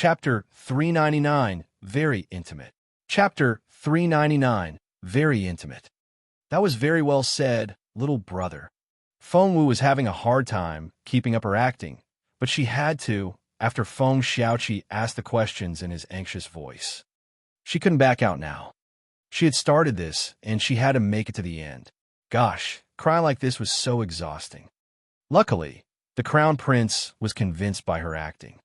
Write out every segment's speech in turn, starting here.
Chapter 399, Very Intimate. Chapter 399, Very Intimate. That was very well said, little brother. Fengwu was having a hard time keeping up her acting, but she had to, after Feng Xiaoqi asked the questions in his anxious voice. She couldn't back out now. She had started this, and she had to make it to the end. Gosh, crying like this was so exhausting. Luckily, the Crown Prince was convinced by her acting.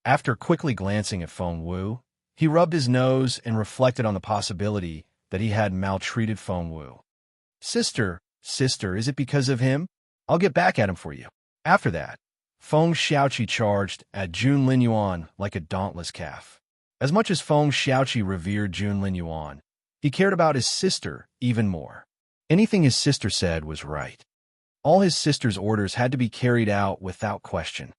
After quickly glancing at Fengwu, he rubbed his nose and reflected on the possibility that he had maltreated Fengwu. Sister, is it because of him? I'll get back at him for you. After that, Feng Xiaoqi charged at Jun Linyuan like a dauntless calf. As much as Feng Xiaoqi revered Jun Linyuan, he cared about his sister even more. Anything his sister said was right. All his sister's orders had to be carried out without question.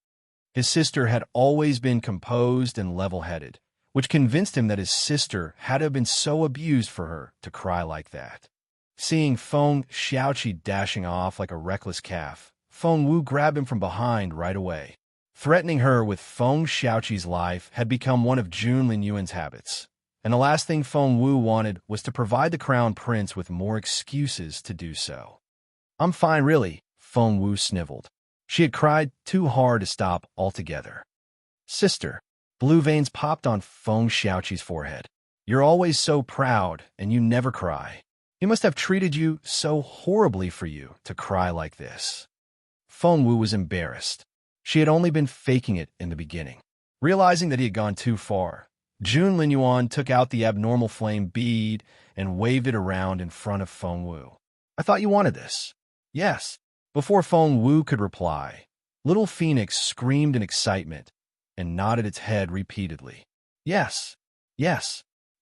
His sister had always been composed and level-headed, which convinced him that his sister had to have been so abused for her to cry like that. Seeing Feng Xiaoqi dashing off like a reckless calf, Fengwu grabbed him from behind right away. Threatening her with Feng Xiaoqi's life had become one of Jun Linyuan's habits, and the last thing Fengwu wanted was to provide the Crown Prince with more excuses to do so. I'm fine, really, Fengwu sniveled. She had cried too hard to stop altogether. Sister. Blue veins popped on Feng Xiaoqi's forehead. You're always so proud, and you never cry. He must have treated you so horribly for you to cry like this. Fengwu was embarrassed. She had only been faking it in the beginning. Realizing that he had gone too far, Jun Linyuan took out the abnormal flame bead and waved it around in front of Fengwu. I thought you wanted this. Yes. Before Fengwu could reply, Little Phoenix screamed in excitement and nodded its head repeatedly. Yes,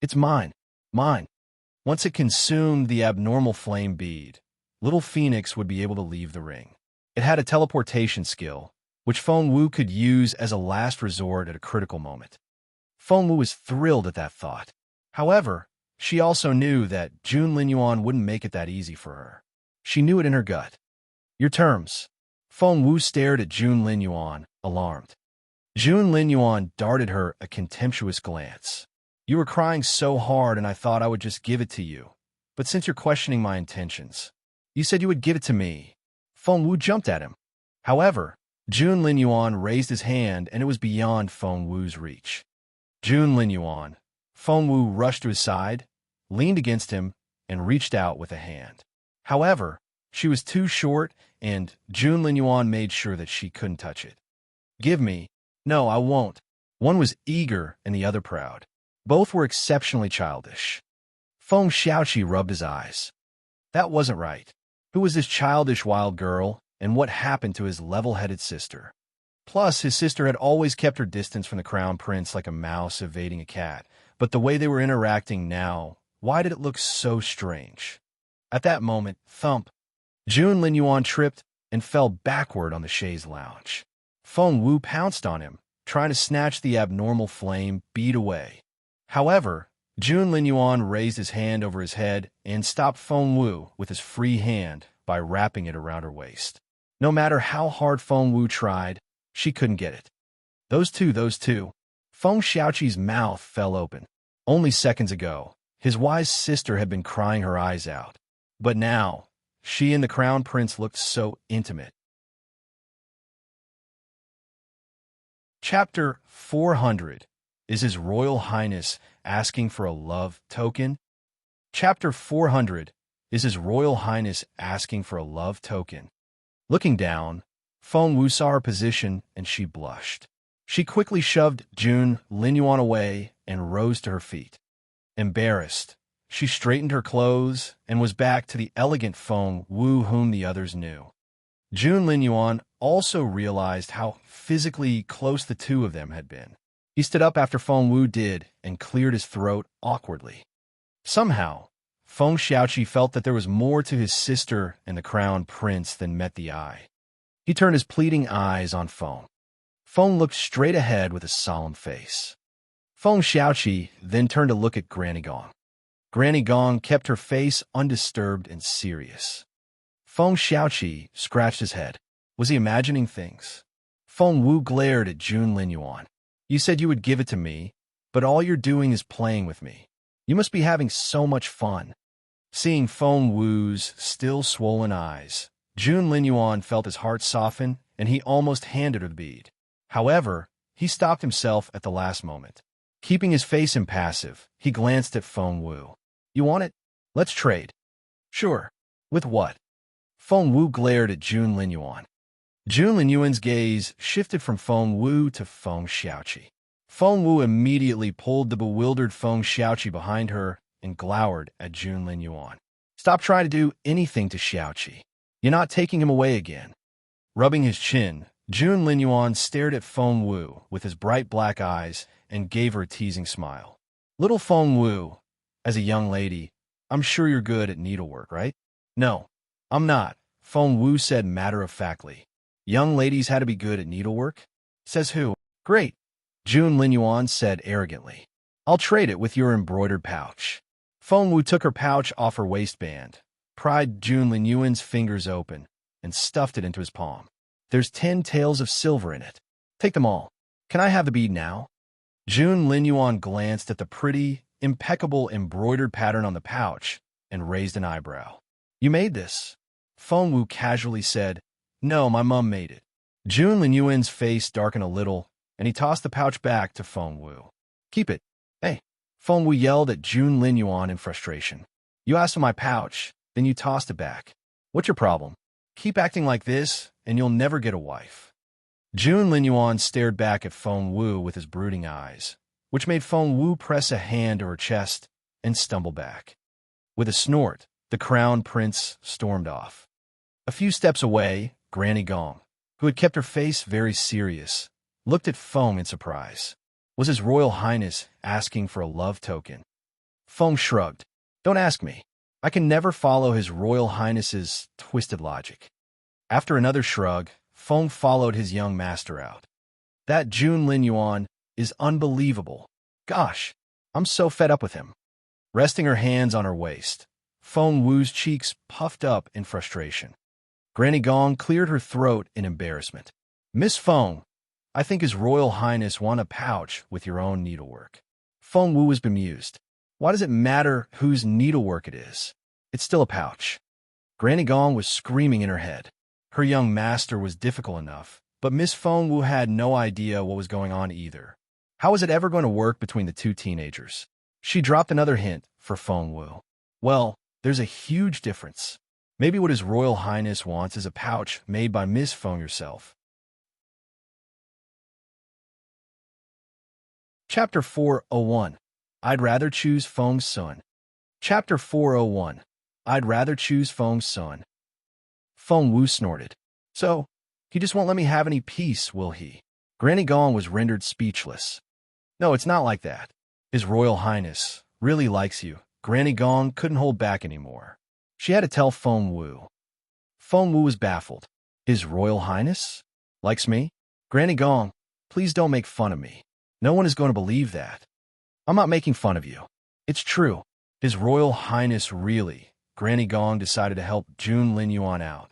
it's mine. Once it consumed the abnormal flame bead, Little Phoenix would be able to leave the ring. It had a teleportation skill, which Fengwu could use as a last resort at a critical moment. Fengwu was thrilled at that thought. However, she also knew that Jun Linyuan wouldn't make it that easy for her. She knew it in her gut. Your terms. Fengwu stared at Jun Linyuan, alarmed. Jun Linyuan darted her a contemptuous glance. You were crying so hard and I thought I would just give it to you. But since you're questioning my intentions, you said you would give it to me. Fengwu jumped at him. However, Jun Linyuan raised his hand and it was beyond Fengwu's reach. Jun Linyuan. Fengwu rushed to his side, leaned against him, and reached out with a hand. However, she was too short and Jun Linyuan made sure that she couldn't touch it. Give me. No, I won't. One was eager and the other proud. Both were exceptionally childish. Feng Xiaoqi rubbed his eyes. That wasn't right. Who was this childish wild girl, and what happened to his level-headed sister? Plus, his sister had always kept her distance from the Crown Prince like a mouse evading a cat, but the way they were interacting now, why did it look so strange? At that moment, thump! Jun Linyuan tripped and fell backward on the chaise lounge. Fengwu pounced on him, trying to snatch the abnormal flame bead away. However, Jun Linyuan raised his hand over his head and stopped Fengwu with his free hand by wrapping it around her waist. No matter how hard Fengwu tried, she couldn't get it. Those two. Feng Xiaoqi's mouth fell open. Only seconds ago, his wise sister had been crying her eyes out. But now, she and the Crown Prince looked so intimate. Chapter 400. Is His Royal Highness asking for a love token? Chapter 400. Is His Royal Highness asking for a love token? Looking down, Fengwu saw her position and she blushed. She quickly shoved Jun Linyuan away and rose to her feet. Embarrassed, she straightened her clothes and was back to the elegant Fengwu whom the others knew. Jun Linyuan also realized how physically close the two of them had been. He stood up after Fengwu did and cleared his throat awkwardly. Somehow, Feng Xiaoqi felt that there was more to his sister and the Crown Prince than met the eye. He turned his pleading eyes on Feng. Feng looked straight ahead with a solemn face. Feng Xiaoqi then turned to look at Granny Gong. Granny Gong kept her face undisturbed and serious. Feng Xiaoqi scratched his head. Was he imagining things? Fengwu glared at Jun Linyuan. You said you would give it to me, but all you're doing is playing with me. You must be having so much fun. Seeing Feng Wu's still swollen eyes, Jun Linyuan felt his heart soften, and he almost handed her the bead. However, he stopped himself at the last moment. Keeping his face impassive, he glanced at Feng Wu. You want it? Let's trade. Sure. With what? Feng Wu glared at Jun Linyuan. Jun Linyuan's gaze shifted from Feng Wu to Feng Xiaoqi. Feng Wu immediately pulled the bewildered Feng Xiaoqi behind her and glowered at Jun Linyuan. Stop trying to do anything to Xiaoqi. You're not taking him away again. Rubbing his chin, Jun Linyuan stared at Feng Wu with his bright black eyes and gave her a teasing smile. Little Feng Wu, as a young lady, I'm sure you're good at needlework, right? No, I'm not, Feng Wu said matter-of-factly. Young ladies had to be good at needlework? Says who? Great, Jun Linyuan said arrogantly. I'll trade it with your embroidered pouch. Feng Wu took her pouch off her waistband, pried Jun Linyuan's fingers open, and stuffed it into his palm. There's 10 taels of silver in it. Take them all. Can I have the bead now? Jun Linyuan glanced at the pretty, impeccable embroidered pattern on the pouch and raised an eyebrow. You made this? Feng Wu casually said, No, my mom made it. Jun Linyuan's face darkened a little, and he tossed the pouch back to Feng Wu. Keep it. Hey, Feng Wu yelled at Jun Linyuan in frustration. You asked for my pouch, then you tossed it back. What's your problem? Keep acting like this, and you'll never get a wife. Jun Linyuan stared back at Feng Wu with his brooding eyes, which made Feng Wu press a hand to her chest and stumble back. With a snort, the crown prince stormed off. A few steps away, Granny Gong, who had kept her face very serious, looked at Feng in surprise. Was His Royal Highness asking for a love token? Feng shrugged. Don't ask me. I can never follow His Royal Highness's twisted logic. After another shrug, Feng followed his young master out. That Jun Linyuan is unbelievable. Gosh, I'm so fed up with him. Resting her hands on her waist, Feng Wu's cheeks puffed up in frustration. Granny Gong cleared her throat in embarrassment. Miss Feng, I think His Royal Highness want a pouch with your own needlework. Feng Wu was bemused. Why does it matter whose needlework it is? It's still a pouch. Granny Gong was screaming in her head. Her young master was difficult enough, but Miss Feng Wu had no idea what was going on either. How was it ever going to work between the two teenagers? She dropped another hint for Feng Wu. Well, there's a huge difference. Maybe what His Royal Highness wants is a pouch made by Miss Feng herself. Chapter 401. I'd rather choose Feng's son. Chapter 401. I'd rather choose Feng's son. Feng Wu snorted. So, he just won't let me have any peace, will he? Granny Gong was rendered speechless. No, it's not like that. His Royal Highness really likes you. Granny Gong couldn't hold back anymore. She had to tell Feng Wu. Feng Wu was baffled. His Royal Highness? Likes me? Granny Gong, please don't make fun of me. No one is going to believe that. I'm not making fun of you. It's true. His Royal Highness really. Granny Gong decided to help Jun Linyuan out.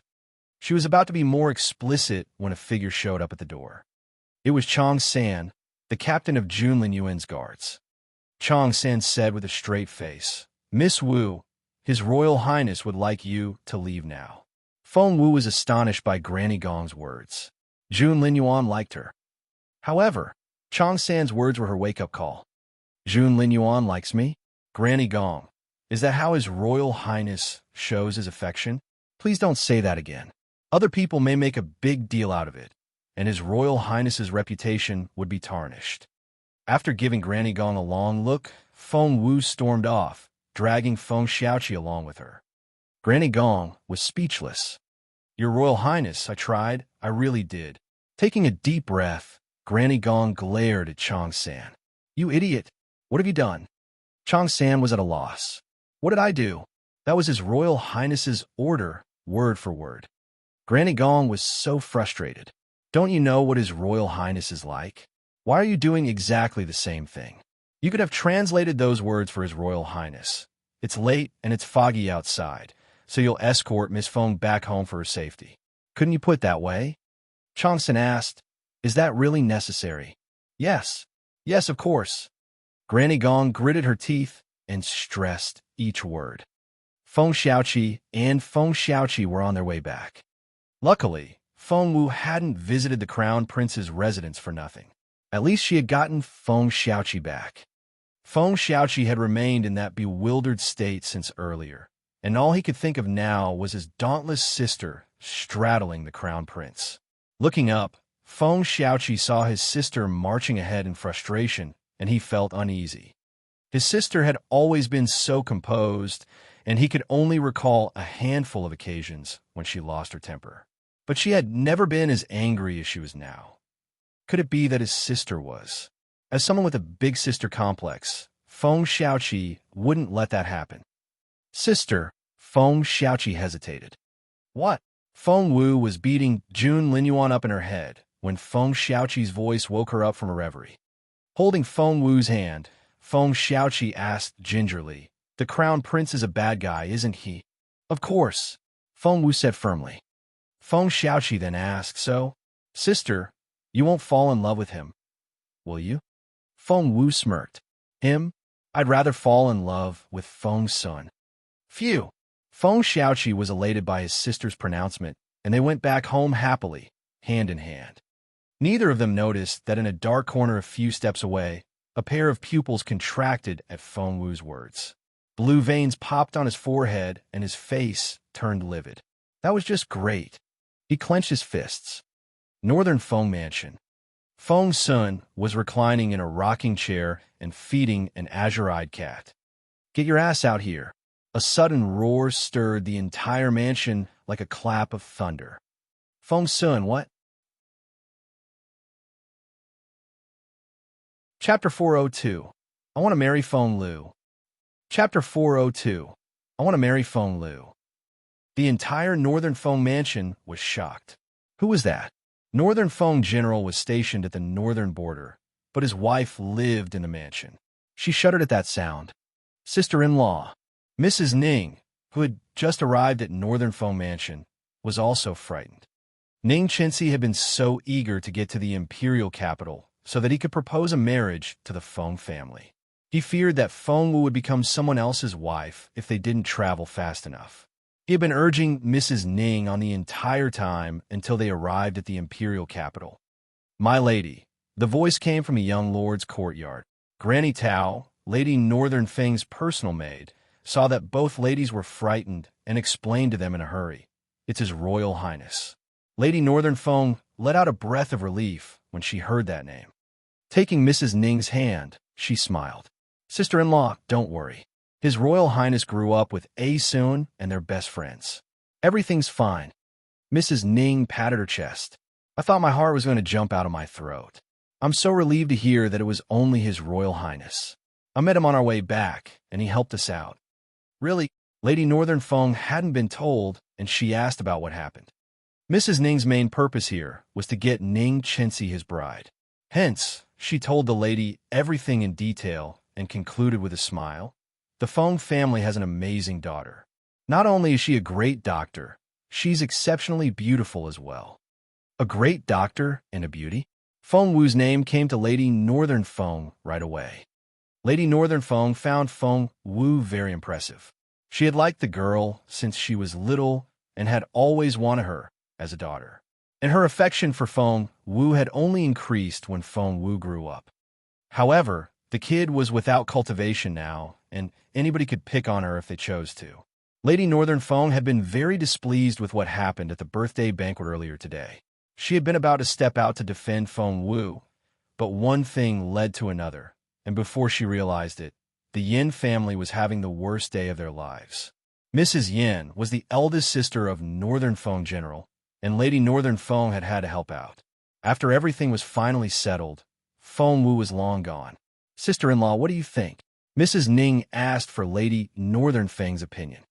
She was about to be more explicit when a figure showed up at the door. It was Chong San, the captain of Jun Linyuan's guards. Chong San said with a straight face, Miss Wu, His Royal Highness would like you to leave now. Feng Wu was astonished by Granny Gong's words. Jun Linyuan liked her. However, Chong San's words were her wake-up call. Jun Linyuan likes me? Granny Gong, is that how His Royal Highness shows his affection? Please don't say that again. Other people may make a big deal out of it, and His Royal Highness's reputation would be tarnished. After giving Granny Gong a long look, Feng Wu stormed off, dragging Feng Xiaoqi along with her. Granny Gong was speechless. Your Royal Highness, I tried. I really did. Taking a deep breath, Granny Gong glared at Chong San. You idiot! What have you done? Chong San was at a loss. What did I do? That was His Royal Highness's order, word for word. Granny Gong was so frustrated. Don't you know what His Royal Highness is like? Why are you doing exactly the same thing? You could have translated those words for His Royal Highness. It's late and it's foggy outside, so you'll escort Miss Feng back home for her safety. Couldn't you put it that way? Chong San asked, Is that really necessary? Yes, yes, of course. Granny Gong gritted her teeth and stressed each word. Feng Xiaoqi and Feng Xiaoqi were on their way back. Luckily, Feng Wu hadn't visited the crown prince's residence for nothing. At least she had gotten Feng Xiaoqi back. Feng Xiaoqi had remained in that bewildered state since earlier, and all he could think of now was his dauntless sister straddling the crown prince. Looking up, Feng Xiaoqi saw his sister marching ahead in frustration, and he felt uneasy. His sister had always been so composed, and he could only recall a handful of occasions when she lost her temper. But she had never been as angry as she was now. Could it be that his sister was? As someone with a big sister complex, Feng Xiaoqi wouldn't let that happen. Sister, Feng Xiaoqi hesitated. What? Feng Wu was beating Jun Linyuan up in her head when Feng Xiaoqi's voice woke her up from a reverie. Holding Feng Wu's hand, Feng Xiaoqi asked gingerly, "The crown prince is a bad guy, isn't he?" "Of course," Feng Wu said firmly. Feng Xiaoqi then asked, "So, sister, you won't fall in love with him, will you?" Feng Wu smirked. "Him? I'd rather fall in love with Feng Sun." Phew! Feng Xiaoqi was elated by his sister's pronouncement, and they went back home happily, hand in hand. Neither of them noticed that in a dark corner a few steps away, a pair of pupils contracted at Feng Wu's words. Blue veins popped on his forehead, and his face turned livid. That was just great. He clenched his fists. Northern Feng Mansion. Feng Sun was reclining in a rocking chair and feeding an azure-eyed cat. "Get your ass out here." A sudden roar stirred the entire mansion like a clap of thunder. "Feng Sun, what?" Chapter 402. I want to marry Feng Lu. Chapter 402. I want to marry Feng Lu. The entire Northern Feng Mansion was shocked. Who was that? Northern Feng General was stationed at the northern border, but his wife lived in the mansion. She shuddered at that sound. Sister-in-law, Mrs. Ning, who had just arrived at Northern Feng Mansion, was also frightened. Ning Chenxi had been so eager to get to the Imperial capital so that he could propose a marriage to the Feng family. He feared that Feng Wu would become someone else's wife if they didn't travel fast enough. He had been urging Mrs. Ning on the entire time until they arrived at the Imperial capital. "My lady," the voice came from a young lord's courtyard. Granny Tao, Lady Northern Feng's personal maid, saw that both ladies were frightened and explained to them in a hurry, "It's His Royal Highness." Lady Northern Feng let out a breath of relief when she heard that name. Taking Mrs. Ning's hand, she smiled. "Sister-in-law, don't worry. His Royal Highness grew up with A Soon and they're best friends. Everything's fine." Mrs. Ning patted her chest. "I thought my heart was going to jump out of my throat. I'm so relieved to hear that it was only His Royal Highness. I met him on our way back, and he helped us out." "Really?" Lady Northern Feng hadn't been told, and she asked about what happened. Mrs. Ning's main purpose here was to get Ning Chenxi his bride. Hence, she told the lady everything in detail and concluded with a smile, "The Feng family has an amazing daughter. Not only is she a great doctor, she's exceptionally beautiful as well." A great doctor and a beauty? Feng Wu's name came to Lady Northern Feng right away. Lady Northern Feng found Feng Wu very impressive. She had liked the girl since she was little and had always wanted her as a daughter. And her affection for Feng Wu had only increased when Feng Wu grew up. However, the kid was without cultivation now, and anybody could pick on her if they chose to. Lady Northern Feng had been very displeased with what happened at the birthday banquet earlier today. She had been about to step out to defend Feng Wu, but one thing led to another, and before she realized it, the Yin family was having the worst day of their lives. Mrs. Yin was the eldest sister of Northern Feng General, and Lady Northern Feng had had to help out. After everything was finally settled, Feng Wu was long gone. "Sister-in-law, what do you think?" Mrs. Ning asked for Lady Northern Feng's opinion.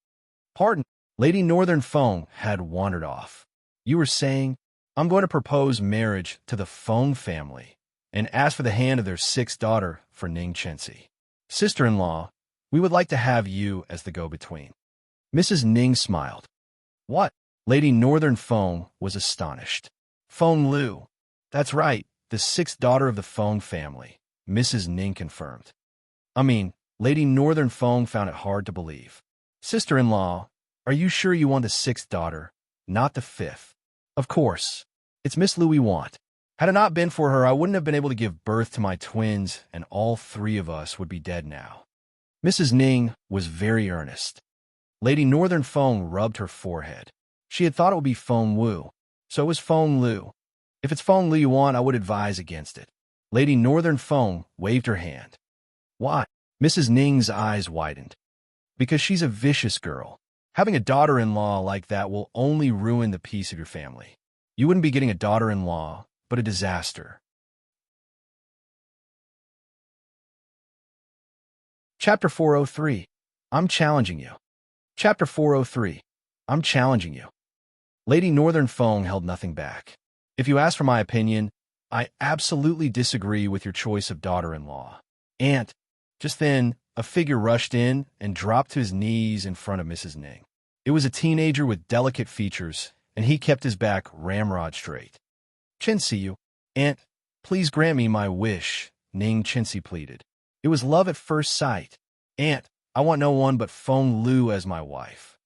"Pardon?" Lady Northern Feng had wandered off. "You were saying, I'm going to propose marriage to the Feng family and ask for the hand of their sixth daughter for Ning Chenxi. Sister-in-law, we would like to have you as the go-between." Mrs. Ning smiled. "What?" Lady Northern Feng was astonished. "Feng Lu. That's right, the sixth daughter of the Feng family, Mrs. Ning confirmed. Lady Northern Feng found it hard to believe. Sister-in-law, are you sure you want the sixth daughter, not the fifth? Of course. It's Miss Lu we want. Had it not been for her, I wouldn't have been able to give birth to my twins, and all three of us would be dead now. Mrs. Ning was very earnest. Lady Northern Feng rubbed her forehead. She had thought it would be Feng Wu, so it was Feng Lu. If it's Feng Lu you want, I would advise against it. Lady Northern Feng waved her hand. Why? Mrs. Ning's eyes widened. Because she's a vicious girl. Having a daughter-in-law like that will only ruin the peace of your family. You wouldn't be getting a daughter-in-law, but a disaster. Chapter 403. I'm challenging you. Chapter 403. I'm challenging you. Lady Northern Feng held nothing back. If you ask for my opinion, I absolutely disagree with your choice of daughter-in-law. Aunt. Just then, a figure rushed in and dropped to his knees in front of Mrs. Ning. It was a teenager with delicate features, and he kept his back ramrod straight. Chinsi, Aunt, please grant me my wish, Ning Chinsi pleaded. It was love at first sight. Aunt, I want no one but Feng Lu as my wife.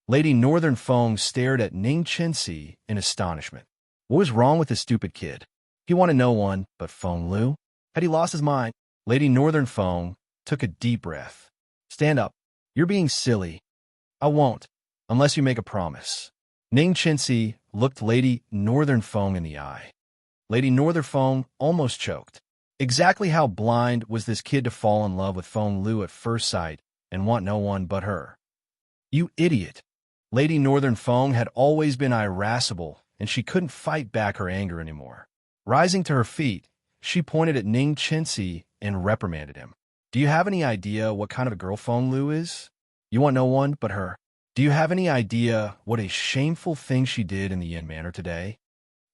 Lady Northern Feng stared at Ning Chinsi in astonishment. What was wrong with this stupid kid? He wanted no one but Feng Lu? Had he lost his mind? Lady Northern Feng took a deep breath. Stand up. You're being silly. I won't, unless you make a promise. Ning Chinsi looked Lady Northern Feng in the eye. Lady Northern Feng almost choked. Exactly how blind was this kid to fall in love with Feng Lu at first sight and want no one but her? You idiot. Lady Northern Feng had always been irascible, and she couldn't fight back her anger anymore. Rising to her feet, she pointed at Ning Chinsi and reprimanded him. Do you have any idea what kind of a girl Feng Lu is? You want no one but her. Do you have any idea what a shameful thing she did in the inn manor today?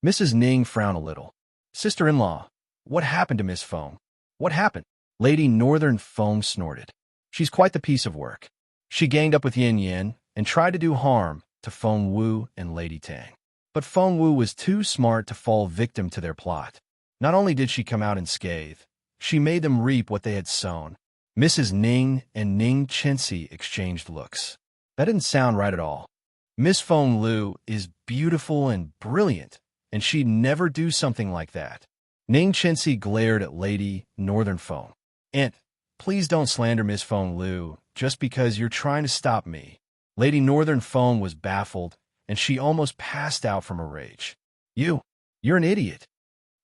Mrs. Ning frowned a little. Sister-in-law, what happened to Miss Feng? What happened? Lady Northern Feng snorted. She's quite the piece of work. She ganged up with Yin Yin and tried to do harm to Feng Wu and Lady Tang. But Feng Wu was too smart to fall victim to their plot. Not only did she come out unscathed, she made them reap what they had sown. Mrs. Ning and Ning Chinsi exchanged looks. That didn't sound right at all. Miss Feng Lu is beautiful and brilliant, and she'd never do something like that. Ning Chinsi glared at Lady Northern Feng. Aunt, please don't slander Miss Feng Lu just because you're trying to stop me. Lady Northern Feng was baffled, and she almost passed out from her rage. You're an idiot.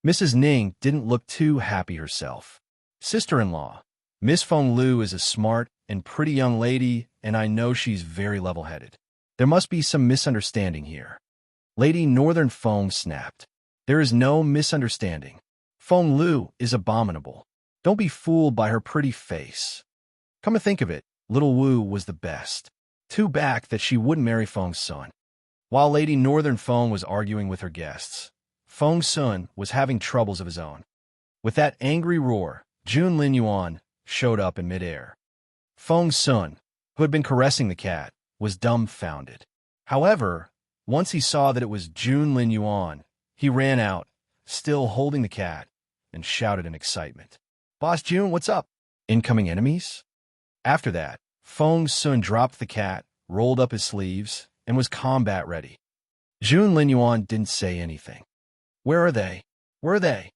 Mrs. Ning didn't look too happy herself. Sister-in-law, Miss Feng Lu is a smart and pretty young lady, and I know she's very level-headed. There must be some misunderstanding here. Lady Northern Feng snapped. There is no misunderstanding. Feng Lu is abominable. Don't be fooled by her pretty face. Come to think of it, little Wu was the best. Too bad that she wouldn't marry Feng's son. While Lady Northern Feng was arguing with her guests, Feng's son was having troubles of his own. With that angry roar, Jun Lin Yuan showed up in midair. Feng's son, who had been caressing the cat, was dumbfounded. However, once he saw that it was Jun Lin Yuan, he ran out, still holding the cat, and shouted in excitement. Boss Jun, what's up? Incoming enemies? After that, Feng's son dropped the cat, rolled up his sleeves, and was combat ready. Jun Lin Yuan didn't say anything. Where are they? Where are they?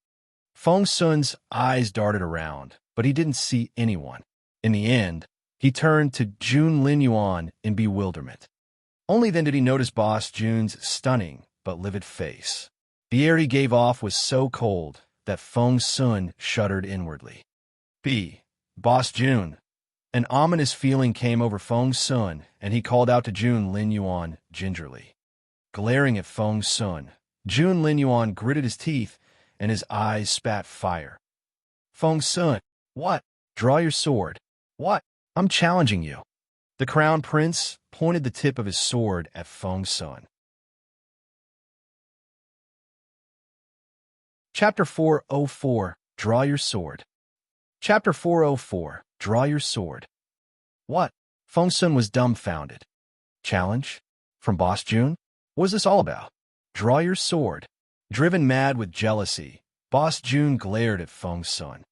Feng's son's eyes darted around, but he didn't see anyone. In the end, he turned to Jun Lin Yuan in bewilderment. Only then did he notice Boss Jun's stunning but livid face. The air he gave off was so cold that Feng's son shuddered inwardly. Boss Jun. An ominous feeling came over Feng's son, and he called out to Jun Lin Yuan gingerly. Glaring at Feng's son, Jun Lin Yuan gritted his teeth, and his eyes spat fire. Feng's son, what? Draw your sword. What? I'm challenging you. The crown prince pointed the tip of his sword at Feng's son. Chapter 404. Draw your sword. Chapter 404. Draw your sword. What? Feng's son was dumbfounded. Challenge? From Boss Jun? What was this all about? Draw your sword. Driven mad with jealousy, Boss June glared at Feng's son.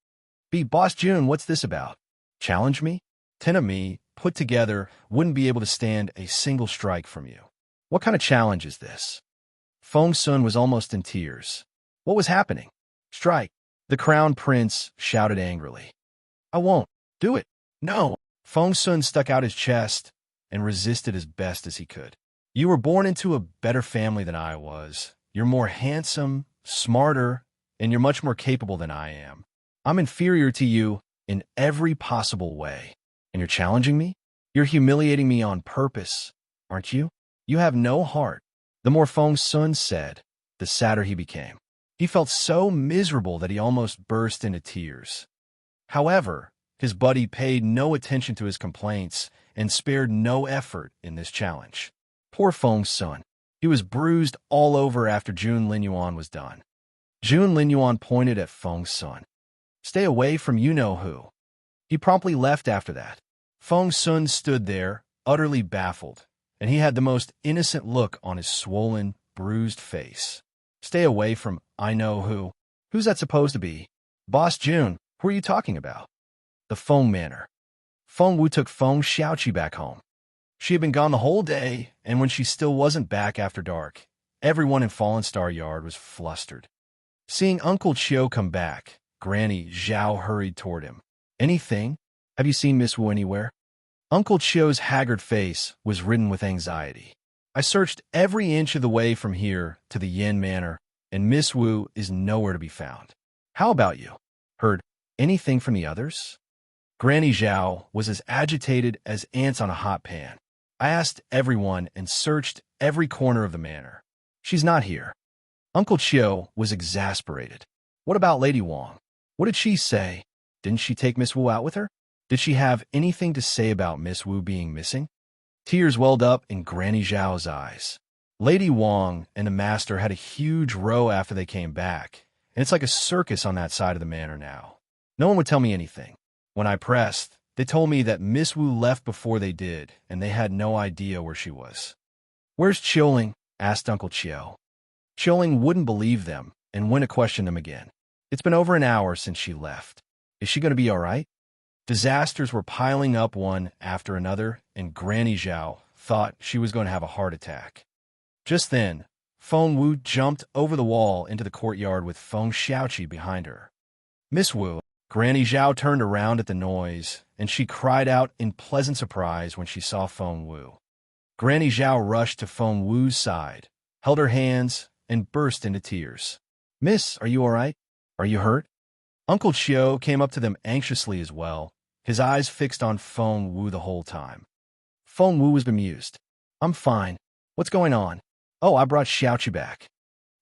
Boss June, what's this about? Challenge me? 10 of me, put together, wouldn't be able to stand a single strike from you. What kind of challenge is this? Feng's son was almost in tears. What was happening? Strike. The crown prince shouted angrily. I won't. Do it. No. Feng's son stuck out his chest and resisted as best as he could. You were born into a better family than I was. You're more handsome, smarter, and you're much more capable than I am. I'm inferior to you in every possible way. And you're challenging me? You're humiliating me on purpose, aren't you? You have no heart. The more Feng's son said, the sadder he became. He felt so miserable that he almost burst into tears. However, his buddy paid no attention to his complaints and spared no effort in this challenge. Poor Feng's son. He was bruised all over after Jun Linyuan was done. Jun Linyuan pointed at Feng's son. Stay away from you-know-who. He promptly left after that. Feng's son stood there, utterly baffled, and he had the most innocent look on his swollen, bruised face. Stay away from I-know-who. Who's that supposed to be? Boss Jun, who are you talking about? The Feng Manor. Feng Wu took Feng Xiaoqi back home. She had been gone the whole day, and when she still wasn't back after dark, everyone in Fallen Star Yard was flustered. Seeing Uncle Chiu come back, Granny Zhao hurried toward him. Anything? Have you seen Miss Wu anywhere? Uncle Chiu's haggard face was ridden with anxiety. I searched every inch of the way from here to the Yin Manor, and Miss Wu is nowhere to be found. How about you? Heard anything from the others? Granny Zhao was as agitated as ants on a hot pan. I asked everyone and searched every corner of the manor. She's not here. Uncle Chiu was exasperated. What about Lady Wang? What did she say? Didn't she take Miss Wu out with her? Did she have anything to say about Miss Wu being missing? Tears welled up in Granny Zhao's eyes. Lady Wang and the master had a huge row after they came back, and it's like a circus on that side of the manor now. No one would tell me anything. When I pressed, they told me that Miss Wu left before they did, and they had no idea where she was. Where's Chioling? Asked Uncle Chiu. Chioling wouldn't believe them and went to question them again. It's been over an hour since she left. Is she going to be all right? Disasters were piling up one after another, and Granny Zhao thought she was going to have a heart attack. Just then, Feng Wu jumped over the wall into the courtyard with Feng Xiaoqi behind her. Miss Wu. Granny Zhao turned around at the noise, and she cried out in pleasant surprise when she saw Feng Wu. Granny Zhao rushed to Feng Wu's side, held her hands, and burst into tears. Miss, are you all right? Are you hurt? Uncle Chiu came up to them anxiously as well, his eyes fixed on Feng Wu the whole time. Feng Wu was bemused. I'm fine. What's going on? Oh, I brought Xiaoqi back.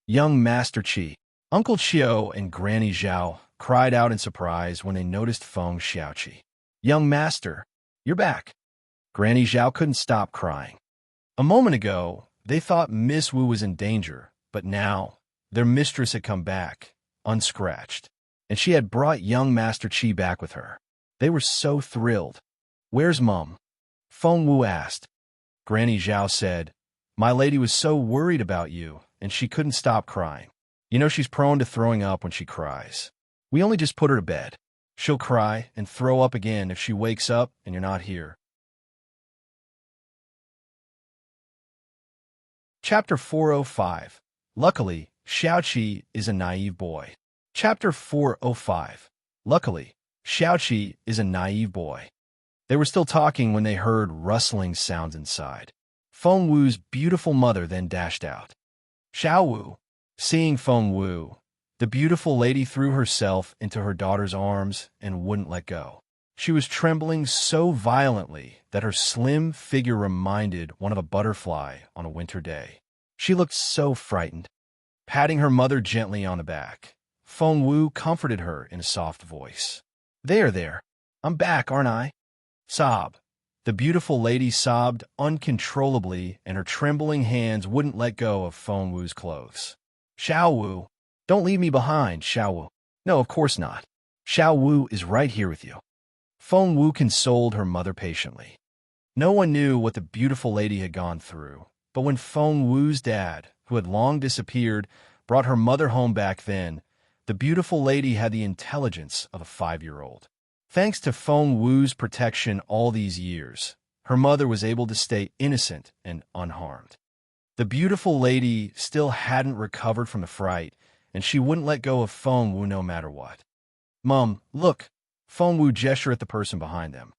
Young Master Qi. Uncle Chiu and Granny Zhao cried out in surprise when they noticed Feng Xiaoqi. Young Master, you're back. Granny Zhao couldn't stop crying. A moment ago, they thought Miss Wu was in danger, but now their mistress had come back, unscratched, and she had brought young Master Qi back with her. They were so thrilled. Where's Mum? Feng Wu asked. Granny Zhao said, My lady was so worried about you, and she couldn't stop crying. You know she's prone to throwing up when she cries. We only just put her to bed. She'll cry and throw up again if she wakes up and you're not here. Chapter 405. Luckily, Xiaoqi is a naive boy. Chapter 405. Luckily, Xiaoqi is a naive boy. They were still talking when they heard rustling sounds inside. Feng Wu's beautiful mother then dashed out. Xiao Wu. Seeing Feng Wu, the beautiful lady threw herself into her daughter's arms and wouldn't let go. She was trembling so violently that her slim figure reminded one of a butterfly on a winter day. She looked so frightened. Patting her mother gently on the back, Feng Wu comforted her in a soft voice. There. I'm back, aren't I? Sob. The beautiful lady sobbed uncontrollably, and her trembling hands wouldn't let go of Feng Wu's clothes. Xiao Wu. Don't leave me behind, Xiao Wu. No, of course not. Xiao Wu is right here with you. Feng Wu consoled her mother patiently. No one knew what the beautiful lady had gone through, but when Feng Wu's dad, who had long disappeared, brought her mother home back then, The beautiful lady had the intelligence of a 5-year-old. Thanks to Feng Wu's protection all these years, her mother was able to stay innocent and unharmed. The beautiful lady still hadn't recovered from the fright, and she wouldn't let go of Feng Wu no matter what. "Mum, look!" Feng Wu gestured at the person behind them.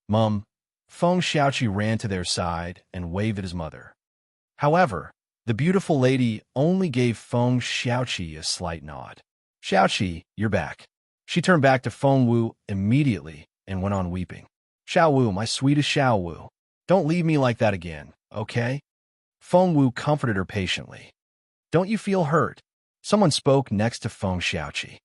"Mum." Feng Xiaoqi ran to their side and waved at his mother. However, the beautiful lady only gave Feng Xiaoqi a slight nod. "Xiaoqi, you're back." She turned back to Feng Wu immediately and went on weeping. "Xiao Wu, my sweetest Xiao Wu, don't leave me like that again, okay?" Feng Wu comforted her patiently. "Don't you feel hurt?" Someone spoke next to Feng Xiaoqi.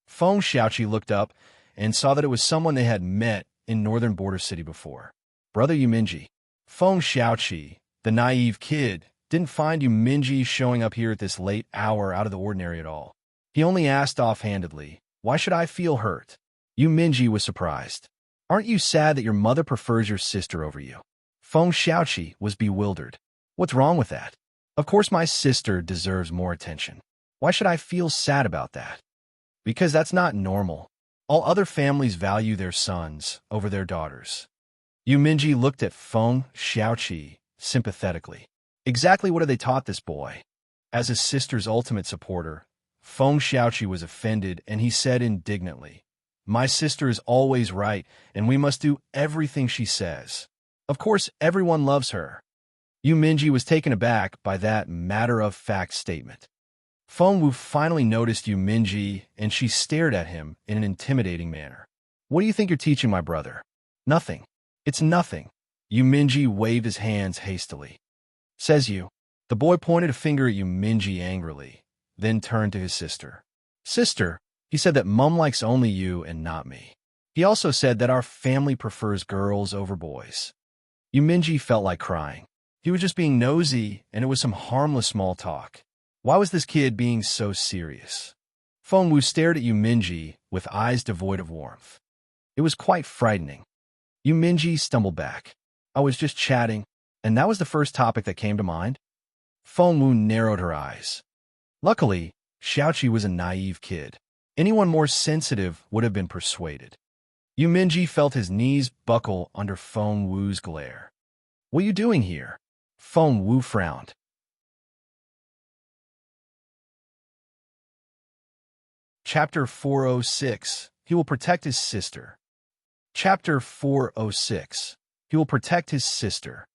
Feng Xiaoqi looked up and saw that it was someone they had met in northern border city before. "Brother Yuminji." Feng Xiaoqi, the naive kid, didn't find Yuminji showing up here at this late hour out of the ordinary at all. He only asked offhandedly, "Why should I feel hurt?" Yuminji was surprised. "Aren't you sad that your mother prefers your sister over you?" Feng Xiaoqi was bewildered. "What's wrong with that? Of course my sister deserves more attention. Why should I feel sad about that?" "Because that's not normal. All other families value their sons over their daughters." Yuminji looked at Feng Xiaoqi sympathetically. Exactly what had they taught this boy? As his sister's ultimate supporter, Feng Xiaoqi was offended, and he said indignantly, "My sister is always right, and we must do everything she says. Of course, everyone loves her." Yuminji was taken aback by that matter-of-fact statement. Feng Wu finally noticed Yuminji, and she stared at him in an intimidating manner. "What do you think you're teaching my brother?" "Nothing. It's nothing." Yuminji waved his hands hastily. "Says you." The boy pointed a finger at Yuminji angrily, then turned to his sister. "Sister, he said that Mum likes only you and not me. He also said that our family prefers girls over boys." Yuminji felt like crying. He was just being nosy, and it was some harmless small talk. Why was this kid being so serious? Feng Wu stared at Yuminji with eyes devoid of warmth. It was quite frightening. Yuminji stumbled back. "I was just chatting, and that was the first topic that came to mind." Feng Wu narrowed her eyes. Luckily, Xiaoqi was a naive kid. Anyone more sensitive would have been persuaded. Yuminji felt his knees buckle under Feng Wu's glare. "What are you doing here?" Feng Wu frowned. Chapter 406. He will protect his sister. Chapter 406. He will protect his sister.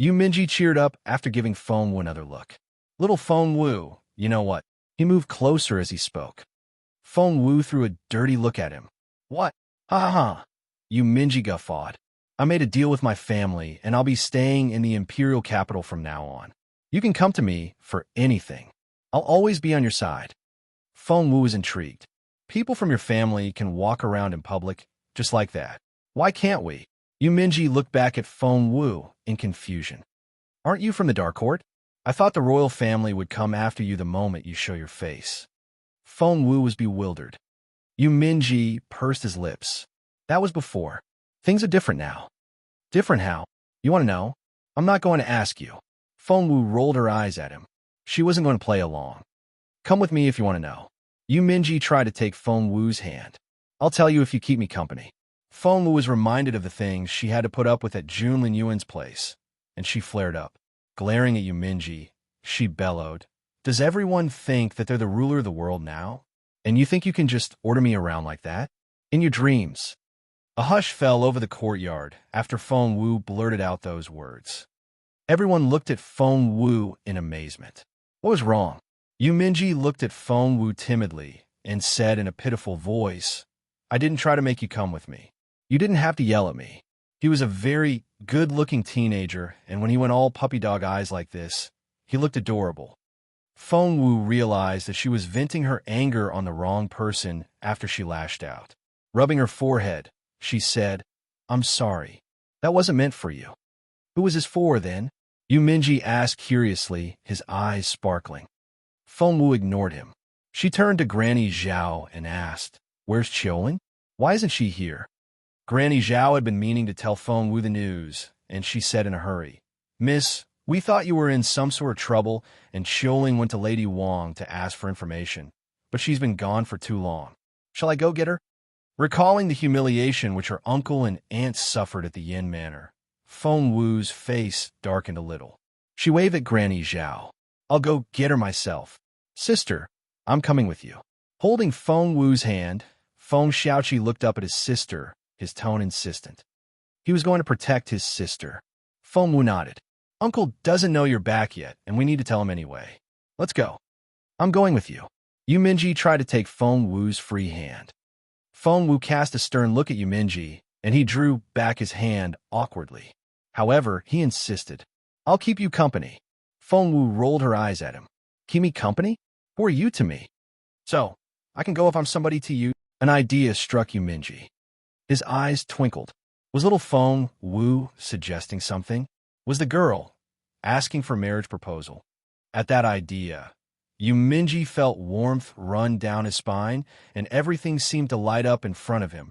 Yuminji cheered up after giving Feng Wu another look. "Little Feng Wu, you know what?" He moved closer as he spoke. Feng Wu threw a dirty look at him. "What? Ha ha ha." Yuminji guffawed. "I made a deal with my family, and I'll be staying in the Imperial capital from now on. You can come to me for anything. I'll always be on your side." Feng Wu was intrigued. "People from your family can walk around in public just like that. Why can't we?" Yuminji looked back at Feng Wu in confusion. "Aren't you from the Dark Court? I thought the royal family would come after you the moment you show your face." Feng Wu was bewildered. Yuminji pursed his lips. "That was before. Things are different now." "Different how? You want to know?" "I'm not going to ask you." Feng Wu rolled her eyes at him. She wasn't going to play along. "Come with me if you want to know." Yuminji tried to take Feng Wu's hand. "I'll tell you if you keep me company." Feng Wu was reminded of the things she had to put up with at Junlin Yuan's place, and she flared up. Glaring at Yuminji, she bellowed, "Does everyone think that they're the ruler of the world now? And you think you can just order me around like that? In your dreams." A hush fell over the courtyard after Feng Wu blurted out those words. Everyone looked at Feng Wu in amazement. What was wrong? Yuminji looked at Feng Wu timidly and said in a pitiful voice, "I didn't try to make you come with me. You didn't have to yell at me." He was a very good-looking teenager, and when he went all puppy dog eyes like this, he looked adorable. Feng Wu realized that she was venting her anger on the wrong person after she lashed out. Rubbing her forehead, she said, "I'm sorry. That wasn't meant for you." "Who was this for, then?" Yuminji asked curiously, his eyes sparkling. Feng Wu ignored him. She turned to Granny Zhao and asked, "Where's Qiuling? Why isn't she here?" Granny Zhao had been meaning to tell Feng Wu the news, and she said in a hurry, "Miss, we thought you were in some sort of trouble, and Qiuling went to Lady Wang to ask for information, but she's been gone for too long. Shall I go get her? Recalling the humiliation which her uncle and aunt suffered at the Yin Manor, Feng Wu's face darkened a little. She waved at Granny Zhao. I'll go get her myself. Sister, I'm coming with you. Holding Feng Wu's hand, Feng Xiaoqi looked up at his sister, his tone insistent. He was going to protect his sister. Feng Wu nodded. Uncle doesn't know you're back yet, and we need to tell him anyway. Let's go. I'm going with you. Yu Minji tried to take Feng Wu's free hand. Feng Wu cast a stern look at Yu Minji, and he drew back his hand awkwardly. However, he insisted. I'll keep you company. Feng Wu rolled her eyes at him. Keep me company? Who are you to me? So, I can go if I'm somebody to you? An idea struck Yu Minji. His eyes twinkled. Was little Feng Wu suggesting something? Was the girl asking for marriage proposal? At that idea, Yu Minji felt warmth run down his spine, and everything seemed to light up in front of him.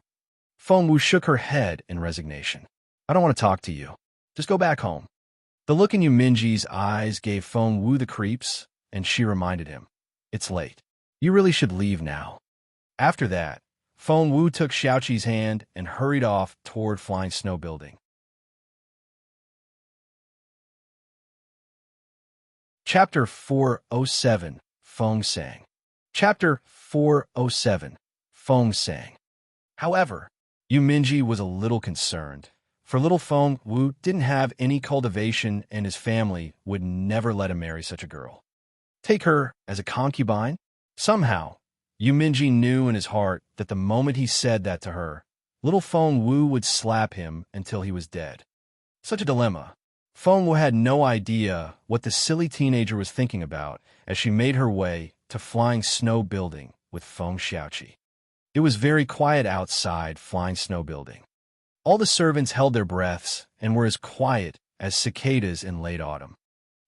Feng Wu shook her head in resignation. I don't want to talk to you. Just go back home. The look in Yu Minji's eyes gave Feng Wu the creeps, and she reminded him. It's late. You really should leave now. After that, Feng Wu took Xiaoqi's hand and hurried off toward Flying Snow Building. Chapter 407, Feng sang. Chapter 407, Feng sang. However, Yu Minji was a little concerned, for little Feng Wu didn't have any cultivation and his family would never let him marry such a girl. Take her as a concubine? Somehow, Yu Minji knew in his heart that the moment he said that to her, little Feng Wu would slap him until he was dead. Such a dilemma. Feng Wu had no idea what the silly teenager was thinking about as she made her way to Flying Snow Building with Feng Xiaoqi. It was very quiet outside Flying Snow Building. All the servants held their breaths and were as quiet as cicadas in late autumn.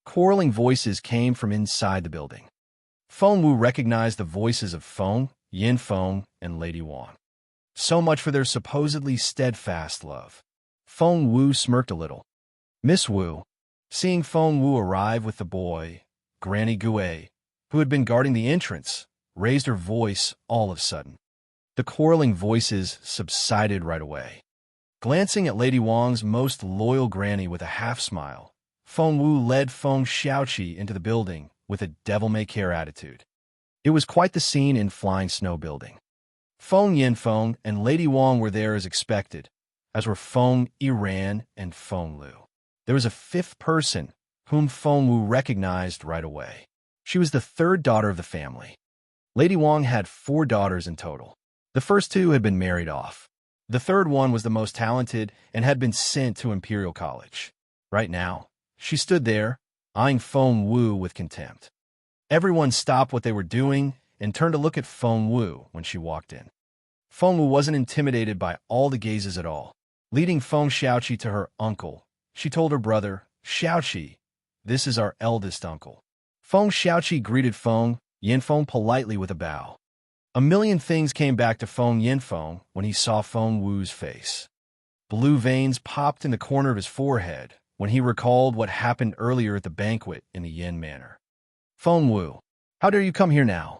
Quarreling voices came from inside the building. Feng Wu recognized the voices of Feng, Yin Feng, and Lady Wang. So much for their supposedly steadfast love. Feng Wu smirked a little. Miss Wu, seeing Feng Wu arrive with the boy, Granny Gue, who had been guarding the entrance, raised her voice all of a sudden. The quarreling voices subsided right away. Glancing at Lady Wang's most loyal granny with a half-smile, Feng Wu led Feng Xiaoqi into the building with a devil-may-care attitude. It was quite the scene in Flying Snow Building. Feng Yin Feng and Lady Wang were there as expected, as were Feng Yiran and Feng Lu. There was a fifth person whom Feng Wu recognized right away. She was the third daughter of the family. Lady Wang had 4 daughters in total. The first 2 had been married off. The third one was the most talented and had been sent to Imperial College. Right now, she stood there, eyeing Feng Wu with contempt. Everyone stopped what they were doing and turned to look at Feng Wu when she walked in. Feng Wu wasn't intimidated by all the gazes at all. Leading Feng Xiaoqi to her uncle, she told her brother, Xiaoqi, this is our eldest uncle. Feng Xiaoqi greeted Feng Yinfeng politely with a bow. A million things came back to Feng Yinfeng when he saw Feng Wu's face. Blue veins popped in the corner of his forehead when he recalled what happened earlier at the banquet in the Yin Manor. Feng Wu, how dare you come here now?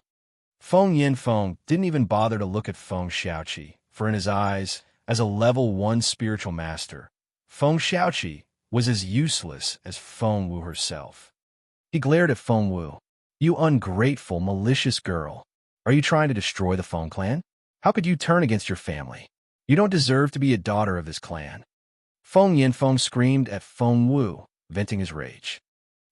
Feng Yinfeng didn't even bother to look at Feng Xiaoqi, for in his eyes, as a level 1 spiritual master, Feng Xiaoqi was as useless as Feng Wu herself. He glared at Feng Wu. You ungrateful, malicious girl. Are you trying to destroy the Feng clan? How could you turn against your family? You don't deserve to be a daughter of this clan. Feng Yinfeng screamed at Feng Wu, venting his rage.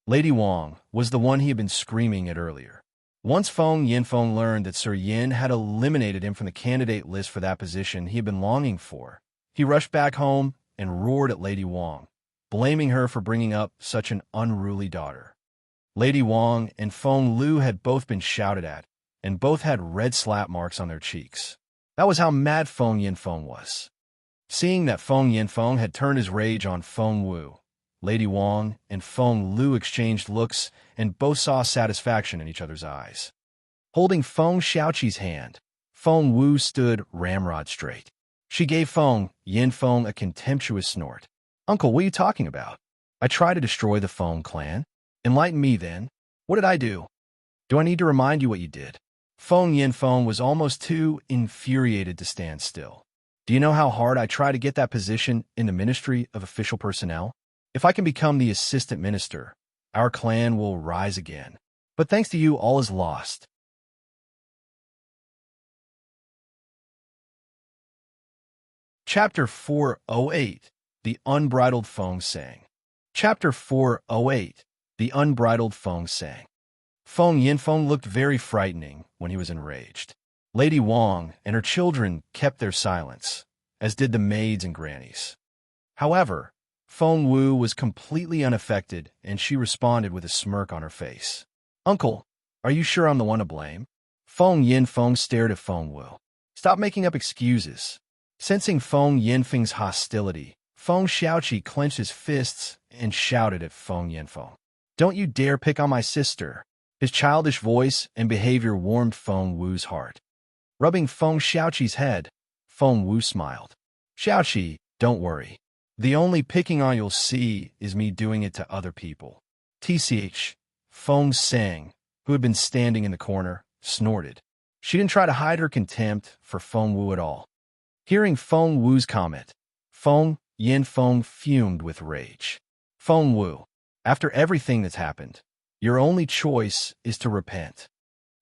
Lady Wang was the one he had been screaming at earlier. Once Feng Yinfeng learned that Sir Yin had eliminated him from the candidate list for that position he had been longing for, he rushed back home and roared at Lady Wang, blaming her for bringing up such an unruly daughter. Lady Wang and Feng Lu had both been shouted at, and both had red slap marks on their cheeks. That was how mad Feng Yinfeng was. Seeing that Feng Yinfeng had turned his rage on Feng Wu, Lady Wang and Feng Lu exchanged looks and both saw satisfaction in each other's eyes. Holding Feng Xiaoqi's hand, Feng Wu stood ramrod straight. She gave Feng Yinfeng a contemptuous snort. Uncle, what are you talking about? I tried to destroy the Feng clan. Enlighten me then. What did I do? Do I need to remind you what you did? Feng Yinfeng was almost too infuriated to stand still. Do you know how hard I try to get that position in the Ministry of Official Personnel? If I can become the assistant minister, our clan will rise again. But thanks to you, all is lost. Chapter 408, The Unbridled Feng Sang. Chapter 408, The Unbridled Feng Sang. Feng Yinfeng looked very frightening when he was enraged. Lady Wang and her children kept their silence, as did the maids and grannies. However, Feng Wu was completely unaffected, and she responded with a smirk on her face. "Uncle, are you sure I'm the one to blame?" Feng Yinfeng stared at Feng Wu. "Stop making up excuses." Sensing Feng Yinfeng's hostility, Feng Xiaoqi clenched his fists and shouted at Feng Yinfeng, "Don't you dare pick on my sister." His childish voice and behavior warmed Feng Wu's heart. Rubbing Feng Xiaoqi's head, Feng Wu smiled. "Xiaoqi, don't worry. The only picking on you'll see is me doing it to other people." TCH, Feng Sang, who had been standing in the corner, snorted. She didn't try to hide her contempt for Feng Wu at all. Hearing Feng Wu's comment, Feng Yinfeng fumed with rage. "Feng Wu, after everything that's happened, your only choice is to repent."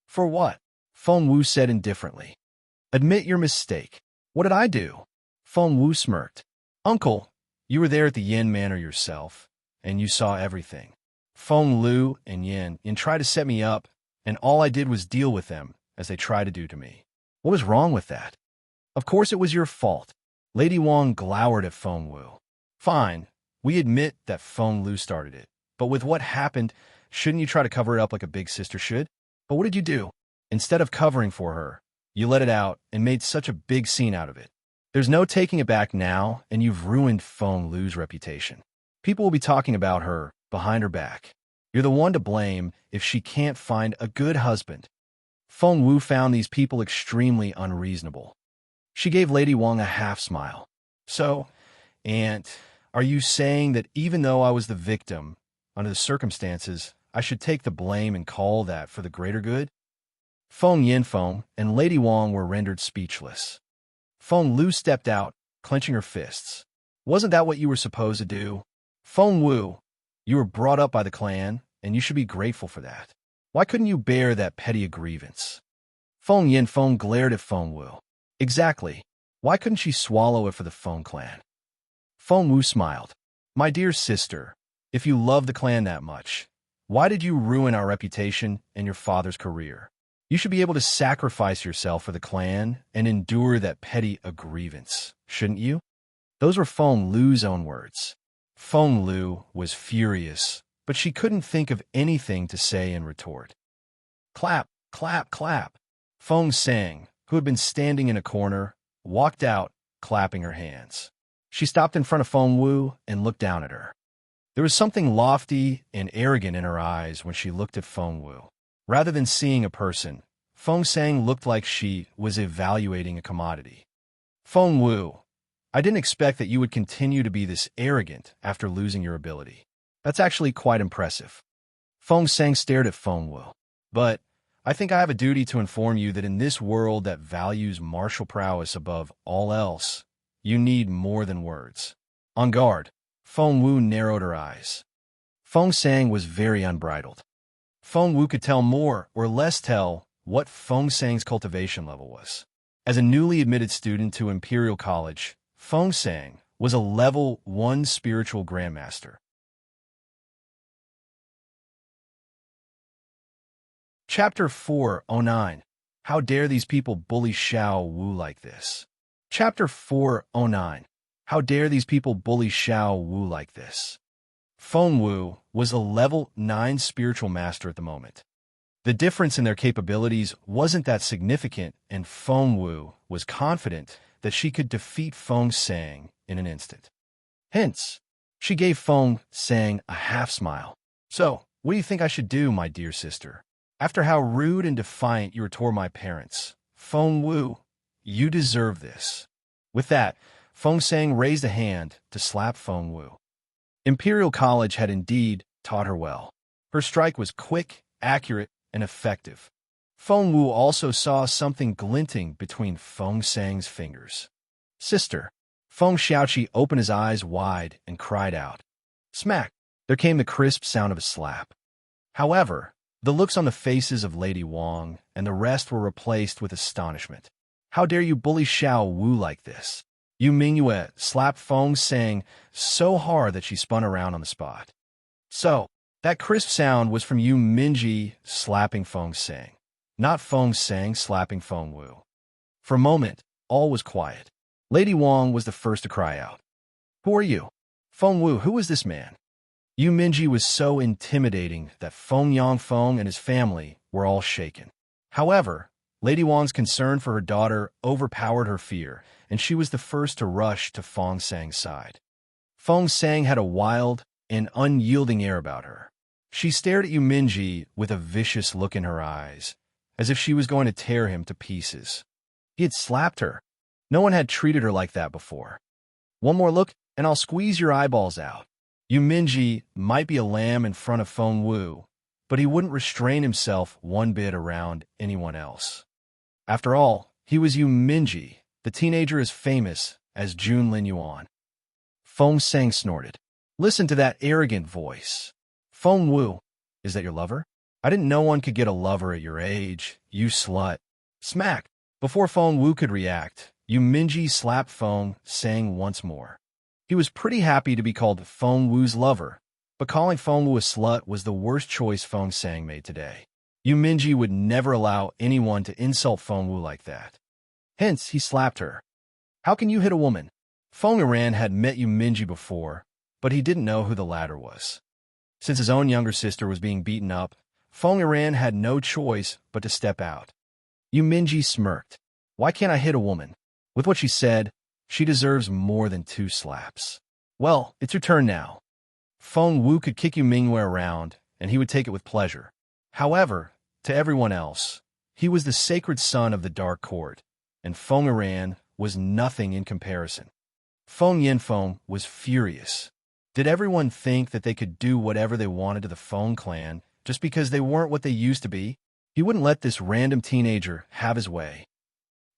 "For what?" Feng Wu said indifferently. "Admit your mistake." "What did I do?" Feng Wu smirked. "Uncle, you were there at the Yin Manor yourself, and you saw everything. Feng Lu and Yin tried to set me up, and all I did was deal with them as they tried to do to me. What was wrong with that?" "Of course it was your fault." Lady Wang glowered at Feng Wu. "Fine, we admit that Feng Lu started it. But with what happened, shouldn't you try to cover it up like a big sister should? But what did you do? Instead of covering for her, you let it out and made such a big scene out of it. There's no taking it back now, and you've ruined Feng Lu's reputation. People will be talking about her behind her back. You're the one to blame if she can't find a good husband." Feng Wu found these people extremely unreasonable. She gave Lady Wang a half-smile. "So, Aunt, are you saying that even though I was the victim, under the circumstances, I should take the blame and call that for the greater good?" Feng Yinfeng and Lady Wang were rendered speechless. Feng Lu stepped out, clenching her fists. "Wasn't that what you were supposed to do? Feng Wu, you were brought up by the clan, and you should be grateful for that. Why couldn't you bear that petty grievance?" Feng Yinfeng glared at Feng Wu. "Exactly. Why couldn't she swallow it for the Feng clan?" Feng Wu smiled. "My dear sister, if you love the clan that much, why did you ruin our reputation and your father's career? You should be able to sacrifice yourself for the clan and endure that petty grievance, shouldn't you?" Those were Feng Lu's own words. Feng Lu was furious, but she couldn't think of anything to say in retort. Clap, clap, clap. Feng Sang, who had been standing in a corner, walked out, clapping her hands. She stopped in front of Feng Wu and looked down at her. There was something lofty and arrogant in her eyes when she looked at Feng Wu. Rather than seeing a person, Feng Sang looked like she was evaluating a commodity. "Feng Wu, I didn't expect that you would continue to be this arrogant after losing your ability. That's actually quite impressive." Feng Sang stared at Feng Wu. "But I think I have a duty to inform you that in this world that values martial prowess above all else, you need more than words." "On guard." Feng Wu narrowed her eyes. Feng Sang was very unbridled. Feng Wu could tell more or less tell what Feng Sang's cultivation level was. As a newly admitted student to Imperial College, Feng Sang was a level 1 spiritual grandmaster. Chapter 409. How dare these people bully Xiao Wu like this? Chapter 409. How dare these people bully Xiao Wu like this? Feng Wu was a level 9 spiritual master at the moment. The difference in their capabilities wasn't that significant, and Feng Wu was confident that she could defeat Feng Sang in an instant. Hence, she gave Feng Sang a half-smile. "So, what do you think I should do, my dear sister? After how rude and defiant you were toward my parents, Feng Wu, you deserve this." With that, Feng Sang raised a hand to slap Feng Wu. Imperial College had indeed taught her well. Her strike was quick, accurate, and effective. Feng Wu also saw something glinting between Feng Sang's fingers. Sister. Feng Xiaoqi opened his eyes wide and cried out. Smack! There came the crisp sound of a slap. However, the looks on the faces of Lady Wang and the rest were replaced with astonishment. How dare you bully Xiao Wu like this? Yu Mingyue slapped Feng Sang so hard that she spun around on the spot. So, that crisp sound was from Yu Minji slapping Feng Sang, not Feng Sang slapping Feng Wu. For a moment, all was quiet. Lady Wang was the first to cry out. Who are you? Feng Wu, who is this man? Yu Minji was so intimidating that Feng Yangfeng and his family were all shaken. However, Lady Wang's concern for her daughter overpowered her fear, and she was the first to rush to Feng Sang's side. Feng Sang had a wild and unyielding air about her. She stared at Yu Minji with a vicious look in her eyes, as if she was going to tear him to pieces. He had slapped her. No one had treated her like that before. One more look, and I'll squeeze your eyeballs out. Yu Minji might be a lamb in front of Feng Wu, but he wouldn't restrain himself one bit around anyone else. After all, he was Yu Minji, the teenager as famous as Jun Lin Yuan. Feng Sang snorted. Listen to that arrogant voice. Feng Wu, is that your lover? I didn't know one could get a lover at your age, you slut. Smack! Before Feng Wu could react, Yu Minji slapped Feng Sang once more. He was pretty happy to be called Feng Wu's lover, but calling Feng Wu a slut was the worst choice Feng Sang made today. Yu Minji would never allow anyone to insult Feng Wu like that. Hence, he slapped her. How can you hit a woman? Feng Yiran had met Yu Minji before, but he didn't know who the latter was. Since his own younger sister was being beaten up, Feng Yiran had no choice but to step out. Yu Minji smirked. Why can't I hit a woman? With what she said, she deserves more than 2 slaps. Well, it's your turn now. Feng Wu could kick Yu Mingyue around, and he would take it with pleasure. However, to everyone else, he was the sacred son of the Dark Court, and Feng Yiran was nothing in comparison. Feng Yinfeng was furious. Did everyone think that they could do whatever they wanted to the Feng clan just because they weren't what they used to be? He wouldn't let this random teenager have his way.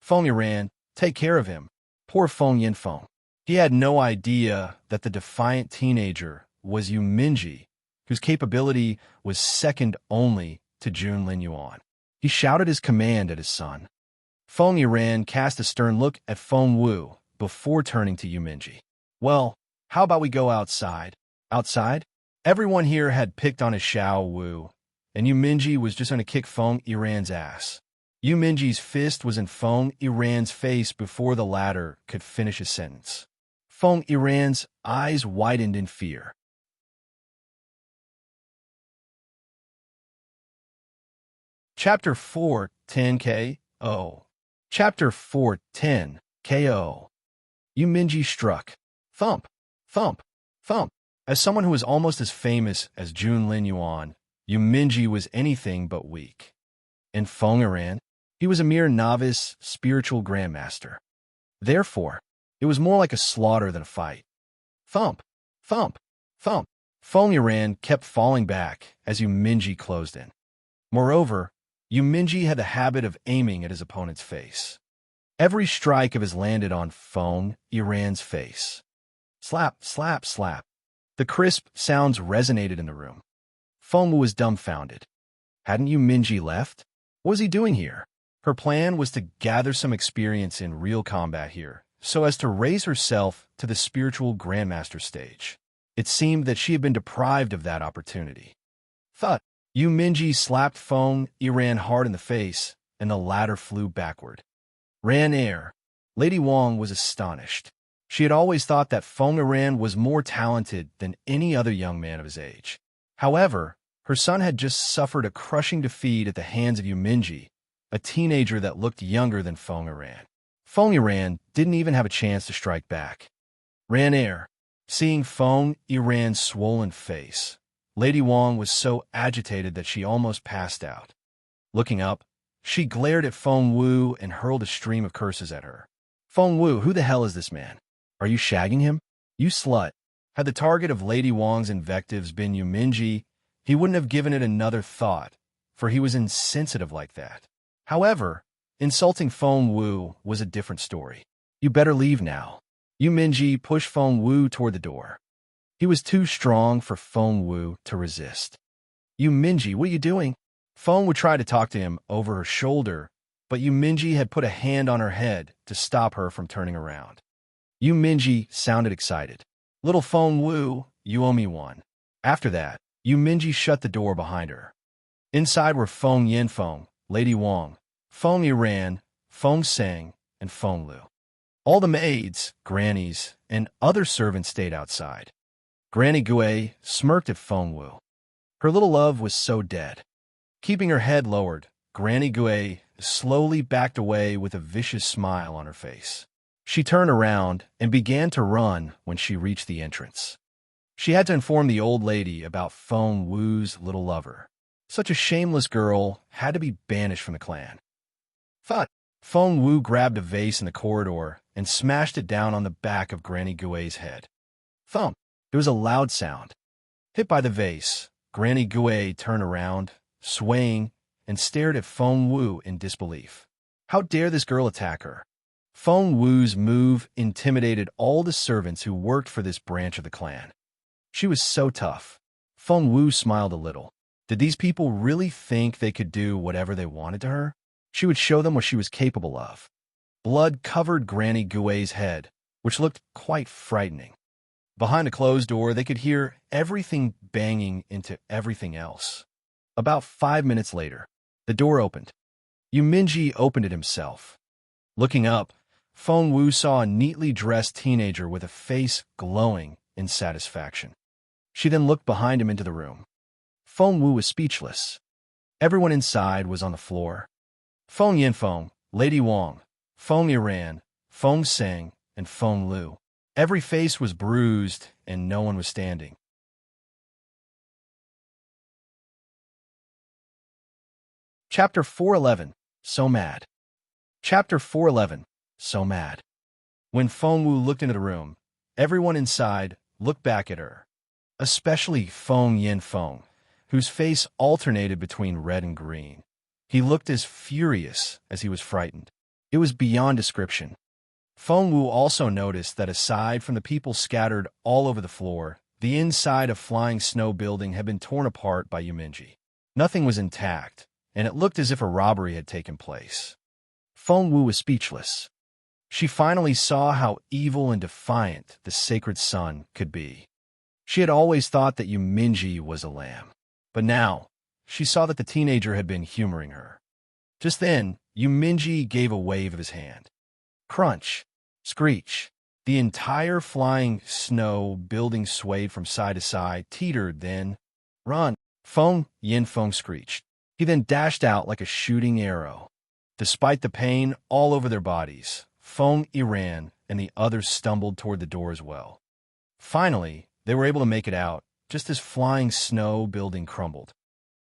Feng Yiran, take care of him. Poor Feng Yinfeng. He had no idea that the defiant teenager was Yu Minji, whose capability was second only to Jun Lin Yuan. He shouted his command at his son. Feng Yiran cast a stern look at Feng Wu before turning to Yu Minji. Well, how about we go outside? Outside? Everyone here had picked on his Xiao Wu, and Yu Minji was just going to kick Feng Yiran's ass. Yu Minji's fist was in Feng Yiran's face before the latter could finish his sentence. Feng Yiran's eyes widened in fear. Chapter 4:10 K.O. Chapter 4:10 K.O. Yu Minji struck. Thump, thump, thump. As someone who was almost as famous as Jun Lin Yuan, Yu Minji was anything but weak. And Feng Yiran, he was a mere novice spiritual grandmaster. Therefore, it was more like a slaughter than a fight. Thump, thump, thump. Feng Yiran kept falling back as Yu Minji closed in. Moreover, Yu Minji had the habit of aiming at his opponent's face. Every strike of his landed on Feng Yiran's face. Slap, slap, slap. The crisp sounds resonated in the room. Feng Wu was dumbfounded. Hadn't Yu Minji left? What was he doing here? Her plan was to gather some experience in real combat here, so as to raise herself to the spiritual grandmaster stage. It seemed that she had been deprived of that opportunity. Thud! Yu Minji slapped Feng Yiran hard in the face, and the latter flew backward. Ran air. Lady Wang was astonished. She had always thought that Feng Yiran was more talented than any other young man of his age. However, her son had just suffered a crushing defeat at the hands of Yu Minji, a teenager that looked younger than Feng Yiran. Feng Yiran didn't even have a chance to strike back. Ran air. Seeing Feng Yiran's swollen face, Lady Wang was so agitated that she almost passed out. Looking up, she glared at Feng Wu and hurled a stream of curses at her. Feng Wu, who the hell is this man? Are you shagging him? You slut. Had the target of Lady Wang's invectives been Yu Minji, he wouldn't have given it another thought, for he was insensitive like that. However, insulting Feng Wu was a different story. You better leave now. Yu Minji pushed Feng Wu toward the door. He was too strong for Feng Wu to resist. Yu Minji, what are you doing? Feng Wu tried to talk to him over her shoulder, but Yu Minji had put a hand on her head to stop her from turning around. Yu Minji sounded excited. Little Feng Wu, you owe me one. After that, Yu Minji shut the door behind her. Inside were Feng Yinfeng, Lady Wang, Feng Yiran, Feng Seng, and Feng Lu. All the maids, grannies, and other servants stayed outside. Granny Gui smirked at Feng Wu. Her little love was so dead. Keeping her head lowered, Granny Gui slowly backed away with a vicious smile on her face. She turned around and began to run when she reached the entrance. She had to inform the old lady about Feng Wu's little lover. Such a shameless girl had to be banished from the clan. Thud! Feng Wu grabbed a vase in the corridor and smashed it down on the back of Granny Gui's head. Thump! There was a loud sound. Hit by the vase, Granny Gui turned around, swaying, and stared at Feng Wu in disbelief. How dare this girl attack her? Feng Wu's move intimidated all the servants who worked for this branch of the clan. She was so tough. Feng Wu smiled a little. Did these people really think they could do whatever they wanted to her? She would show them what she was capable of. Blood covered Granny Gui's head, which looked quite frightening. Behind a closed door, they could hear everything banging into everything else. About 5 minutes later, the door opened. Yu Minji opened it himself. Looking up, Feng Wu saw a neatly dressed teenager with a face glowing in satisfaction. She then looked behind him into the room. Feng Wu was speechless. Everyone inside was on the floor. Feng Yinfeng, Lady Wang, Feng Yiran, Feng Seng, and Feng Lu. Every face was bruised, and no one was standing. Chapter 411. So Mad. Chapter 411. So Mad. When Feng Wu looked into the room, everyone inside looked back at her, especially Feng Yinfeng, whose face alternated between red and green. He looked as furious as he was frightened. It was beyond description. Feng Wu also noticed that aside from the people scattered all over the floor, the inside of Flying Snow Building had been torn apart by Yu Minji. Nothing was intact, and it looked as if a robbery had taken place. Feng Wu was speechless. She finally saw how evil and defiant the sacred sun could be. She had always thought that Yu Minji was a lamb, but now she saw that the teenager had been humoring her. Just then, Yu Minji gave a wave of his hand. Crunch, screech. The entire Flying Snow Building swayed from side to side, teetered, then run. Feng Yinfeng screeched. He then dashed out like a shooting arrow. Despite the pain all over their bodies, Feng Yiran and the others stumbled toward the door as well. Finally, they were able to make it out, just as Flying Snow Building crumbled.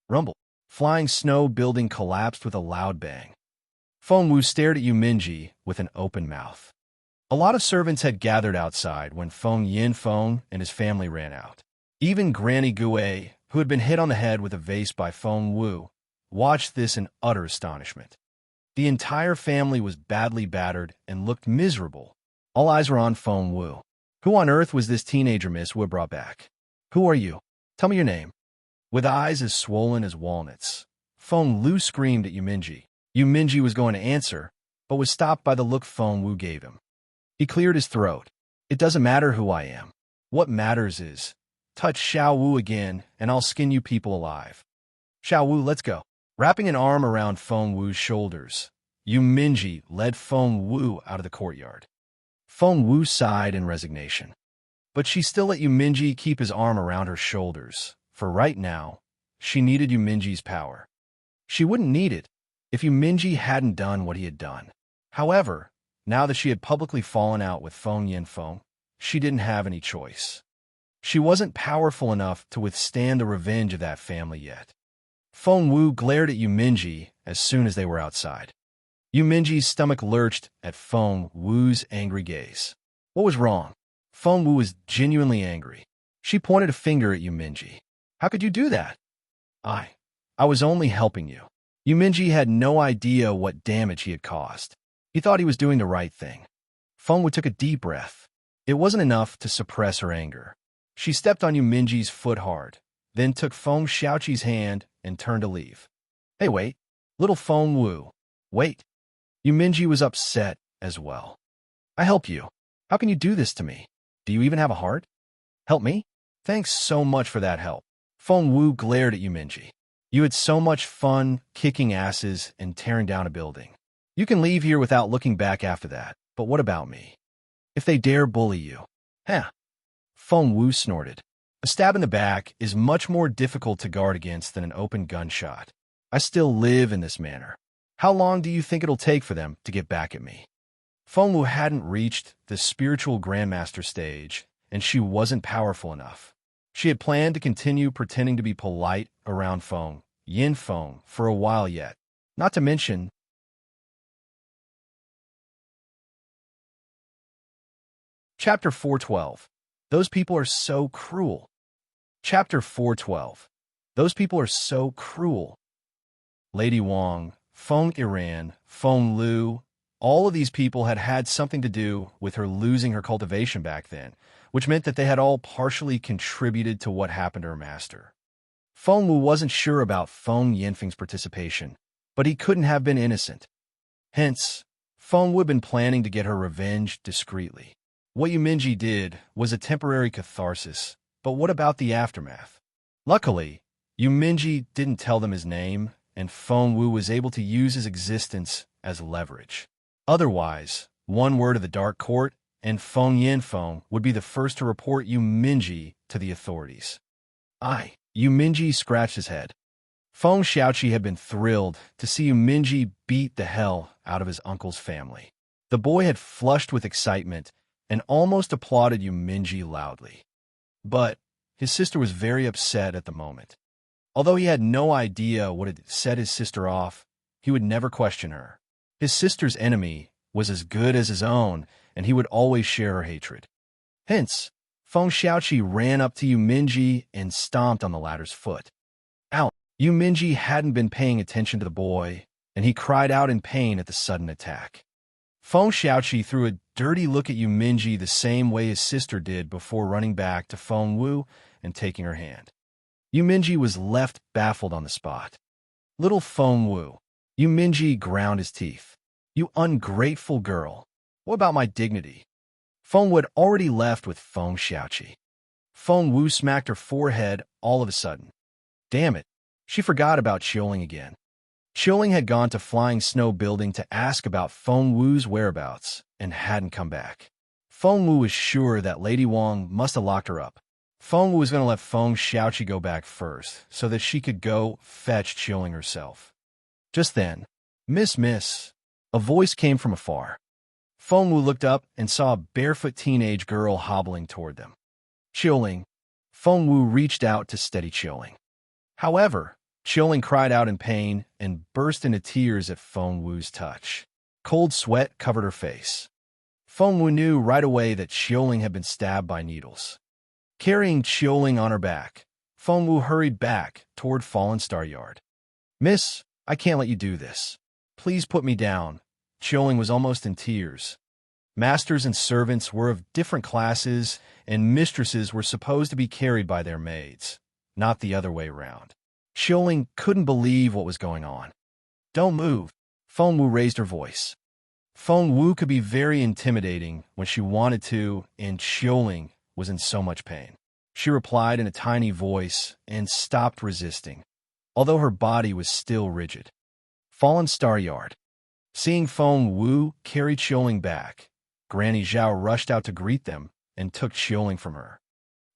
Rumble. Flying Snow Building collapsed with a loud bang. Feng Wu stared at Yu Minji with an open mouth. A lot of servants had gathered outside when Feng Yinfeng and his family ran out. Even Granny Gui, who had been hit on the head with a vase by Feng Wu, watched this in utter astonishment. The entire family was badly battered and looked miserable. All eyes were on Feng Wu. Who on earth was this teenager Miss Wu brought back? Who are you? Tell me your name. With eyes as swollen as walnuts, Feng Lu screamed at Yu Minji. Yu Minji was going to answer, but was stopped by the look Feng Wu gave him. He cleared his throat. It doesn't matter who I am. What matters is, touch Xiao Wu again, and I'll skin you people alive. Xiao Wu, let's go. Wrapping an arm around Feng Wu's shoulders, Yu Minji led Feng Wu out of the courtyard. Feng Wu sighed in resignation. But she still let Yu Minji keep his arm around her shoulders, for right now, she needed Yu Minji's power. She wouldn't need it if Yu Minji hadn't done what he had done. However, now that she had publicly fallen out with Feng Yinfeng, she didn't have any choice. She wasn't powerful enough to withstand the revenge of that family yet. Feng Wu glared at Yu Minji as soon as they were outside. Yu Minji's stomach lurched at Feng Wu's angry gaze. What was wrong? Feng Wu was genuinely angry. She pointed a finger at Yu Minji. How could you do that? I was only helping you. Yuminji had no idea what damage he had caused. He thought he was doing the right thing. Fengwu took a deep breath. It wasn't enough to suppress her anger. She stepped on Yuminji's foot hard, then took Feng Xiaoqi's hand and turned to leave. Hey, wait. Little Fengwu. Wait. Yuminji was upset as well. I help you. How can you do this to me? Do you even have a heart? Help me? Thanks so much for that help. Fengwu glared at Yuminji. You had so much fun kicking asses and tearing down a building. You can leave here without looking back after that, but what about me? If they dare bully you. Huh. Fengwu snorted. A stab in the back is much more difficult to guard against than an open gunshot. I still live in this manner. How long do you think it'll take for them to get back at me? Fengwu hadn't reached the spiritual grandmaster stage, and she wasn't powerful enough. She had planned to continue pretending to be polite around Yin Feng, for a while yet. Not to mention, Chapter 412. Those people are so cruel. Chapter 412. Those people are so cruel. Lady Wang, Feng Iran, Feng Lu, all of these people had had something to do with her losing her cultivation back then, which meant that they had all partially contributed to what happened to her master. Fengwu wasn't sure about Feng Yanfeng's participation, but he couldn't have been innocent. Hence, Fengwu had been planning to get her revenge discreetly. What Yuminji did was a temporary catharsis, but what about the aftermath? Luckily, Yuminji didn't tell them his name, and Fengwu was able to use his existence as leverage. Otherwise, one word of the Dark Court, and Feng Yanfeng would be the first to report Yuminji to the authorities. Yuminji scratched his head. Feng Xiaoqi had been thrilled to see Yuminji beat the hell out of his uncle's family. The boy had flushed with excitement and almost applauded Yuminji loudly. But his sister was very upset at the moment. Although he had no idea what had set his sister off, he would never question her. His sister's enemy was as good as his own, and he would always share her hatred. Hence, Feng Xiaoqi ran up to Yuminji and stomped on the latter's foot. Ow! Yuminji hadn't been paying attention to the boy, and he cried out in pain at the sudden attack. Feng Xiaoqi threw a dirty look at Yuminji the same way his sister did before running back to Fengwu and taking her hand. Yuminji was left baffled on the spot. Little Fengwu. Yuminji ground his teeth. You ungrateful girl. What about my dignity? Fengwu had already left with Feng Xiaoqi. Fengwu smacked her forehead all of a sudden. Damn it, she forgot about Qiuling again. Qiuling had gone to Flying Snow Building to ask about Fengwu's whereabouts and hadn't come back. Fengwu was sure that Lady Wang must have locked her up. Fengwu was going to let Feng Xiaoqi go back first so that she could go fetch Qiuling herself. Just then, Miss, a voice came from afar. Fengwu looked up and saw a barefoot teenage girl hobbling toward them. Qiuling. Fengwu reached out to steady Qiuling. However, Qiuling cried out in pain and burst into tears at Fengwu's touch. Cold sweat covered her face. Fengwu knew right away that Qiuling had been stabbed by needles. Carrying Qiuling on her back, Fengwu hurried back toward Fallen Star Yard. Miss, I can't let you do this. Please put me down. Qiuling was almost in tears. Masters and servants were of different classes, and mistresses were supposed to be carried by their maids, not the other way around. Qiuling couldn't believe what was going on. Don't move. Fengwu raised her voice. Fengwu could be very intimidating when she wanted to, and Qiuling was in so much pain. She replied in a tiny voice and stopped resisting, although her body was still rigid. Fallen Star Yard. Seeing Fengwu carry Qiuling back, Granny Zhao rushed out to greet them and took Qiuling from her.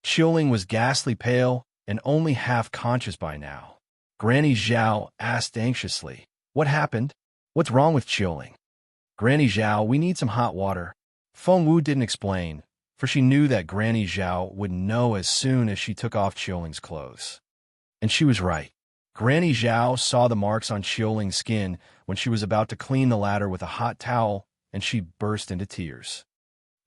Qiuling was ghastly pale and only half conscious by now. Granny Zhao asked anxiously, What happened? What's wrong with Qiuling? Granny Zhao, we need some hot water. Fengwu didn't explain, for she knew that Granny Zhao would know as soon as she took off Qiuling's clothes. And she was right. Granny Zhao saw the marks on Qiuling's skin when she was about to clean the latter with a hot towel, and she burst into tears.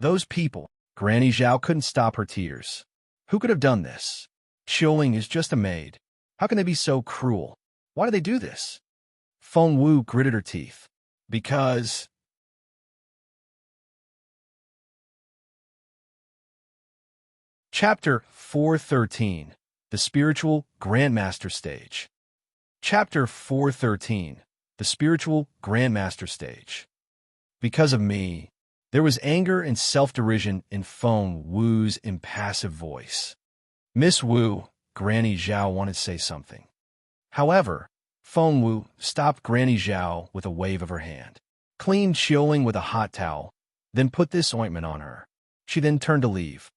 Those people, Granny Zhao couldn't stop her tears. Who could have done this? Qiuling is just a maid. How can they be so cruel? Why do they do this? Feng Wu gritted her teeth. Because... Chapter 413, The Spiritual Grandmaster Stage. Chapter 413, The Spiritual Grandmaster Stage. Because of me, there was anger and self-derision in Feng Wu's impassive voice. Miss Wu, Granny Zhao wanted to say something. However, Feng Wu stopped Granny Zhao with a wave of her hand, cleaned Xiaoling with a hot towel, then put this ointment on her. She then turned to leave.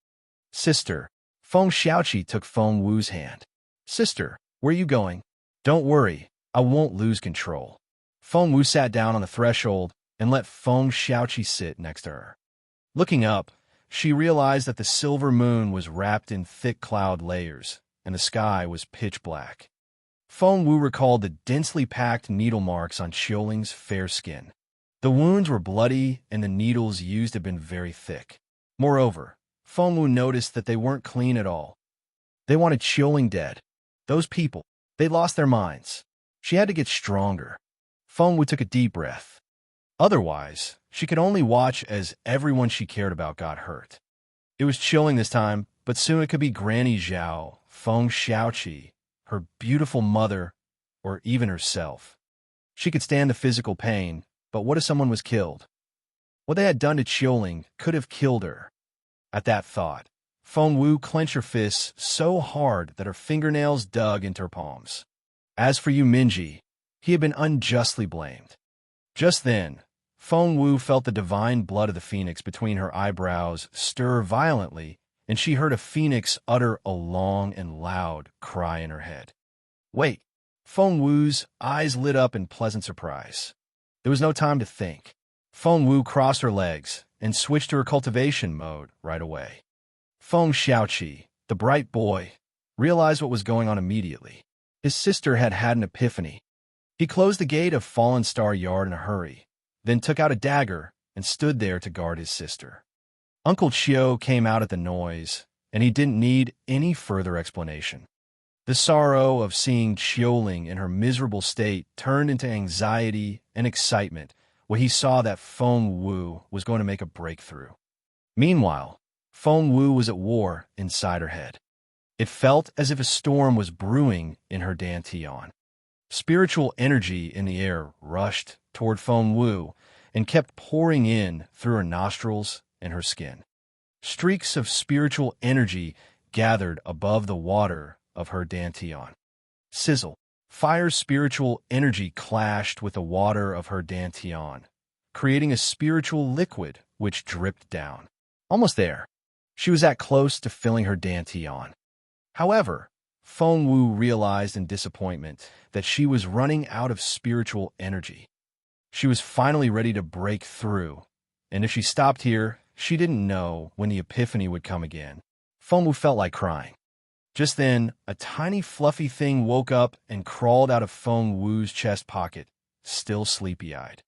Sister, Feng Xiaoqi took Feng Wu's hand. Sister, where are you going? Don't worry, I won't lose control. Feng Wu sat down on the threshold and let Feng Xiaoqi sit next to her. Looking up, she realized that the silver moon was wrapped in thick cloud layers, and the sky was pitch black. Feng Wu recalled the densely packed needle marks on Xiaoling's fair skin. The wounds were bloody, and the needles used had been very thick. Moreover, Feng Wu noticed that they weren't clean at all. They wanted Xiaoling dead. Those people, they lost their minds. She had to get stronger. Feng Wu took a deep breath. Otherwise, she could only watch as everyone she cared about got hurt. It was Xiaoling this time, but soon it could be Granny Zhao, Feng Xiaoqi, her beautiful mother, or even herself. She could stand the physical pain, but what if someone was killed? What they had done to Xiaoling could have killed her. At that thought, Feng Wu clenched her fists so hard that her fingernails dug into her palms. As for Yu Minji, he had been unjustly blamed. Just then, Feng Wu felt the divine blood of the phoenix between her eyebrows stir violently, and she heard a phoenix utter a long and loud cry in her head. Wait! Feng Wu's eyes lit up in pleasant surprise. There was no time to think. Feng Wu crossed her legs and switched to her cultivation mode right away. Feng Xiaoqi, the bright boy, realized what was going on immediately. His sister had had an epiphany. He closed the gate of Fallen Star Yard in a hurry, then took out a dagger and stood there to guard his sister. Uncle Chiu came out at the noise, and he didn't need any further explanation. The sorrow of seeing Xiaoling in her miserable state turned into anxiety and excitement when he saw that Feng Wu was going to make a breakthrough. Meanwhile, Feng Wu was at war inside her head. It felt as if a storm was brewing in her dantian. Spiritual energy in the air rushed toward Feng Wu and kept pouring in through her nostrils and her skin. Streaks of spiritual energy gathered above the water of her dantian. Sizzle. Fire's spiritual energy clashed with the water of her dantian, creating a spiritual liquid which dripped down. Almost there. She was that close to filling her dantian. However, Feng Wu realized in disappointment that she was running out of spiritual energy. She was finally ready to break through, and if she stopped here, she didn't know when the epiphany would come again. Feng Wu felt like crying. Just then, a tiny fluffy thing woke up and crawled out of Feng Wu's chest pocket, still sleepy-eyed.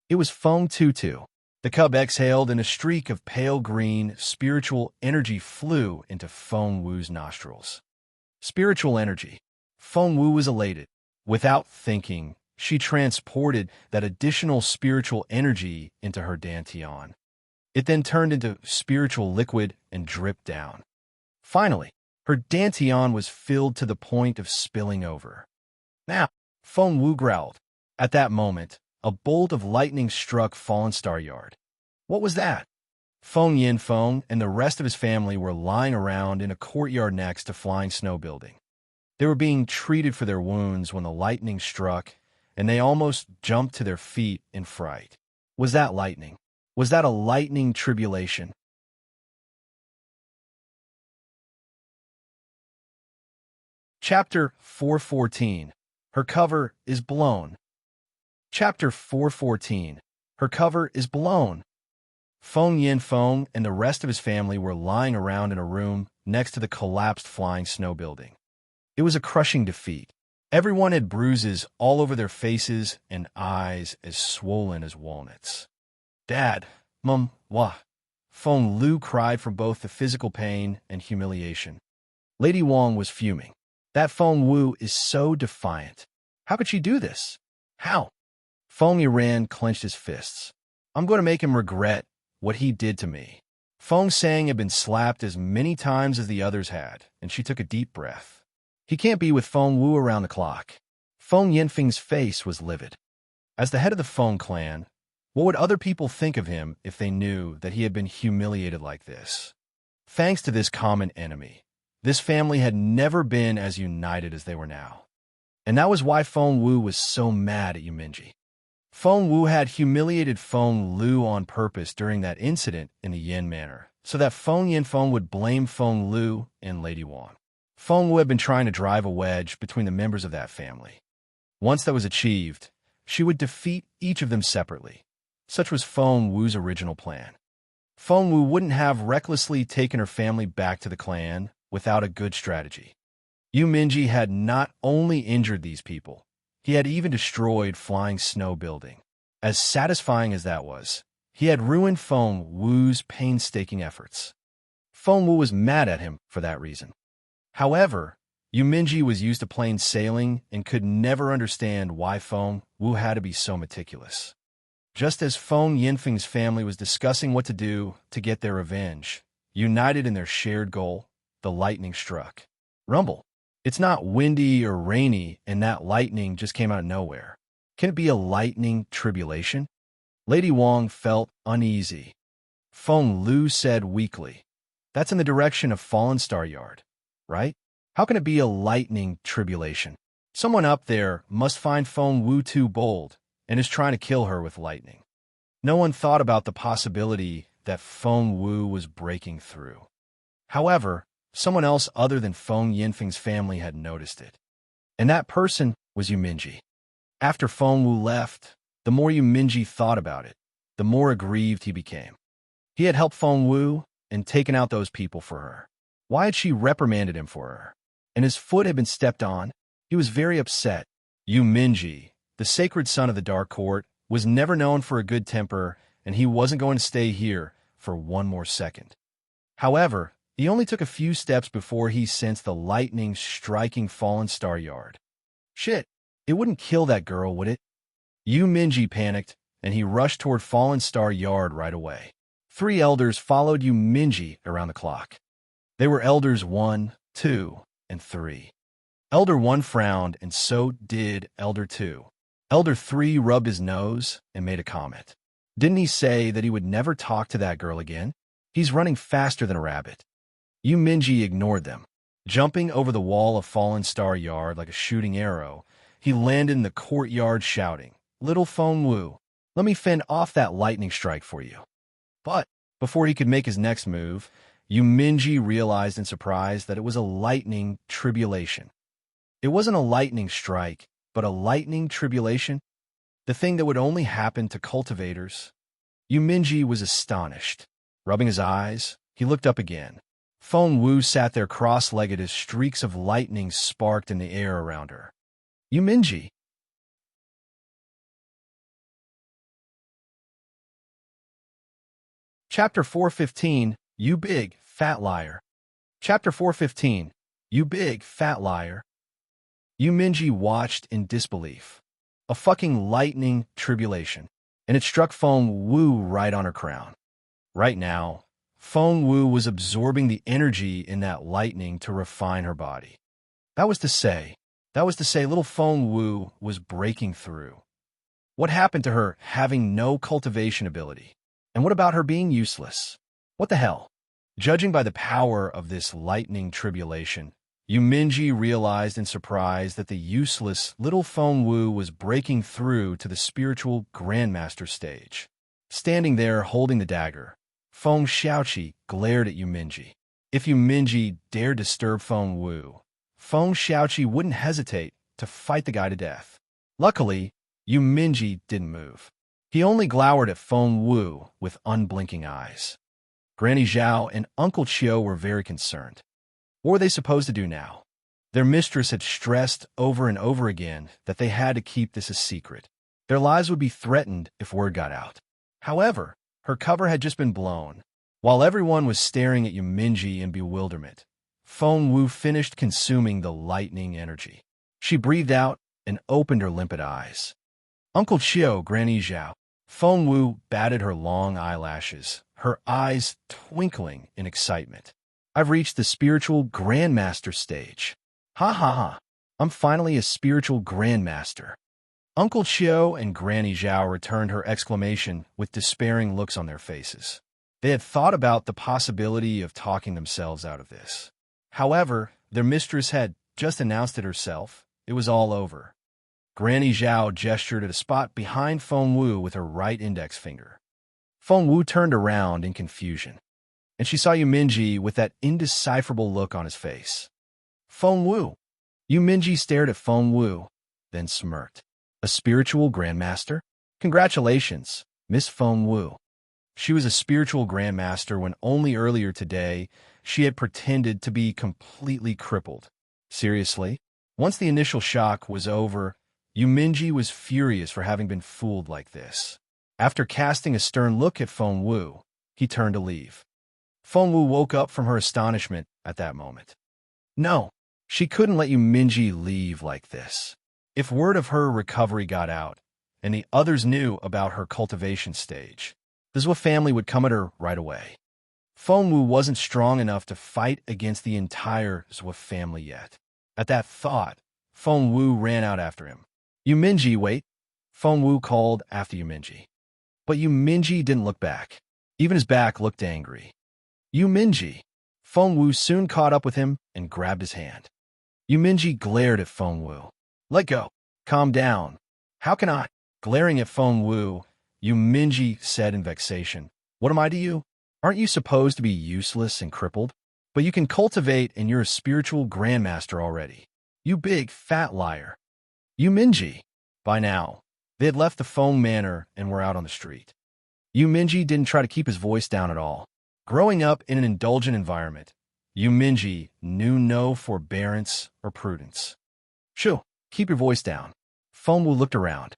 It was Feng Tutu. The cub exhaled, and a streak of pale green spiritual energy flew into Feng Wu's nostrils. Spiritual energy. Feng Wu was elated. Without thinking, she transported that additional spiritual energy into her dantian. It then turned into spiritual liquid and dripped down. Finally, her dantian was filled to the point of spilling over. Now, Feng Wu growled. At that moment, a bolt of lightning struck Fallen Star Yard. What was that? Feng Yinfeng and the rest of his family were lying around in a courtyard next to Flying Snow Building. They were being treated for their wounds when the lightning struck, and they almost jumped to their feet in fright. Was that lightning? Was that a lightning tribulation? Chapter 414. Her cover is blown. Chapter 414. Her cover is blown. Feng Yinfeng and the rest of his family were lying around in a room next to the collapsed Flying Snow Building. It was a crushing defeat. Everyone had bruises all over their faces and eyes as swollen as walnuts. Dad, Mum, wah. Feng Lu cried from both the physical pain and humiliation. Lady Wang was fuming. That Feng Wu is so defiant. How could she do this? How? Feng Yiran clenched his fists. I'm going to make him regret what he did to me. Feng Sang had been slapped as many times as the others had, and she took a deep breath. He can't be with Feng Wu around the clock. Feng Yanfeng's face was livid. As the head of the Feng clan, what would other people think of him if they knew that he had been humiliated like this? Thanks to this common enemy, this family had never been as united as they were now. And that was why Feng Wu was so mad at Yuminji. Feng Wu had humiliated Feng Lu on purpose during that incident in the Yin Manor, so that Feng Yanfeng would blame Feng Lu and Lady Wang. Feng Wu had been trying to drive a wedge between the members of that family. Once that was achieved, she would defeat each of them separately. Such was Feng Wu's original plan. Feng Wu wouldn't have recklessly taken her family back to the clan without a good strategy. Yuminji had not only injured these people, he had even destroyed Flying Snow Building. As satisfying as that was, he had ruined Feng Wu's painstaking efforts. Feng Wu was mad at him for that reason. However, Yuminji was used to plain sailing and could never understand why Feng Wu had to be so meticulous. Just as Feng Yanfeng's family was discussing what to do to get their revenge, united in their shared goal, the lightning struck. Rumble. It's not windy or rainy, and that lightning just came out of nowhere. Can it be a lightning tribulation? Lady Wang felt uneasy. Feng Lu said weakly, "That's in the direction of Fallen Star Yard, right? How can it be a lightning tribulation? Someone up there must find Feng Wu too bold and is trying to kill her with lightning." No one thought about the possibility that Feng Wu was breaking through. However, someone else other than Feng Yanfeng's family had noticed it. And that person was Yuminji. After Feng Wu left, the more Yuminji thought about it, the more aggrieved he became. He had helped Feng Wu and taken out those people for her. Why had she reprimanded him for her? And his foot had been stepped on. He was very upset. Yuminji, the sacred son of the Dark Court, was never known for a good temper, and he wasn't going to stay here for one more second. However, he only took a few steps before he sensed the lightning striking Fallen Star Yard. Shit, it wouldn't kill that girl, would it? Yuminji panicked, and he rushed toward Fallen Star Yard right away. 3 elders followed Yuminji around the clock. They were elders 1, 2, and 3. Elder 1 frowned, and so did Elder 2. Elder 3 rubbed his nose and made a comment. Didn't he say that he would never talk to that girl again? He's running faster than a rabbit. Yuminji ignored them. Jumping over the wall of Fallen Star Yard like a shooting arrow, he landed in the courtyard shouting, "Little Feng Wu, let me fend off that lightning strike for you." But before he could make his next move, Yuminji realized in surprise that it was a lightning tribulation. It wasn't a lightning strike, but a lightning tribulation, the thing that would only happen to cultivators. Yuminji was astonished. Rubbing his eyes, he looked up again. Feng Wu sat there cross-legged as streaks of lightning sparked in the air around her. Yuminji. Chapter 415, You Big, Fat Liar. Chapter 415, You Big, Fat Liar. Yuminji watched in disbelief. A fucking lightning tribulation. And it struck Feng Wu right on her crown. Right now, Feng Wu was absorbing the energy in that lightning to refine her body. That was to say little Feng Wu was breaking through. What happened to her having no cultivation ability? And what about her being useless? What the hell? Judging by the power of this lightning tribulation, Yuminji realized in surprise that the useless little Feng Wu was breaking through to the spiritual Grandmaster stage. Standing there holding the dagger, Feng Xiaoqi glared at Yuminji. If Yuminji dared disturb Feng Wu, Feng Xiaoqi wouldn't hesitate to fight the guy to death. Luckily, Yuminji didn't move. He only glowered at Feng Wu with unblinking eyes. Granny Zhao and Uncle Chiu were very concerned. What were they supposed to do now? Their mistress had stressed over and over again that they had to keep this a secret. Their lives would be threatened if word got out. However, her cover had just been blown. While everyone was staring at Yuminji in bewilderment, Feng Wu finished consuming the lightning energy. She breathed out and opened her limpid eyes. Uncle Chio, Granny Zhao. Feng Wu batted her long eyelashes, her eyes twinkling in excitement. I've reached the spiritual grandmaster stage. Ha ha ha. I'm finally a spiritual grandmaster. Uncle Chio and Granny Zhao returned her exclamation with despairing looks on their faces. They had thought about the possibility of talking themselves out of this. However, their mistress had just announced it herself. It was all over. Granny Zhao gestured at a spot behind Feng Wu with her right index finger. Feng Wu turned around in confusion, and she saw Yuminji with that indecipherable look on his face. Feng Wu. Yuminji stared at Feng Wu, then smirked. A spiritual grandmaster? Congratulations, Miss Feng Wu. She was a spiritual grandmaster when only earlier today she had pretended to be completely crippled. Seriously? Once the initial shock was over, Yuminji was furious for having been fooled like this. After casting a stern look at Feng Wu, he turned to leave. Feng Wu woke up from her astonishment at that moment. No, she couldn't let Yuminji leave like this. If word of her recovery got out, and the others knew about her cultivation stage, the Zhou family would come at her right away. Feng Wu wasn't strong enough to fight against the entire Zhou family yet. At that thought, Feng Wu ran out after him. Yuminji, wait, Feng Wu called after Yuminji. But Yuminji didn't look back. Even his back looked angry. Yuminji. Feng Wu soon caught up with him and grabbed his hand. Yuminji glared at Feng Wu. Let go. Calm down. How can I? Glaring at Feng Wu, Yuminji said in vexation, What am I to you? Aren't you supposed to be useless and crippled? But you can cultivate and you're a spiritual grandmaster already. You big, fat liar. Yuminji. By now, they had left the Feng Manor and were out on the street. Yuminji didn't try to keep his voice down at all. Growing up in an indulgent environment, Yuminji knew no forbearance or prudence. Shoo, keep your voice down. Feng Wu looked around.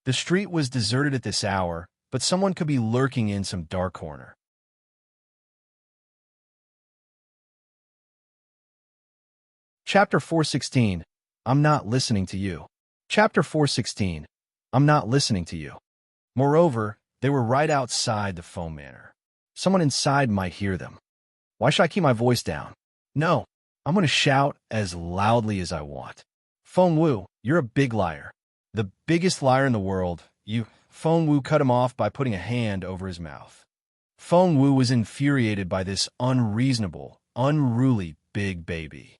The street was deserted at this hour, but someone could be lurking in some dark corner. Chapter 416. I'm not listening to you. Chapter 416. I'm not listening to you. Moreover, they were right outside the Feng Manor. Someone inside might hear them. Why should I keep my voice down? No, I'm going to shout as loudly as I want. Feng Wu, you're a big liar. The biggest liar in the world. You. Feng Wu cut him off by putting a hand over his mouth. Feng Wu was infuriated by this unreasonable, unruly big baby.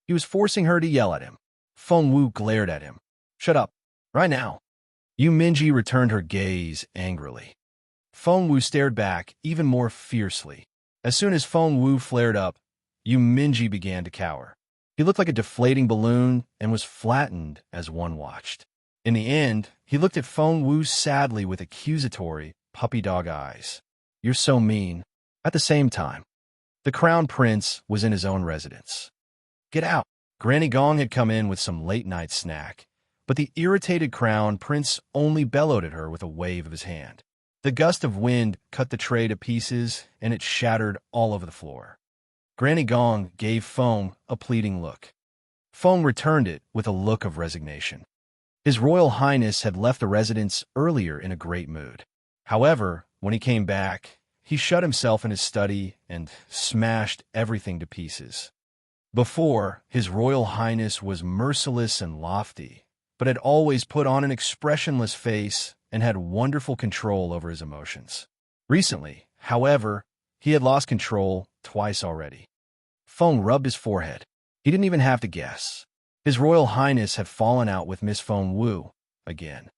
He was forcing her to yell at him. Feng Wu glared at him. Shut up. Right now. Yuminji returned her gaze angrily. Feng Wu stared back even more fiercely. As soon as Feng Wu flared up, Yuminji began to cower. He looked like a deflating balloon and was flattened as one watched. In the end, he looked at Feng Wu sadly with accusatory, puppy dog eyes. You're so mean. At the same time, the crown prince was in his own residence. Get out. Granny Gong had come in with some late-night snack, but the irritated crown prince only bellowed at her with a wave of his hand. The gust of wind cut the tray to pieces, and it shattered all over the floor. Granny Gong gave Feng a pleading look. Feng returned it with a look of resignation. His Royal Highness had left the residence earlier in a great mood. However, when he came back, he shut himself in his study and smashed everything to pieces. Before, His Royal Highness was merciless and lofty, but had always put on an expressionless face and had wonderful control over his emotions. Recently, however, he had lost control twice already. Feng rubbed his forehead. He didn't even have to guess. His Royal Highness had fallen out with Miss Feng Wu again.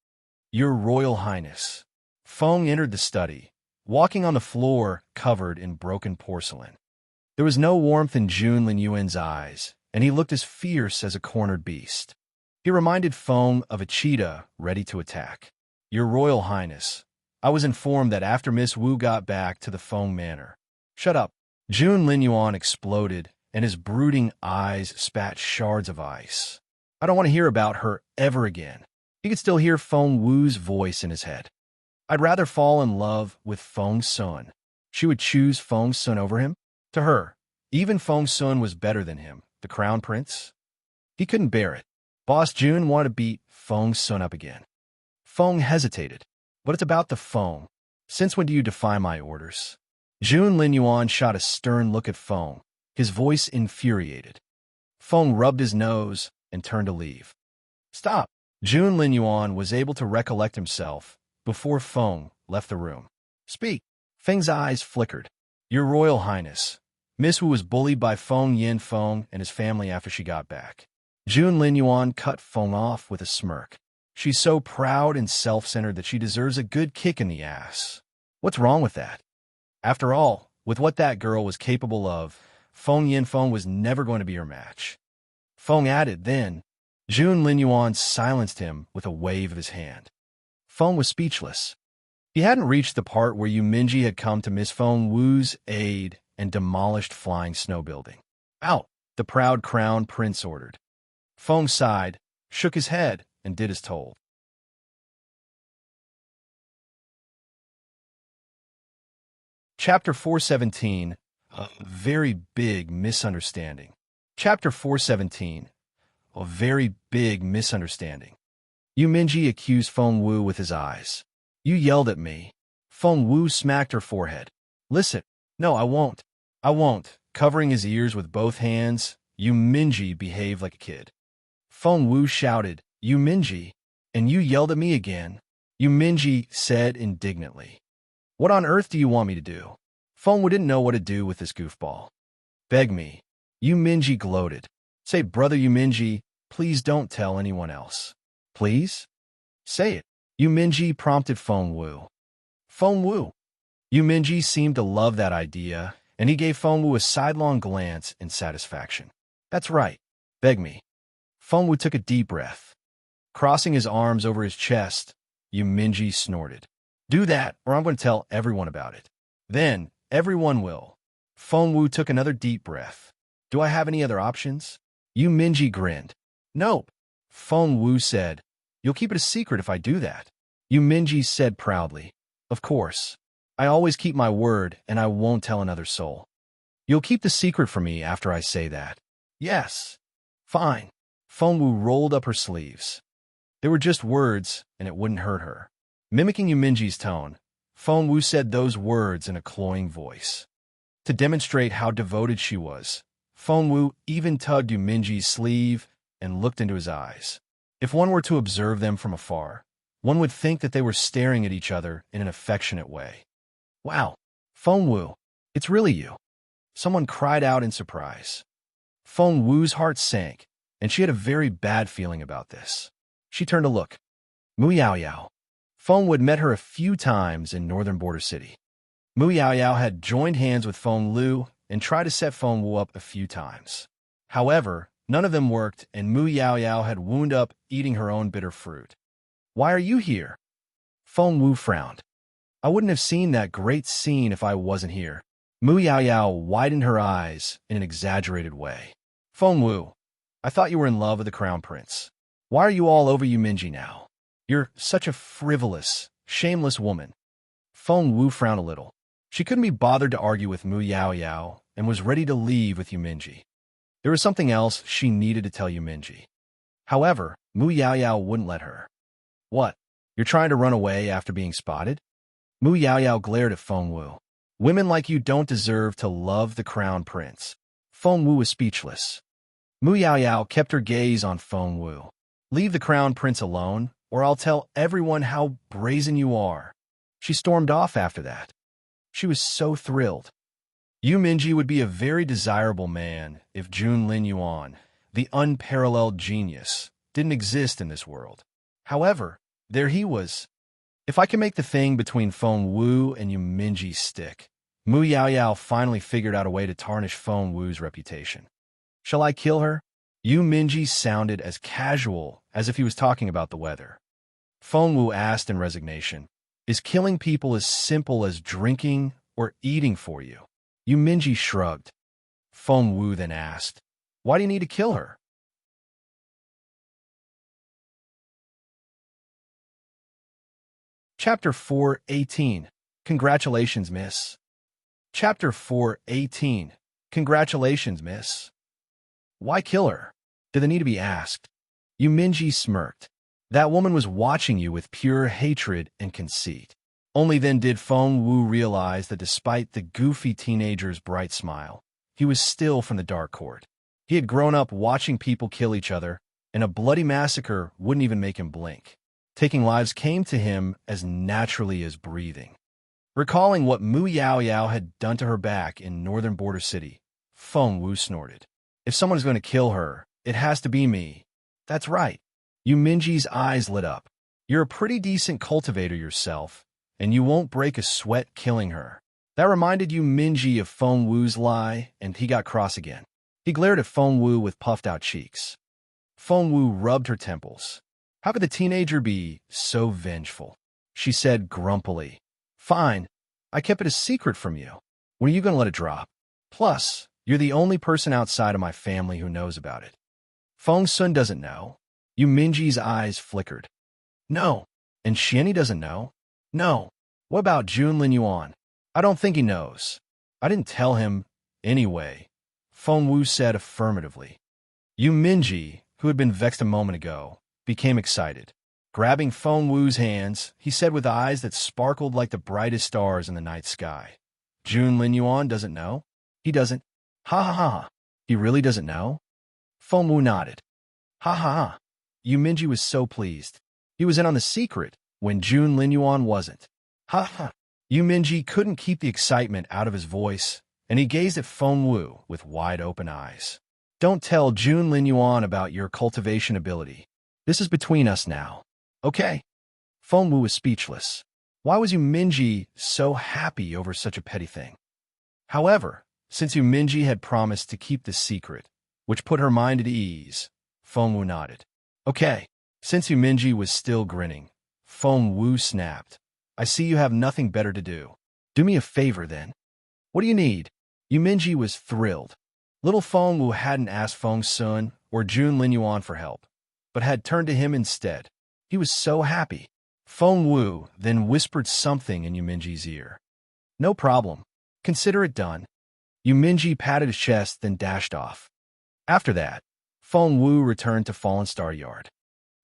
Your Royal Highness. Feng entered the study, walking on the floor covered in broken porcelain. There was no warmth in Jun Lin Yuan's eyes, and he looked as fierce as a cornered beast. He reminded Feng of a cheetah ready to attack. Your Royal Highness, I was informed that after Miss Wu got back to the Feng Manor. Shut up. Jun Lin Yuan exploded, and his brooding eyes spat shards of ice. I don't want to hear about her ever again. He could still hear Feng Wu's voice in his head. I'd rather fall in love with Feng Sun. She would choose Feng Sun over him? To her, even Feng Sun was better than him, the crown prince. He couldn't bear it. Boss Jun wanted to beat Feng Sun up again. Feng hesitated. But it's about the Feng. Since when do you defy my orders? Jun Linyuan shot a stern look at Feng, his voice infuriated. Feng rubbed his nose and turned to leave. Stop! Jun Linyuan was able to recollect himself before Feng left the room. Speak! Feng's eyes flickered. Your Royal Highness, Miss Wu was bullied by Feng Yin Feng and his family after she got back. Jun Linyuan cut Feng off with a smirk. She's so proud and self-centered that she deserves a good kick in the ass. What's wrong with that? After all, with what that girl was capable of, Feng Yin Feng was never going to be her match. Feng added, then. Jun Linyuan silenced him with a wave of his hand. Feng was speechless. He hadn't reached the part where Yu Minji had come to Miss Feng Wu's aid and demolished Flying Snow Building. Out! The proud crown prince ordered. Feng sighed, shook his head, and did as told. Chapter 417, A Very Big Misunderstanding. Chapter 417, A Very Big Misunderstanding. Yu Minji accused Feng Wu with his eyes. You yelled at me. Feng Wu smacked her forehead. Listen. No, I won't. I won't. Covering his ears with both hands, Yu Minji behaved like a kid. Feng Wu shouted, Yu Minji, and you yelled at me again. Yu Minji said indignantly. What on earth do you want me to do? Feng Wu didn't know what to do with this goofball. Beg me. Yu Minji gloated. Say, brother Yu Minji, please don't tell anyone else. Please? Say it. Yu Minji prompted Feng Wu. Feng Wu. Yu Minji seemed to love that idea, and he gave Feng Wu a sidelong glance in satisfaction. That's right. Beg me. Feng Wu took a deep breath. Crossing his arms over his chest, Yu Minji snorted. Do that, or I'm going to tell everyone about it. Then, everyone will. Feng Wu took another deep breath. Do I have any other options? Yu Minji grinned. Nope. Feng Wu said. You'll keep it a secret if I do that. Yu Minji said proudly. Of course. I always keep my word, and I won't tell another soul. You'll keep the secret from me after I say that. Yes. Fine. Feng Wu rolled up her sleeves. They were just words, and it wouldn't hurt her. Mimicking Yu Minji's tone, Feng Wu said those words in a cloying voice. To demonstrate how devoted she was, Feng Wu even tugged Yu Minji's sleeve and looked into his eyes. If one were to observe them from afar, one would think that they were staring at each other in an affectionate way. Wow, Feng Wu, it's really you. Someone cried out in surprise. Feng Wu's heart sank, and she had a very bad feeling about this. She turned to look. Mu Yao Yao. Feng Wu had met her a few times in northern Border City. Mu Yao Yao had joined hands with Feng Lu and tried to set Feng Wu up a few times. However, none of them worked, and Mu Yao Yao had wound up eating her own bitter fruit. Why are you here? Feng Wu frowned. I wouldn't have seen that great scene if I wasn't here. Mu Yao Yao widened her eyes in an exaggerated way. Feng Wu, I thought you were in love with the Crown Prince. Why are you all over Yu Minji now? You're such a frivolous, shameless woman. Feng Wu frowned a little. She couldn't be bothered to argue with Mu Yao Yao and was ready to leave with Yu Minji. There was something else she needed to tell Yu Minji. However, Mu Yao Yao wouldn't let her. What? You're trying to run away after being spotted? Mu Yao Yao glared at Feng Wu. Women like you don't deserve to love the Crown Prince. Feng Wu was speechless. Mu Yao Yao kept her gaze on Feng Wu. Leave the Crown Prince alone, or I'll tell everyone how brazen you are. She stormed off after that. She was so thrilled. Yu Minji would be a very desirable man if Jun Linyuan, the unparalleled genius, didn't exist in this world. However, there he was. If I can make the thing between Feng Wu and Yu Minji stick, Mu Yao Yao finally figured out a way to tarnish Feng Wu's reputation. Shall I kill her? Yu Minji sounded as casual as if he was talking about the weather. Feng Wu asked in resignation, Is killing people as simple as drinking or eating for you? Yu Minji shrugged. Feng Wu then asked, Why do you need to kill her? Chapter 418. Congratulations, miss. Chapter 418. Congratulations, miss. Why kill her? Did they need to be asked? Yu Minji smirked. That woman was watching you with pure hatred and conceit. Only then did Feng Wu realize that despite the goofy teenager's bright smile, he was still from the Dark Court. He had grown up watching people kill each other, and a bloody massacre wouldn't even make him blink. Taking lives came to him as naturally as breathing. Recalling what Mu Yao Yao had done to her back in northern border city, Feng Wu snorted. If someone is going to kill her, it has to be me. That's right. Yu Minji's eyes lit up. You're a pretty decent cultivator yourself, and you won't break a sweat killing her. That reminded Yu Minji of Feng Wu's lie, and he got cross again. He glared at Feng Wu with puffed-out cheeks. Feng Wu rubbed her temples. How could the teenager be so vengeful? She said grumpily. Fine. I kept it a secret from you. When are you going to let it drop? Plus, you're the only person outside of my family who knows about it. Feng Sun doesn't know. Yu Minji's eyes flickered. No. And Xianyi doesn't know? No. What about Jun Lin Yuan? I don't think he knows. I didn't tell him anyway, Feng Wu said affirmatively. Yu Minji, who had been vexed a moment ago, became excited. Grabbing Feng Wu's hands, he said with eyes that sparkled like the brightest stars in the night sky. Jun Lin Yuan doesn't know? He doesn't. Ha ha ha. He really doesn't know? Feng Wu nodded. Ha ha ha. Yu Minji was so pleased. He was in on the secret when Jun Lin Yuan wasn't. Ha ha. Yu Minji couldn't keep the excitement out of his voice, and he gazed at Feng Wu with wide-open eyes. Don't tell Jun Lin Yuan about your cultivation ability. This is between us now. Okay? Feng Wu was speechless. Why was Yu Minji so happy over such a petty thing? However, since Yu Minji had promised to keep the secret, which put her mind at ease, Feng Wu nodded. Okay. Since Yu Minji was still grinning, Feng Wu snapped. I see you have nothing better to do. Do me a favor, then. What do you need? Yu Minji was thrilled. Little Feng Wu hadn't asked Feng Sun or Jun Lin Yuan for help, but had turned to him instead. He was so happy. Feng Wu then whispered something in Yu Minji's ear. No problem. Consider it done. Yu Minji patted his chest, then dashed off. After that, Feng Wu returned to Fallen Star Yard.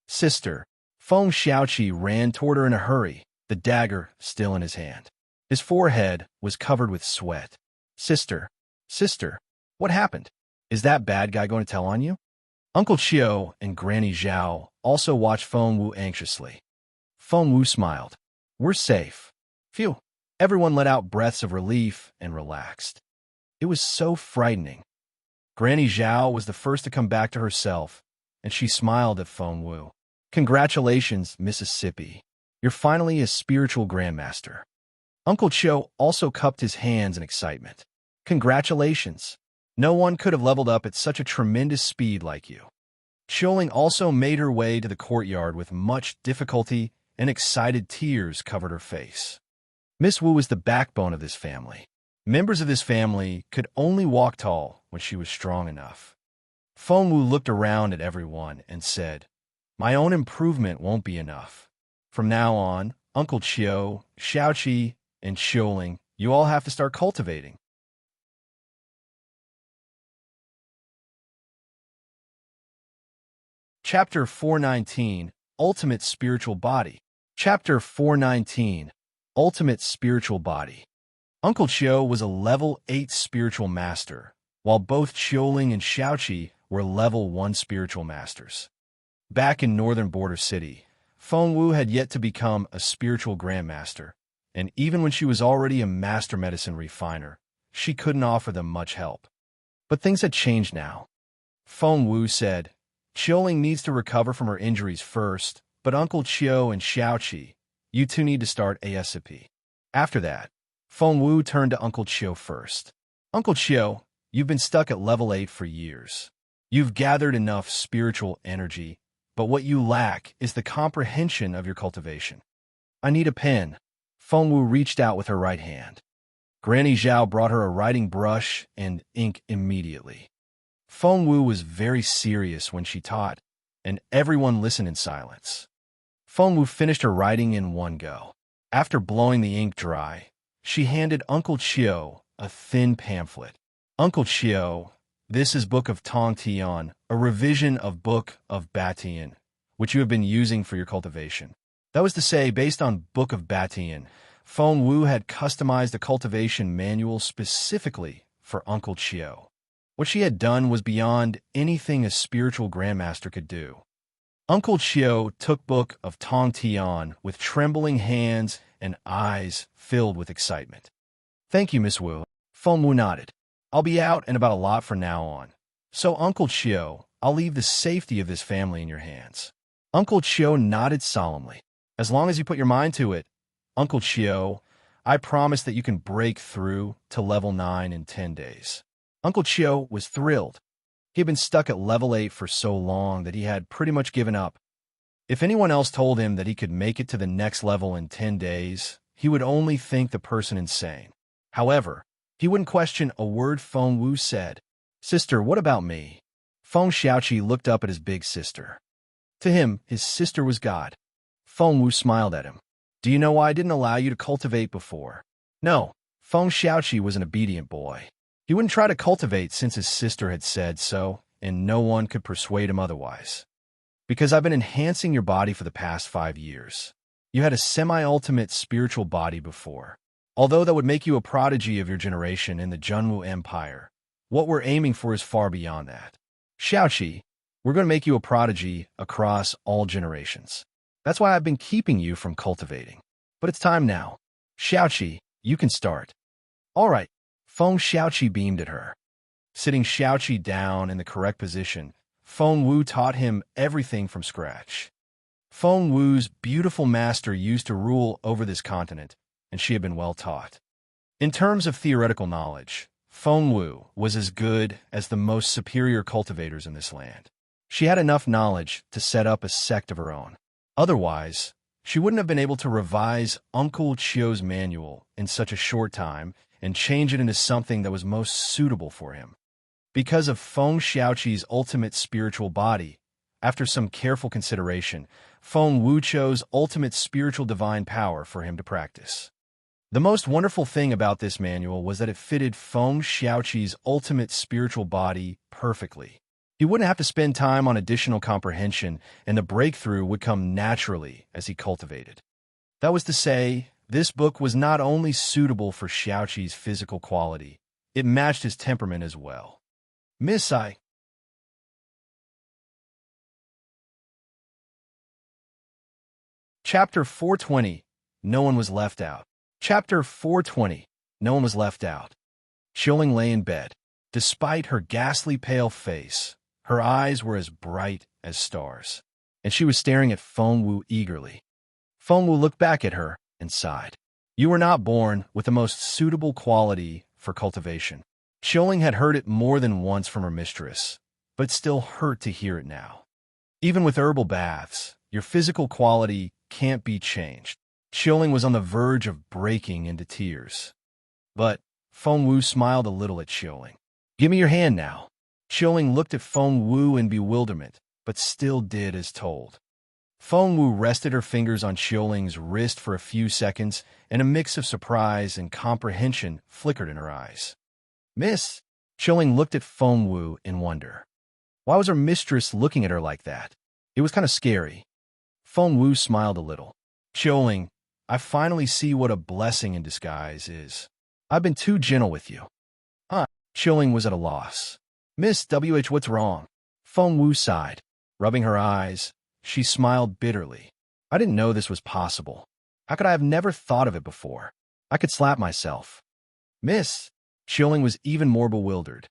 Sister, Feng Xiaoqi ran toward her in a hurry, the dagger still in his hand. His forehead was covered with sweat. Sister, what happened? Is that bad guy going to tell on you? Uncle Chiu and Granny Zhao also watched Feng Wu anxiously. Feng Wu smiled. We're safe. Phew. Everyone let out breaths of relief and relaxed. It was so frightening. Granny Zhao was the first to come back to herself, and she smiled at Feng Wu. Congratulations, Mississippi. You're finally a spiritual grandmaster. Uncle Chiu also cupped his hands in excitement. Congratulations. No one could have leveled up at such a tremendous speed like you. Xiuling also made her way to the courtyard with much difficulty, and excited tears covered her face. Miss Wu was the backbone of this family. Members of this family could only walk tall when she was strong enough. Feng Wu looked around at everyone and said, My own improvement won't be enough. From now on, Uncle Chiu, Xiaoqi, and Xiuling, you all have to start cultivating. Chapter 419, Ultimate Spiritual Body. Chapter 419, Ultimate Spiritual Body. Uncle Chiu was a level 8 spiritual master, while both Xiuling and Xiaoqi were level 1 spiritual masters. Back in northern border city, Feng Wu had yet to become a spiritual grandmaster, and even when she was already a master medicine refiner, she couldn't offer them much help. But things had changed now. Feng Wu said, Xiuling needs to recover from her injuries first, but Uncle Chiu and Xiaoqi, you two need to start ASAP. After that, Feng Wu turned to Uncle Chiu first. Uncle Chiu, you've been stuck at level 8 for years. You've gathered enough spiritual energy, but what you lack is the comprehension of your cultivation. I need a pen. Feng Wu reached out with her right hand. Granny Zhao brought her a writing brush and ink immediately. Feng Wu was very serious when she taught, and everyone listened in silence. Feng Wu finished her writing in one go. After blowing the ink dry, she handed Uncle Chiu a thin pamphlet. Uncle Chiu, this is Book of Tong Tian, a revision of Book of Batian, which you have been using for your cultivation. That was to say, based on Book of Batian, Feng Wu had customized a cultivation manual specifically for Uncle Chiu. What she had done was beyond anything a spiritual grandmaster could do. Uncle Chiu took Book of Tong Tian with trembling hands and eyes filled with excitement. Thank you, Miss Wu. Feng Wu nodded. I'll be out and about a lot from now on. So, Uncle Chiu, I'll leave the safety of this family in your hands. Uncle Chiu nodded solemnly. As long as you put your mind to it, Uncle Chiu, I promise that you can break through to level 9 in 10 days. Uncle Chiu was thrilled. He had been stuck at level 8 for so long that he had pretty much given up. If anyone else told him that he could make it to the next level in 10 days, he would only think the person insane. However, he wouldn't question a word Feng Wu said. Sister, what about me? Feng Xiaoqi looked up at his big sister. To him, his sister was God. Feng Wu smiled at him. Do you know why I didn't allow you to cultivate before? No, Feng Xiaoqi was an obedient boy. He wouldn't try to cultivate since his sister had said so, and no one could persuade him otherwise. Because I've been enhancing your body for the past 5 years. You had a semi-ultimate spiritual body before. Although that would make you a prodigy of your generation in the Junwu Empire, what we're aiming for is far beyond that. Xiaoqi, we're going to make you a prodigy across all generations. That's why I've been keeping you from cultivating. But it's time now. Xiaoqi, you can start. All right. Feng Xiaoqi beamed at her. Sitting Xiaoqi down in the correct position, Feng Wu taught him everything from scratch. Feng Wu's beautiful master used to rule over this continent, and she had been well taught. In terms of theoretical knowledge, Feng Wu was as good as the most superior cultivators in this land. She had enough knowledge to set up a sect of her own. Otherwise, she wouldn't have been able to revise Uncle Chiu's manual in such a short time and change it into something that was most suitable for him. Because of Feng Xiaoqi's ultimate spiritual body, after some careful consideration, Feng Wu chose ultimate spiritual divine power for him to practice. The most wonderful thing about this manual was that it fitted Feng Xiaoqi's ultimate spiritual body perfectly. He wouldn't have to spend time on additional comprehension, and the breakthrough would come naturally as he cultivated. That was to say, this book was not only suitable for Xiaoqi's physical quality, it matched his temperament as well. Misty. Chapter 420. No one was left out. Chapter 420. No one was left out. Xiuling lay in bed. Despite her ghastly pale face, her eyes were as bright as stars, and she was staring at Feng Wu eagerly. Feng Wu looked back at her and sighed. You were not born with the most suitable quality for cultivation. Xiuling had heard it more than once from her mistress, but still hurt to hear it now. Even with herbal baths, your physical quality can't be changed. Xiuling was on the verge of breaking into tears. But Feng Wu smiled a little at Xiuling. Give me your hand now. Xiuling looked at Feng Wu in bewilderment, but still did as told. Feng Wu rested her fingers on Xiuling's wrist for a few seconds, and a mix of surprise and comprehension flickered in her eyes. Miss? Xiuling looked at Feng Wu in wonder. Why was her mistress looking at her like that? It was kind of scary. Feng Wu smiled a little. Xiuling, I finally see what a blessing in disguise is. I've been too gentle with you. Huh? Xiuling was at a loss. Miss WH, what's wrong? Feng Wu sighed. Rubbing her eyes, she smiled bitterly. I didn't know this was possible. How could I have never thought of it before? I could slap myself. Miss? Xiuling was even more bewildered.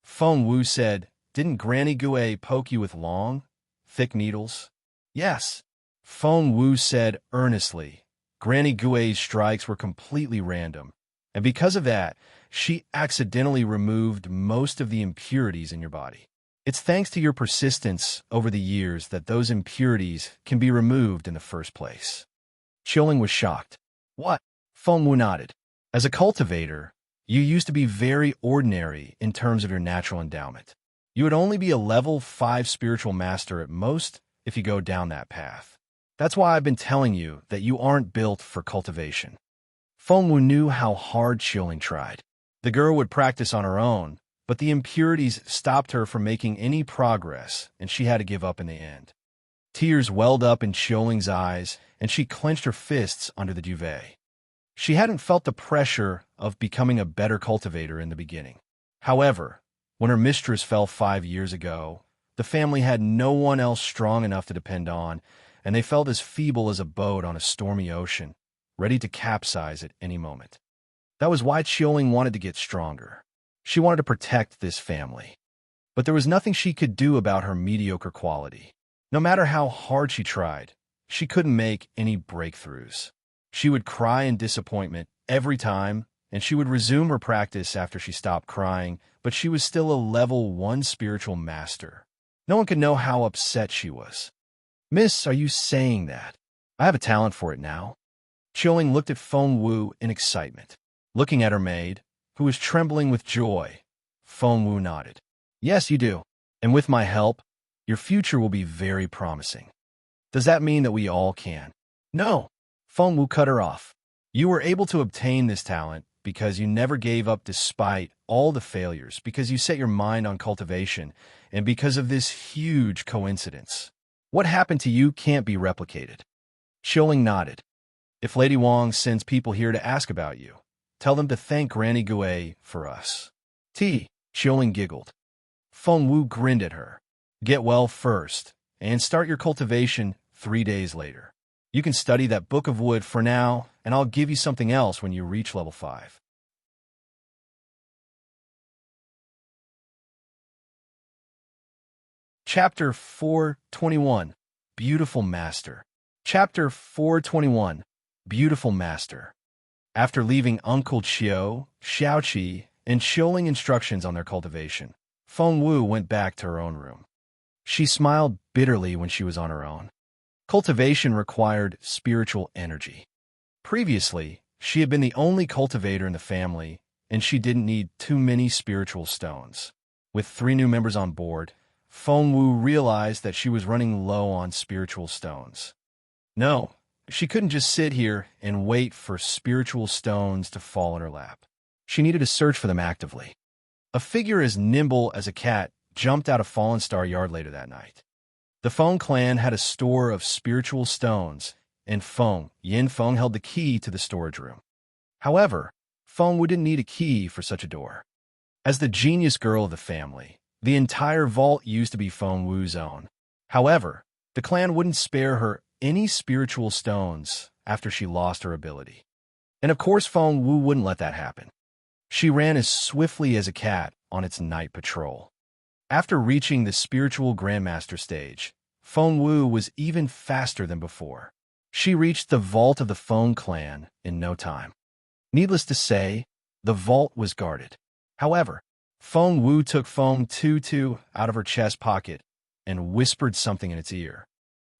Feng Wu said, didn't Granny Gue poke you with long, thick needles? Yes. Feng Wu said earnestly. Granny Gue's strikes were completely random, and because of that, she accidentally removed most of the impurities in your body. It's thanks to your persistence over the years that those impurities can be removed in the first place. Xiuling was shocked. What? Feng Wu nodded. As a cultivator, you used to be very ordinary in terms of your natural endowment. You would only be a level 5 spiritual master at most if you go down that path. That's why I've been telling you that you aren't built for cultivation. Feng Wu knew how hard Xiuling tried. The girl would practice on her own, but the impurities stopped her from making any progress, and she had to give up in the end. Tears welled up in Xioling's eyes, and she clenched her fists under the duvet. She hadn't felt the pressure of becoming a better cultivator in the beginning. However, when her mistress fell 5 years ago, the family had no one else strong enough to depend on, and they felt as feeble as a boat on a stormy ocean, ready to capsize at any moment. That was why Xiaoling wanted to get stronger. She wanted to protect this family. But there was nothing she could do about her mediocre quality. No matter how hard she tried, she couldn't make any breakthroughs. She would cry in disappointment every time, and she would resume her practice after she stopped crying, but she was still a level 1 spiritual master. No one could know how upset she was. "Miss, are you saying that? I have a talent for it now?" Xiaoling looked at Feng Wu in excitement. Looking at her maid, who was trembling with joy, Feng Wu nodded. "Yes, you do. And with my help, your future will be very promising." "Does that mean that we all can?" "No." Feng Wu cut her off. "You were able to obtain this talent because you never gave up despite all the failures, because you set your mind on cultivation, and because of this huge coincidence. What happened to you can't be replicated." Xiaoling nodded. "If Lady Wang sends people here to ask about you, tell them to thank Granny Gui for us." Xiaoling giggled. Feng Wu grinned at her. "Get well first, and start your cultivation 3 days later. You can study that book of wood for now, and I'll give you something else when you reach level 5. Chapter 421, Beautiful Master. Chapter 421, Beautiful Master. After leaving Uncle Qiu, Xiaoqi, and Xiaoling instructions on their cultivation, Feng Wu went back to her own room. She smiled bitterly when she was on her own. Cultivation required spiritual energy. Previously, she had been the only cultivator in the family, and she didn't need too many spiritual stones. With 3 new members on board, Feng Wu realized that she was running low on spiritual stones. No, she couldn't just sit here and wait for spiritual stones to fall in her lap. She needed to search for them actively. A figure as nimble as a cat jumped out of Fallen Star Yard later that night. The Feng clan had a store of spiritual stones, and Yin Feng held the key to the storage room. However, Feng Wu didn't need a key for such a door. As the genius girl of the family, the entire vault used to be Feng Wu's own. However, the clan wouldn't spare her any spiritual stones after she lost her ability. And of course Feng Wu wouldn't let that happen. She ran as swiftly as a cat on its night patrol. After reaching the spiritual grandmaster stage, Feng Wu was even faster than before. She reached the vault of the Feng clan in no time. Needless to say, the vault was guarded. However, Feng Wu took Feng Tutu out of her chest pocket and whispered something in its ear.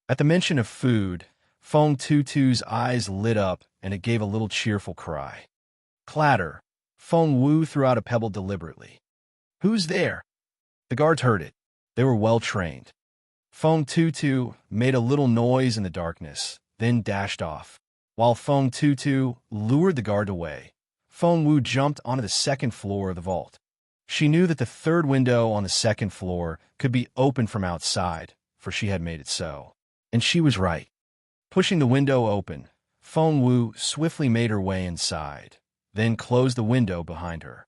At the mention of food, Feng Tutu's eyes lit up and it gave a little cheerful cry. Clatter! Feng Wu threw out a pebble deliberately. "Who's there?" The guards heard it. They were well trained. Feng Tutu made a little noise in the darkness, then dashed off. While Feng Tutu lured the guard away, Feng Wu jumped onto the 2nd floor of the vault. She knew that the 3rd window on the 2nd floor could be opened from outside, for she had made it so. And she was right. Pushing the window open, Feng Wu swiftly made her way inside, then closed the window behind her.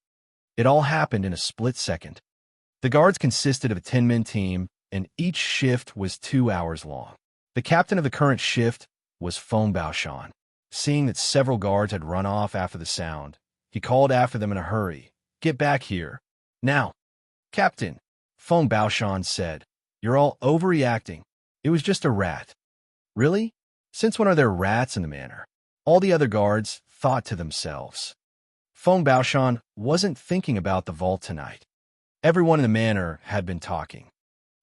It all happened in a split second. The guards consisted of a 10-man team, and each shift was 2 hours long. The captain of the current shift was Feng Baoshan. Seeing that several guards had run off after the sound, he called after them in a hurry, "Get back here. Now." "Captain," Feng Baoshan said, "you're all overreacting. It was just a rat." "Really? Since when are there rats in the manor?" All the other guards thought to themselves. Feng Baoshan wasn't thinking about the vault tonight. Everyone in the manor had been talking.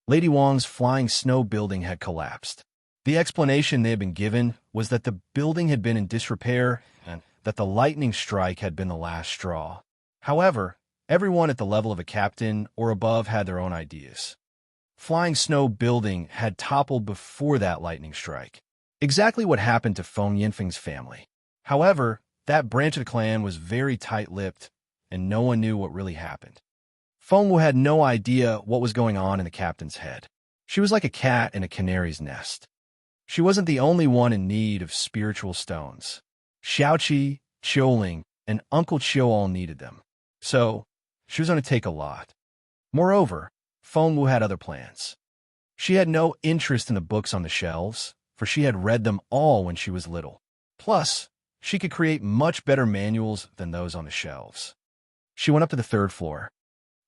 Lady Wang's flying snow building had collapsed. The explanation they had been given was that the building had been in disrepair and that the lightning strike had been the last straw. However, everyone at the level of a captain or above had their own ideas. Flying Snow Building had toppled before that lightning strike. Exactly what happened to Feng Yinfeng's family. However, that branch of the clan was very tight-lipped, and no one knew what really happened. Feng Wu had no idea what was going on in the captain's head. She was like a cat in a canary's nest. She wasn't the only one in need of spiritual stones. Xiaoqi, Qiuling, and Uncle Qiu all needed them. So, she was going to take a lot. Moreover, Fengwu had other plans. She had no interest in the books on the shelves, for she had read them all when she was little. Plus, she could create much better manuals than those on the shelves. She went up to the third floor.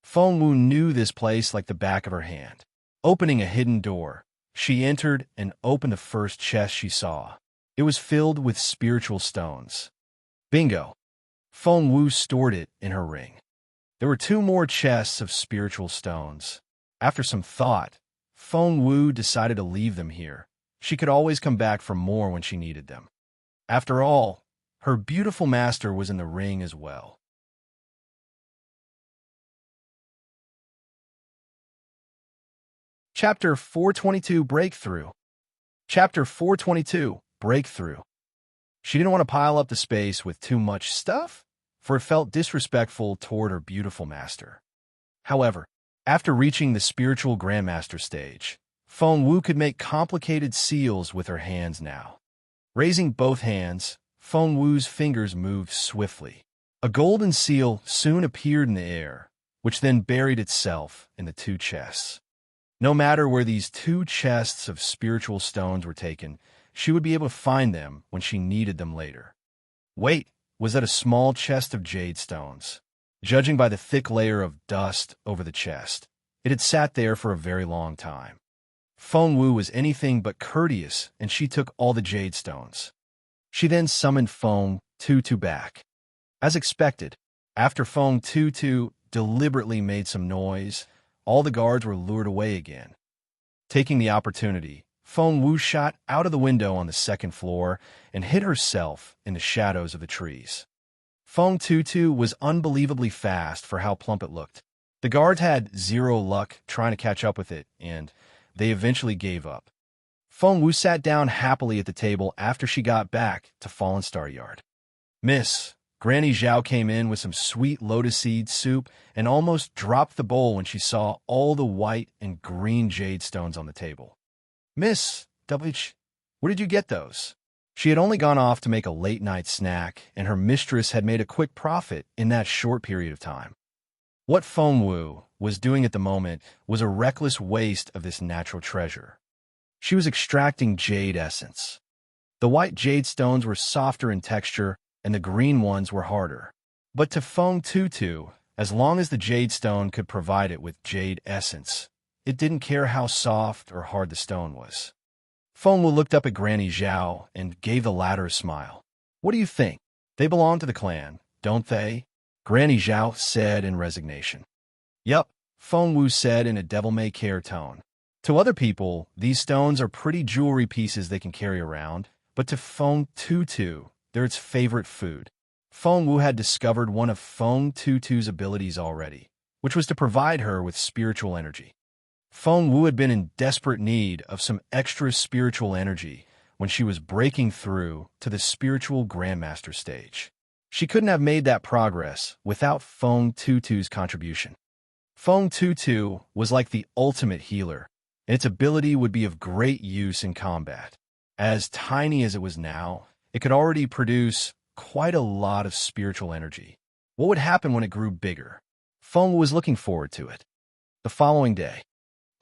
Fengwu knew this place like the back of her hand. Opening a hidden door, she entered and opened the first chest she saw. It was filled with spiritual stones. Bingo! Fengwu stored it in her ring. There were 2 more chests of spiritual stones. After some thought, Fengwu decided to leave them here. She could always come back for more when she needed them. After all, her beautiful master was in the ring as well. Chapter 422 Breakthrough. Chapter 422 Breakthrough. She didn't want to pile up the space with too much stuff, for it felt disrespectful toward her beautiful master. However, after reaching the spiritual grandmaster stage, Fengwu could make complicated seals with her hands now. Raising both hands, Fengwu's fingers moved swiftly. A golden seal soon appeared in the air, which then buried itself in the 2 chests. No matter where these 2 chests of spiritual stones were taken, she would be able to find them when she needed them later. Wait, was that a small chest of jade stones? Judging by the thick layer of dust over the chest, it had sat there for a very long time. Fengwu was anything but courteous, and she took all the jade stones. She then summoned Feng Tutu back. As expected, after Feng Tutu deliberately made some noise, all the guards were lured away again. Taking the opportunity, Fengwu shot out of the window on the 2nd floor and hid herself in the shadows of the trees. Feng Tutu was unbelievably fast for how plump it looked. The guards had 0 luck trying to catch up with it, and they eventually gave up. Fengwu sat down happily at the table after she got back to Fallen Star Yard. Miss, Granny Zhao came in with some sweet lotus seed soup and almost dropped the bowl when she saw all the white and green jade stones on the table. Miss, where did you get those? She had only gone off to make a late-night snack, and her mistress had made a quick profit in that short period of time. What Fengwu was doing at the moment was a reckless waste of this natural treasure. She was extracting jade essence. The white jade stones were softer in texture, and the green ones were harder. But to Feng Tutu, as long as the jade stone could provide it with jade essence, it didn't care how soft or hard the stone was. Fengwu looked up at Granny Zhao and gave the latter a smile. What do you think? They belong to the clan, don't they? Granny Zhao said in resignation. Yup, Fengwu said in a devil-may-care tone. To other people, these stones are pretty jewelry pieces they can carry around, but to Feng Tutu, they're its favorite food. Fengwu had discovered one of Feng Tutu's abilities already, which was to provide her with spiritual energy. Fengwu had been in desperate need of some extra spiritual energy when she was breaking through to the spiritual grandmaster stage. She couldn't have made that progress without Feng Tutu's contribution. Feng Tutu was like the ultimate healer, and its ability would be of great use in combat. As tiny as it was now, it could already produce quite a lot of spiritual energy. What would happen when it grew bigger? Fengwu was looking forward to it. The following day,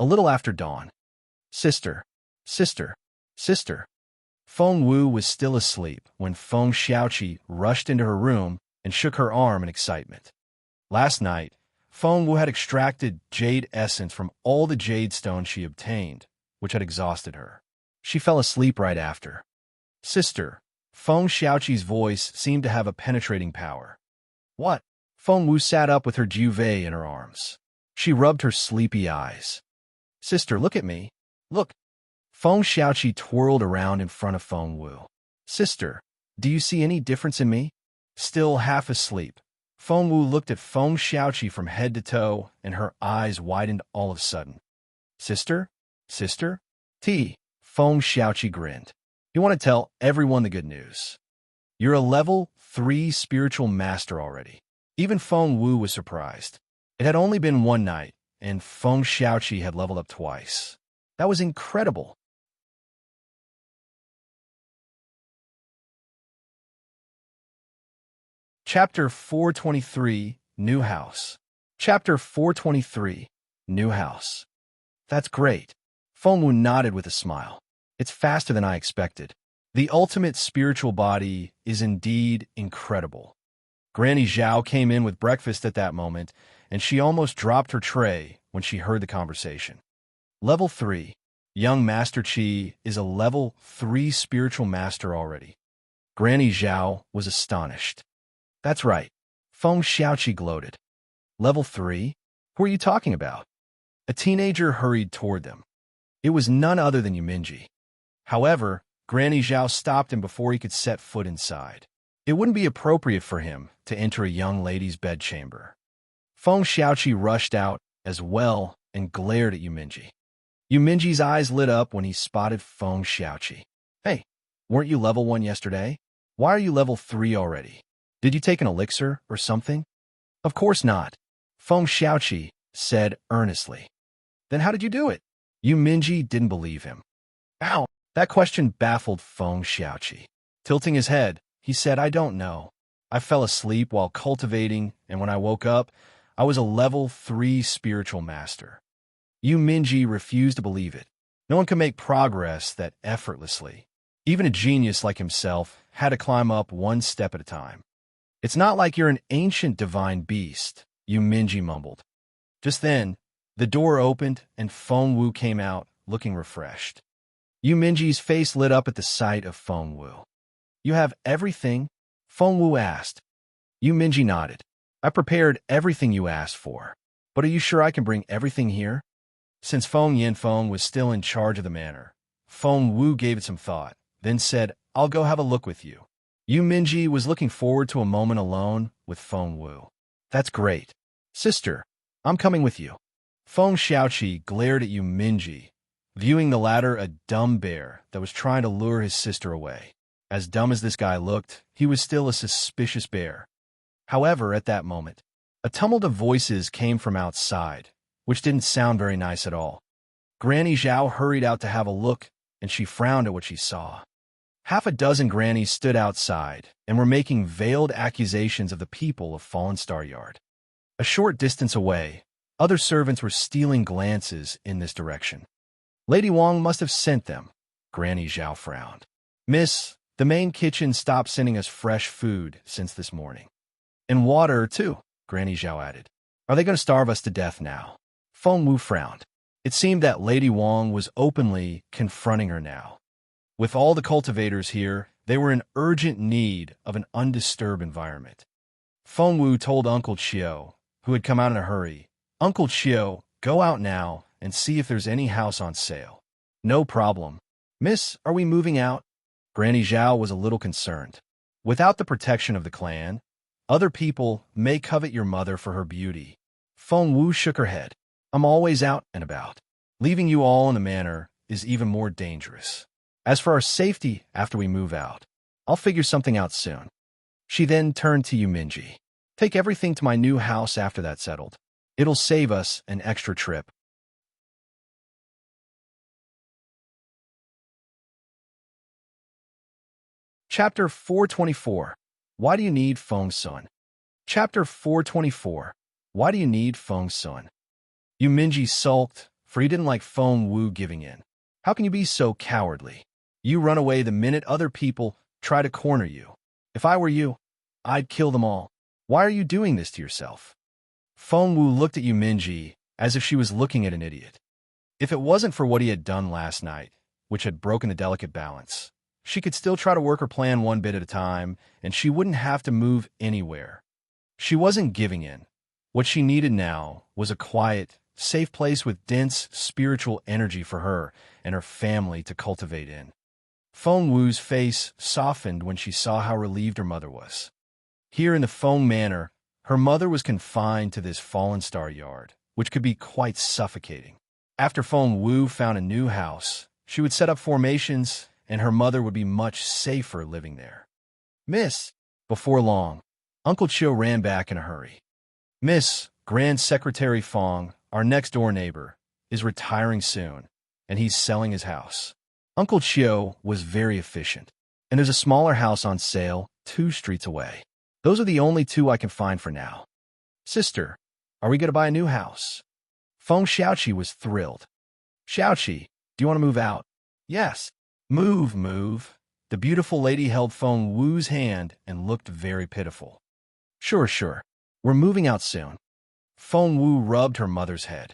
a little after dawn. Sister, sister, sister. Fengwu was still asleep when Feng Xiaoqi rushed into her room and shook her arm in excitement. Last night, Fengwu had extracted jade essence from all the jade stones she obtained, which had exhausted her. She fell asleep right after. Sister, Feng Xiaoqi's voice seemed to have a penetrating power. What? Fengwu sat up with her duvet in her arms. She rubbed her sleepy eyes. Sister, look at me. Look. Feng Xiaoqi twirled around in front of Fengwu. Sister, do you see any difference in me? Still half asleep, Fengwu looked at Feng Xiaoqi from head to toe, and her eyes widened all of a sudden. Sister? Sister? Feng Xiaoqi grinned. You want to tell everyone the good news. You're a level 3 spiritual master already. Even Fengwu was surprised. It had only been one night, and Feng Xiaoqi had leveled up twice. That was incredible. Chapter 423, New House. Chapter 423, New House. That's great. Fengwu nodded with a smile. It's faster than I expected. The ultimate spiritual body is indeed incredible. Granny Zhao came in with breakfast at that moment, and she almost dropped her tray when she heard the conversation. Level 3. Young Master Qi is a level 3 spiritual master already. Granny Zhao was astonished. That's right. Feng Xiaoqi gloated. Level 3? Who are you talking about? A teenager hurried toward them. It was none other than Yuminji. However, Granny Zhao stopped him before he could set foot inside. It wouldn't be appropriate for him to enter a young lady's bedchamber. Feng Xiaoqi rushed out as well and glared at Yuminji. Yuminji's eyes lit up when he spotted Feng Xiaoqi. Hey, weren't you level 1 yesterday? Why are you level 3 already? Did you take an elixir or something? Of course not, Feng Xiaoqi said earnestly. Then how did you do it? Yuminji didn't believe him. Ow! That question baffled Feng Xiaoqi. Tilting his head, he said, I don't know. I fell asleep while cultivating, and when I woke up, I was a level 3 spiritual master. Yuminji refused to believe it. No one can make progress that effortlessly. Even a genius like himself had to climb up one step at a time. It's not like you're an ancient divine beast, Yuminji mumbled. Just then, the door opened and Fengwu came out, looking refreshed. Yuminji's face lit up at the sight of Fengwu. You have everything? Fengwu asked. Yuminji nodded. I prepared everything you asked for. But are you sure I can bring everything here? Since Feng Yanfeng was still in charge of the manor, Fengwu gave it some thought, then said, I'll go have a look with you. Yuminji was looking forward to a moment alone with Fengwu. That's great. Sister, I'm coming with you. Feng Xiaoqi glared at Yuminji, viewing the latter a dumb bear that was trying to lure his sister away. As dumb as this guy looked, he was still a suspicious bear. However, at that moment, a tumult of voices came from outside, which didn't sound very nice at all. Granny Zhao hurried out to have a look, and she frowned at what she saw. Half a dozen grannies stood outside and were making veiled accusations of the people of Fallen Star Yard. A short distance away, other servants were stealing glances in this direction. Lady Wang must have sent them. Granny Zhao frowned. Miss, the main kitchen stopped sending us fresh food since this morning. And water, too, Granny Zhao added. Are they going to starve us to death now? Fengwu frowned. It seemed that Lady Wang was openly confronting her now. With all the cultivators here, they were in urgent need of an undisturbed environment. Fengwu told Uncle Chiu, who had come out in a hurry, Uncle Chiu, go out now and see if there's any house on sale. No problem. Miss, are we moving out? Granny Zhao was a little concerned. Without the protection of the clan, other people may covet your mother for her beauty. Fengwu shook her head. I'm always out and about. Leaving you all in the manor is even more dangerous. As for our safety after we move out, I'll figure something out soon. She then turned to Yuminji. Take everything to my new house after that's settled. It'll save us an extra trip. Chapter 424. Why do you need Feng Sun? Chapter 424. Why do you need Feng Sun? Yuminji sulked, for he didn't like Fengwu giving in. How can you be so cowardly? You run away the minute other people try to corner you. If I were you, I'd kill them all. Why are you doing this to yourself? Fengwu looked at Yuminji as if she was looking at an idiot. If it wasn't for what he had done last night, which had broken the delicate balance, she could still try to work her plan one bit at a time, and she wouldn't have to move anywhere. She wasn't giving in. What she needed now was a quiet, safe place with dense spiritual energy for her and her family to cultivate in. Fengwu's face softened when she saw how relieved her mother was. Here in the Feng Manor, her mother was confined to this Fallen Star Yard, which could be quite suffocating. After Fengwu found a new house, she would set up formations, and her mother would be much safer living there. Miss, before long, Uncle Chiu ran back in a hurry. Miss, Grand Secretary Feng, our next-door neighbor, is retiring soon, and he's selling his house. Uncle Chio was very efficient, and there's a smaller house on sale 2 streets away. Those are the only 2 I can find for now. Sister, are we going to buy a new house? Feng Xiaoqi was thrilled. Xiaoqi, do you want to move out? Yes. Move, move. The beautiful lady held Feng Wu's hand and looked very pitiful. Sure, sure. We're moving out soon. Feng Wu rubbed her mother's head.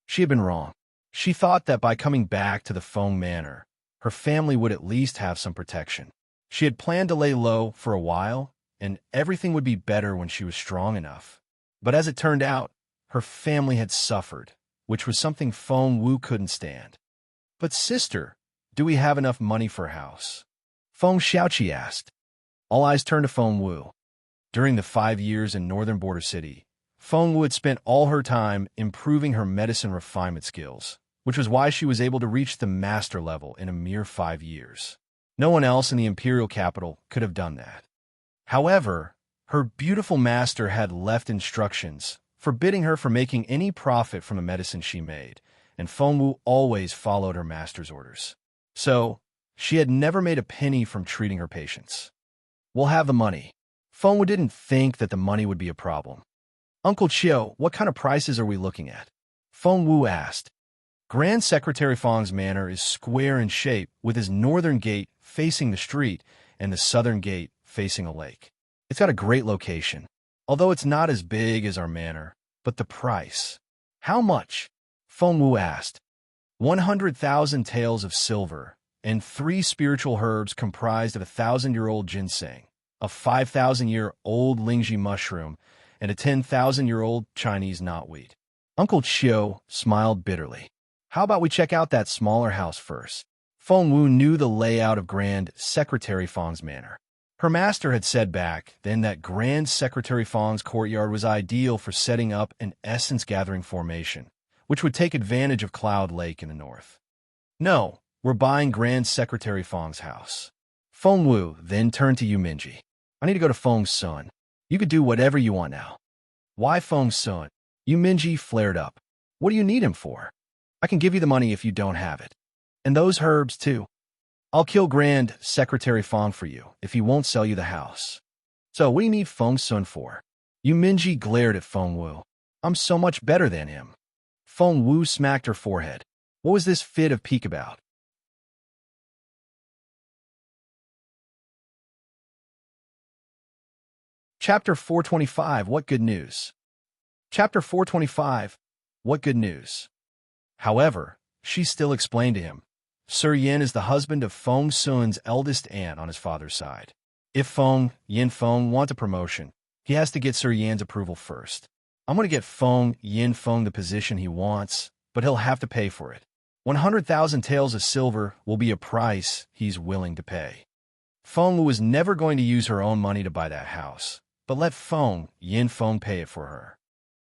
She had been wrong. She thought that by coming back to the Feng Manor, her family would at least have some protection. She had planned to lay low for a while, and everything would be better when she was strong enough. But as it turned out, her family had suffered, which was something Feng Wu couldn't stand. But sister, do we have enough money for a house? Feng Xiaoqi asked. All eyes turned to Feng Wu. During the 5 years in northern Border City, Feng Wu had spent all her time improving her medicine refinement skills, which was why she was able to reach the master level in a mere 5 years. No one else in the Imperial capital could have done that. However, her beautiful master had left instructions forbidding her from making any profit from the medicine she made, and Feng Wu always followed her master's orders. So, she had never made a penny from treating her patients. We'll have the money. Feng Wu didn't think that the money would be a problem. Uncle Chio, what kind of prices are we looking at? Feng Wu asked. Grand Secretary Feng's manor is square in shape, with his northern gate facing the street and the southern gate facing a lake. It's got a great location, although it's not as big as our manor. But the price. How much? Feng Wu asked. 100,000 taels of silver, and 3 spiritual herbs comprised of a 1,000-year-old ginseng, a 5,000-year-old lingji mushroom, and a 10,000-year-old Chinese knotweed. Uncle Chio smiled bitterly. How about we check out that smaller house first? Feng Wu knew the layout of Grand Secretary Feng's manor. Her master had said back then that Grand Secretary Feng's courtyard was ideal for setting up an essence-gathering formation, which would take advantage of Cloud Lake in the north. No, we're buying Grand Secretary Feng's house. Feng Wu then turned to Yu Minji. I need to go to Feng's son. You could do whatever you want now. Why Feng's son? Yu Minji flared up. What do you need him for? I can give you the money if you don't have it. And those herbs, too. I'll kill Grand Secretary Feng for you if he won't sell you the house. So what do you need Feng's son for? Yu Minji glared at Feng Wu. I'm so much better than him. Feng Wu smacked her forehead. What was this fit of pique about? Chapter 425, What Good News? Chapter 425, What Good News? However, she still explained to him. Sir Yin is the husband of Feng Sun's eldest aunt on his father's side. If Feng want a promotion, he has to get Sir Yan's approval first. I'm going to get Feng the position he wants, but he'll have to pay for it. 100,000 taels of silver will be a price he's willing to pay. Feng was never going to use her own money to buy that house, but let Feng pay it for her.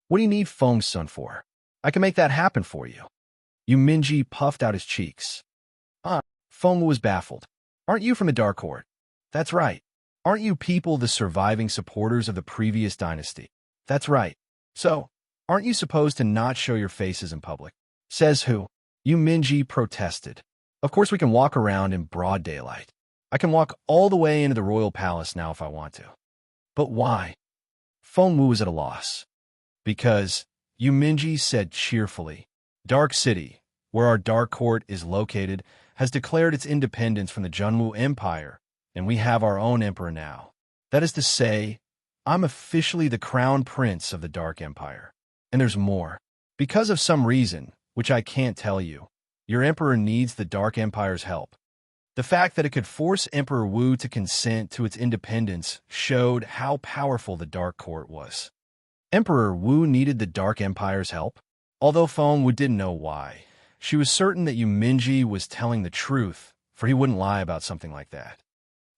What do you need Feng's son for? I can make that happen for you. Yu Minji puffed out his cheeks. Feng was baffled. Aren't you from the Dark Court? That's right. Aren't you people the surviving supporters of the previous dynasty? That's right. So, aren't you supposed to not show your faces in public? Says who? Yu Minji protested. Of course we can walk around in broad daylight. I can walk all the way into the royal palace now if I want to. But why? Feng Wu was at a loss. Because, Yu Minji said cheerfully, Dark City, where our Dark Court is located, has declared its independence from the Junwu Empire, and we have our own emperor now. That is to say, I'm officially the crown prince of the Dark Empire. And there's more. Because of some reason, which I can't tell you, your emperor needs the Dark Empire's help. The fact that it could force Emperor Wu to consent to its independence showed how powerful the Dark Court was. Emperor Wu needed the Dark Empire's help? Although Feng Wu didn't know why, she was certain that Yu Minji was telling the truth, for he wouldn't lie about something like that.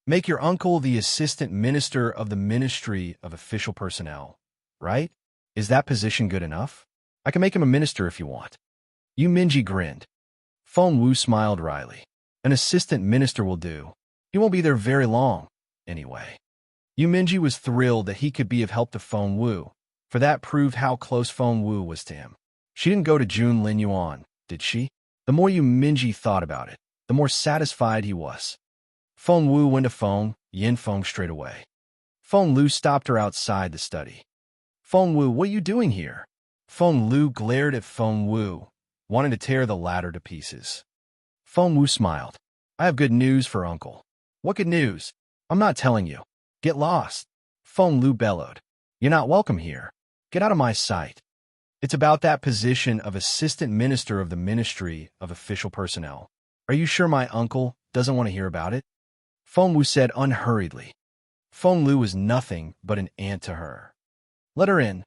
Make your uncle the assistant minister of the Ministry of Official Personnel, right? Is that position good enough? I can make him a minister if you want. Yu Minji grinned. Feng Wu smiled wryly. An assistant minister will do. He won't be there very long, anyway. Yu Minji was thrilled that he could be of help to Feng Wu, for that proved how close Feng Wu was to him. She didn't go to Jun Lin Yuan, did she? The more Minji thought about it, the more satisfied he was. Feng Wu went to Feng Yinfeng straight away. Feng Lu stopped her outside the study. Feng Wu, what are you doing here? Feng Lu glared at Feng Wu, wanting to tear the latter to pieces. Feng Wu smiled. I have good news for Uncle. What good news? I'm not telling you. Get lost. Feng Lu bellowed. You're not welcome here. Get out of my sight. It's about that position of Assistant Minister of the Ministry of Official Personnel. Are you sure my uncle doesn't want to hear about it? Feng Wu said unhurriedly. Feng Lu was nothing but an ant to her. Let her in.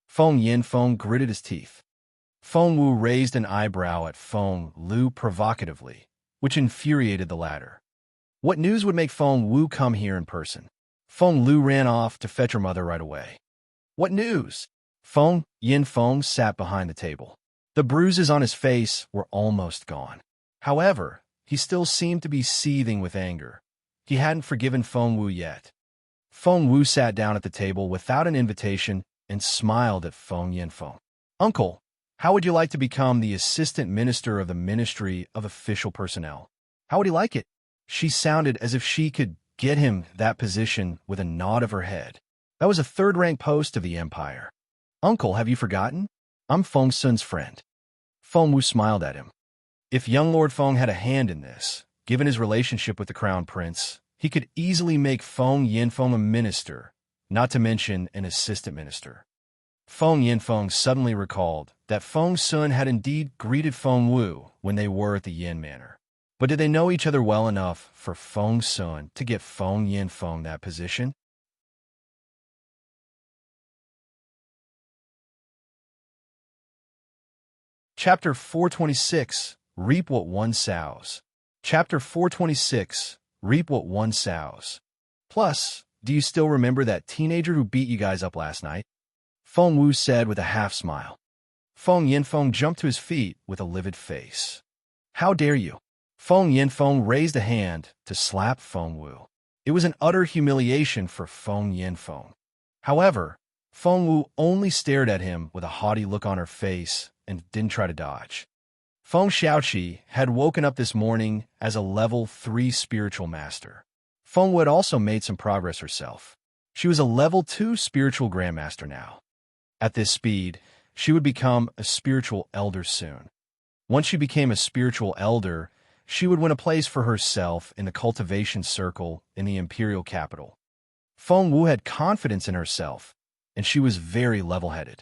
Feng Yinfeng gritted his teeth. Feng Wu raised an eyebrow at Feng Lu provocatively, which infuriated the latter. What news would make Feng Wu come here in person? Feng Lu ran off to fetch her mother right away. What news? Feng Yinfeng sat behind the table. The bruises on his face were almost gone. However, he still seemed to be seething with anger. He hadn't forgiven Feng Wu yet. Feng Wu sat down at the table without an invitation and smiled at Feng Yinfeng. Uncle, how would you like to become the Assistant Minister of the Ministry of Official Personnel? How would he like it? She sounded as if she could get him that position with a nod of her head. That was a third-rank post of the Empire. Uncle, have you forgotten? I'm Feng Sun's friend. Feng Wu smiled at him. If young Lord Feng had a hand in this, given his relationship with the Crown Prince, he could easily make Feng Yinfeng a minister, not to mention an assistant minister. Feng Yinfeng suddenly recalled that Feng Sun had indeed greeted Feng Wu when they were at the Yin Manor. But did they know each other well enough for Feng Sun to get Feng Yinfeng that position? Chapter 426, Reap What One Sows. Chapter 426, Reap What One Sows. Plus, do you still remember that teenager who beat you guys up last night? Feng Wu said with a half-smile. Feng Yinfeng jumped to his feet with a livid face. How dare you? Feng Yinfeng raised a hand to slap Feng Wu. It was an utter humiliation for Feng Yinfeng. However, Feng Wu only stared at him with a haughty look on her face and didn't try to dodge. Feng Xiaoqi had woken up this morning as a level 3 spiritual master. Feng Wu had also made some progress herself. She was a level 2 spiritual grandmaster now. At this speed, she would become a spiritual elder soon. Once she became a spiritual elder, she would win a place for herself in the cultivation circle in the Imperial capital. Feng Wu had confidence in herself, and she was very level-headed.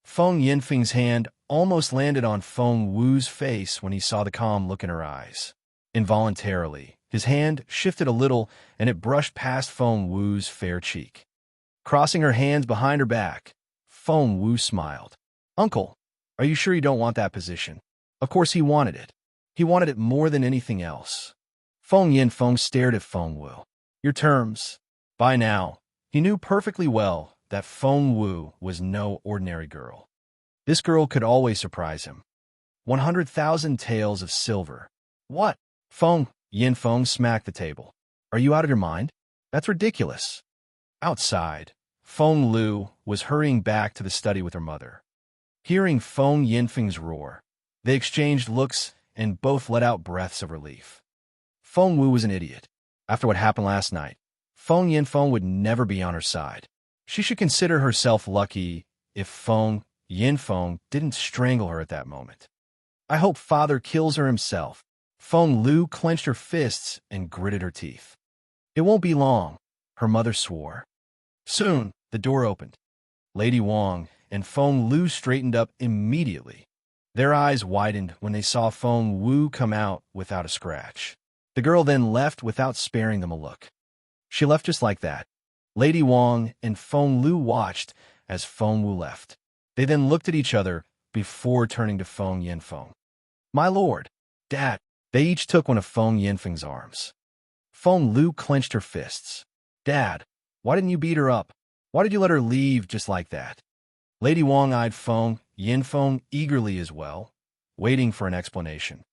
Feng Yinfeng's hand almost landed on Feng Wu's face when he saw the calm look in her eyes. Involuntarily, his hand shifted a little and it brushed past Feng Wu's fair cheek. Crossing her hands behind her back, Feng Wu smiled. Uncle, are you sure you don't want that position? Of course he wanted it. He wanted it more than anything else. Feng Yinfeng stared at Feng Wu. Your terms. By now, he knew perfectly well that Feng Wu was no ordinary girl. This girl could always surprise him. 100,000 taels of silver. What? Feng Yinfeng smacked the table. Are you out of your mind? That's ridiculous. Outside, Feng Lu was hurrying back to the study with her mother. Hearing Feng Yinfeng's roar, they exchanged looks and both let out breaths of relief. Feng Wu was an idiot. After what happened last night, Feng Yinfeng would never be on her side. She should consider herself lucky if Feng Yinfeng didn't strangle her at that moment. I hope father kills her himself. Feng Lu clenched her fists and gritted her teeth. It won't be long, her mother swore. Soon, the door opened. Lady Wang and Feng Lu straightened up immediately. Their eyes widened when they saw Feng Wu come out without a scratch. The girl then left without sparing them a look. She left just like that. Lady Wang and Feng Lu watched as Feng Wu left. They then looked at each other before turning to Feng Yinfeng. My lord, Dad. They each took one of Feng Yinfeng's arms. Feng Lu clenched her fists. Dad, why didn't you beat her up? Why did you let her leave just like that? Lady Wang eyed Feng Yinfeng eagerly as well, waiting for an explanation.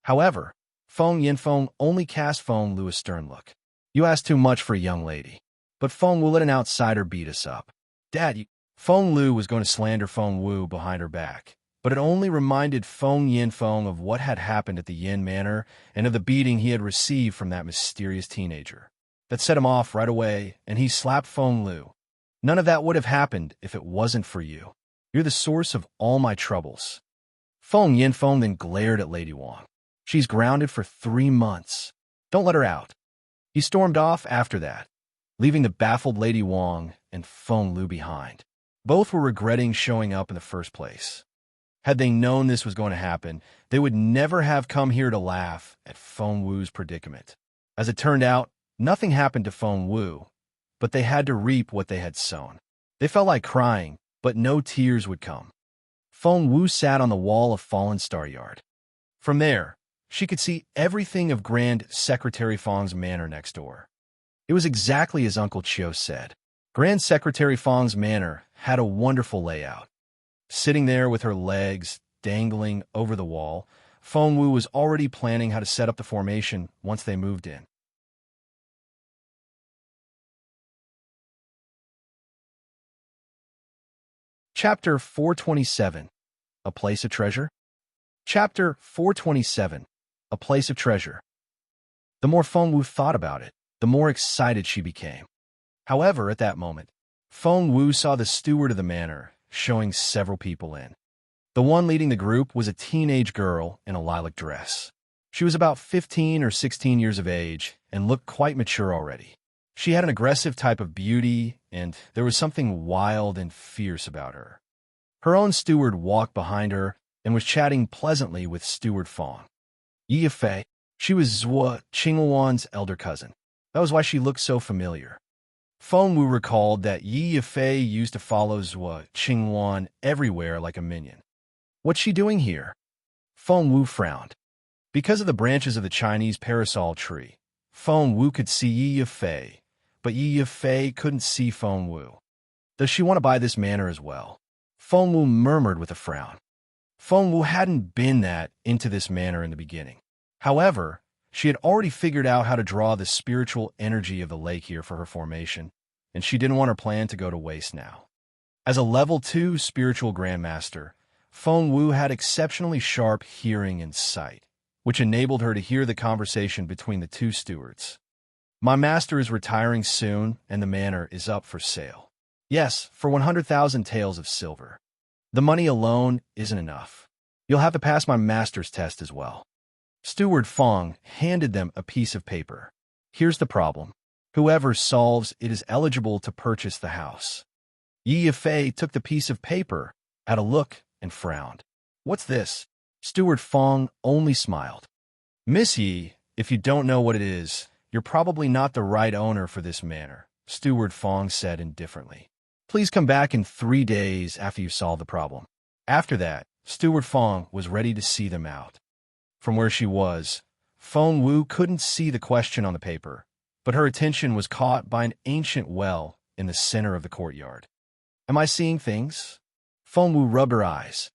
However, Feng Yinfeng only cast Feng Lu a stern look. You asked too much for a young lady. But Feng Wu let an outsider beat us up. Dad, Feng Lu was going to slander Feng Wu behind her back, but it only reminded Feng Yinfeng of what had happened at the Yin Manor and of the beating he had received from that mysterious teenager. That set him off right away, and he slapped Feng Lu. None of that would have happened if it wasn't for you. You're the source of all my troubles. Feng Yinfeng then glared at Lady Wang. She's grounded for 3 months. Don't let her out. He stormed off after that, leaving the baffled Lady Wang and Feng Lu behind. Both were regretting showing up in the first place. Had they known this was going to happen, they would never have come here to laugh at Feng Wu's predicament. As it turned out, nothing happened to Feng Wu, but they had to reap what they had sown. They felt like crying, but no tears would come. Feng Wu sat on the wall of Fallen Star Yard. From there, she could see everything of Grand Secretary Feng's manor next door. It was exactly as Uncle Chiu said. Grand Secretary Feng's manor had a wonderful layout. Sitting there with her legs dangling over the wall, Feng Wu was already planning how to set up the formation once they moved in. Chapter 427, A Place of Treasure? Chapter 427, A Place of Treasure. The more Feng Wu thought about it, the more excited she became. However, at that moment, Feng Wu saw the steward of the manor showing several people in. The one leading the group was a teenage girl in a lilac dress. She was about 15 or 16 years of age and looked quite mature already. She had an aggressive type of beauty, and there was something wild and fierce about her. Her own steward walked behind her and was chatting pleasantly with Steward Feng. Yi Fei, she was Zhuo Qingwan's elder cousin. That was why she looked so familiar. Feng Wu recalled that Yi Fei used to follow Zhuo Qingwan everywhere like a minion. What's she doing here? Feng Wu frowned. Because of the branches of the Chinese parasol tree, Feng Wu could see Yi Fei, but Yi Fei couldn't see Feng Wu. Does she want to buy this manor as well? Feng Wu murmured with a frown. Feng Wu hadn't been that into this manor in the beginning. However, she had already figured out how to draw the spiritual energy of the lake here for her formation, and she didn't want her plan to go to waste now. As a level 2 spiritual grandmaster, Feng Wu had exceptionally sharp hearing and sight, which enabled her to hear the conversation between the two stewards. My master is retiring soon, and the manor is up for sale. Yes, for 100,000 taels of silver. The money alone isn't enough. You'll have to pass my master's test as well. Steward Feng handed them a piece of paper. Here's the problem. Whoever solves it is eligible to purchase the house. Yi Fei took the piece of paper, had a look, and frowned. What's this? Steward Feng only smiled. Miss Yi, if you don't know what it is, you're probably not the right owner for this manor, Steward Feng said indifferently. Please come back in 3 days after you solve the problem. After that, Steward Feng was ready to see them out. From where she was, Feng Wu couldn't see the question on the paper, but her attention was caught by an ancient well in the center of the courtyard. Am I seeing things? Feng Wu rubbed her eyes.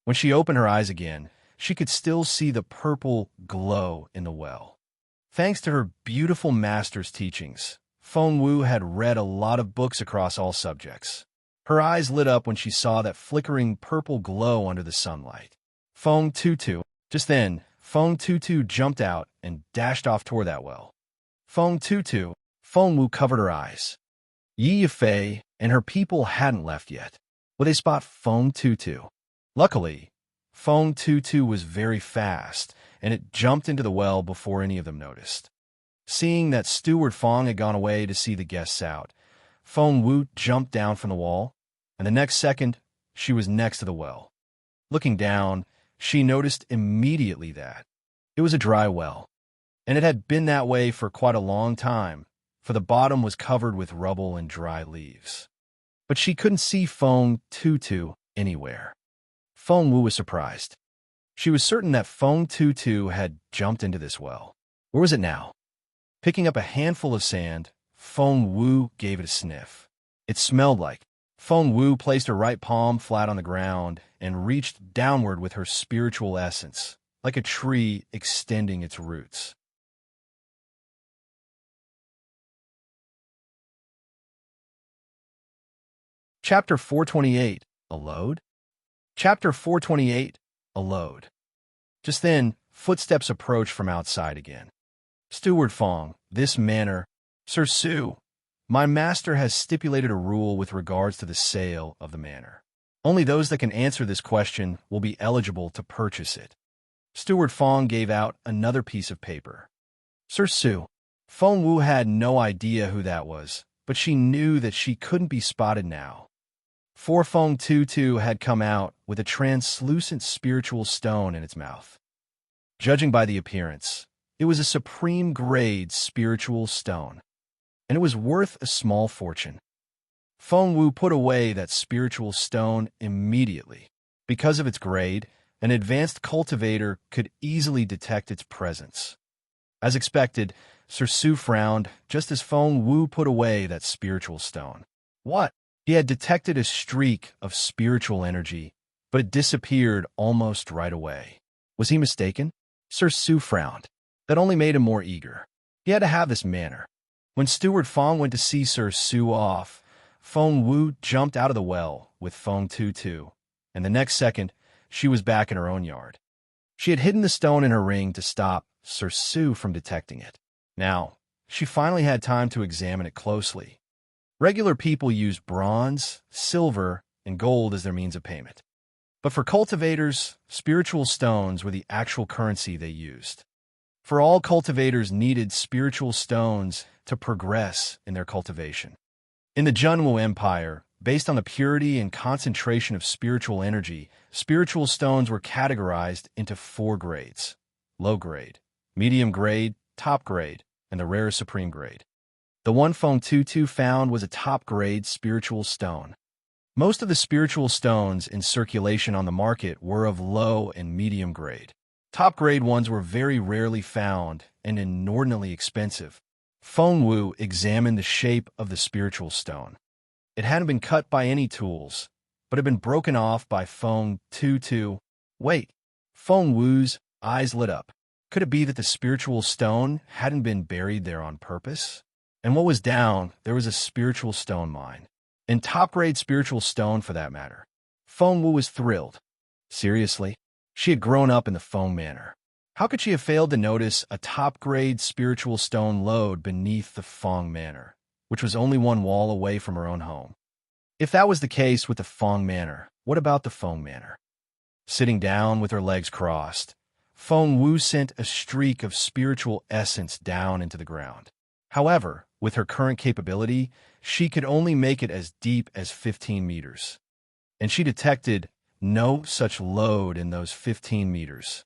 When she opened her eyes again, she could still see the purple glow in the well. Thanks to her beautiful master's teachings, Feng Wu had read a lot of books across all subjects. Her eyes lit up when she saw that flickering purple glow under the sunlight. Feng Tutu. Just then, Feng Tutu jumped out and dashed off toward that well. Feng Tutu. Feng Wu covered her eyes. Yi Fei and her people hadn't left yet. Would they spot Feng Tutu? Luckily, Feng Tutu was very fast, and it jumped into the well before any of them noticed. Seeing that Steward Feng had gone away to see the guests out, Feng Wu jumped down from the wall, and the next second, she was next to the well. Looking down, she noticed immediately that it was a dry well, and it had been that way for quite a long time, for the bottom was covered with rubble and dry leaves. But she couldn't see Feng Tutu anywhere. Feng Wu was surprised. She was certain that Feng Tutu had jumped into this well. Where was it now? Picking up a handful of sand, Feng Wu gave it a sniff. It smelled like. Feng Wu placed her right palm flat on the ground and reached downward with her spiritual essence, like a tree extending its roots. Chapter 428, A Load? Chapter 428, A Load. Just then, footsteps approached from outside again. Steward Fong, this manor, Sir Su, my master has stipulated a rule with regards to the sale of the manor. Only those that can answer this question will be eligible to purchase it. Steward Fong gave out another piece of paper. Sir Su. Feng Wu had no idea who that was, but she knew that she couldn't be spotted now. For Feng Tutu had come out with a translucent spiritual stone in its mouth. Judging by the appearance, it was a supreme grade spiritual stone, and it was worth a small fortune. Feng Wu put away that spiritual stone immediately. Because of its grade, an advanced cultivator could easily detect its presence. As expected, Sir Su frowned just as Feng Wu put away that spiritual stone. What? He had detected a streak of spiritual energy, but it disappeared almost right away. Was he mistaken? Sir Su frowned. That only made him more eager. He had to have this manor. When Steward Fong went to see Sir Su off, Feng Wu jumped out of the well with Feng Tutu, and the next second, she was back in her own yard. She had hidden the stone in her ring to stop Sir Su from detecting it. Now, she finally had time to examine it closely. Regular people use bronze, silver, and gold as their means of payment. But for cultivators, spiritual stones were the actual currency they used. For all cultivators needed spiritual stones to progress in their cultivation. In the Junwu Empire, based on the purity and concentration of spiritual energy, spiritual stones were categorized into 4 grades: low grade, medium grade, top grade, and the rare supreme grade. The one Feng Tutu found was a top-grade spiritual stone. Most of the spiritual stones in circulation on the market were of low and medium grade. Top-grade ones were very rarely found and inordinately expensive. Feng Wu examined the shape of the spiritual stone. It hadn't been cut by any tools, but had been broken off by Feng Tutu. Wait, Feng Wu's eyes lit up. Could it be that the spiritual stone hadn't been buried there on purpose? And what was down, there was a spiritual stone mine. And top-grade spiritual stone, for that matter. Feng Wu was thrilled. Seriously? She had grown up in the Feng Manor. How could she have failed to notice a top-grade spiritual stone lode beneath the Feng Manor, which was only one wall away from her own home? If that was the case with the Feng Manor, what about the Feng Manor? Sitting down with her legs crossed, Feng Wu sent a streak of spiritual essence down into the ground. However, with her current capability, she could only make it as deep as 15 meters. And she detected no such load in those 15 meters.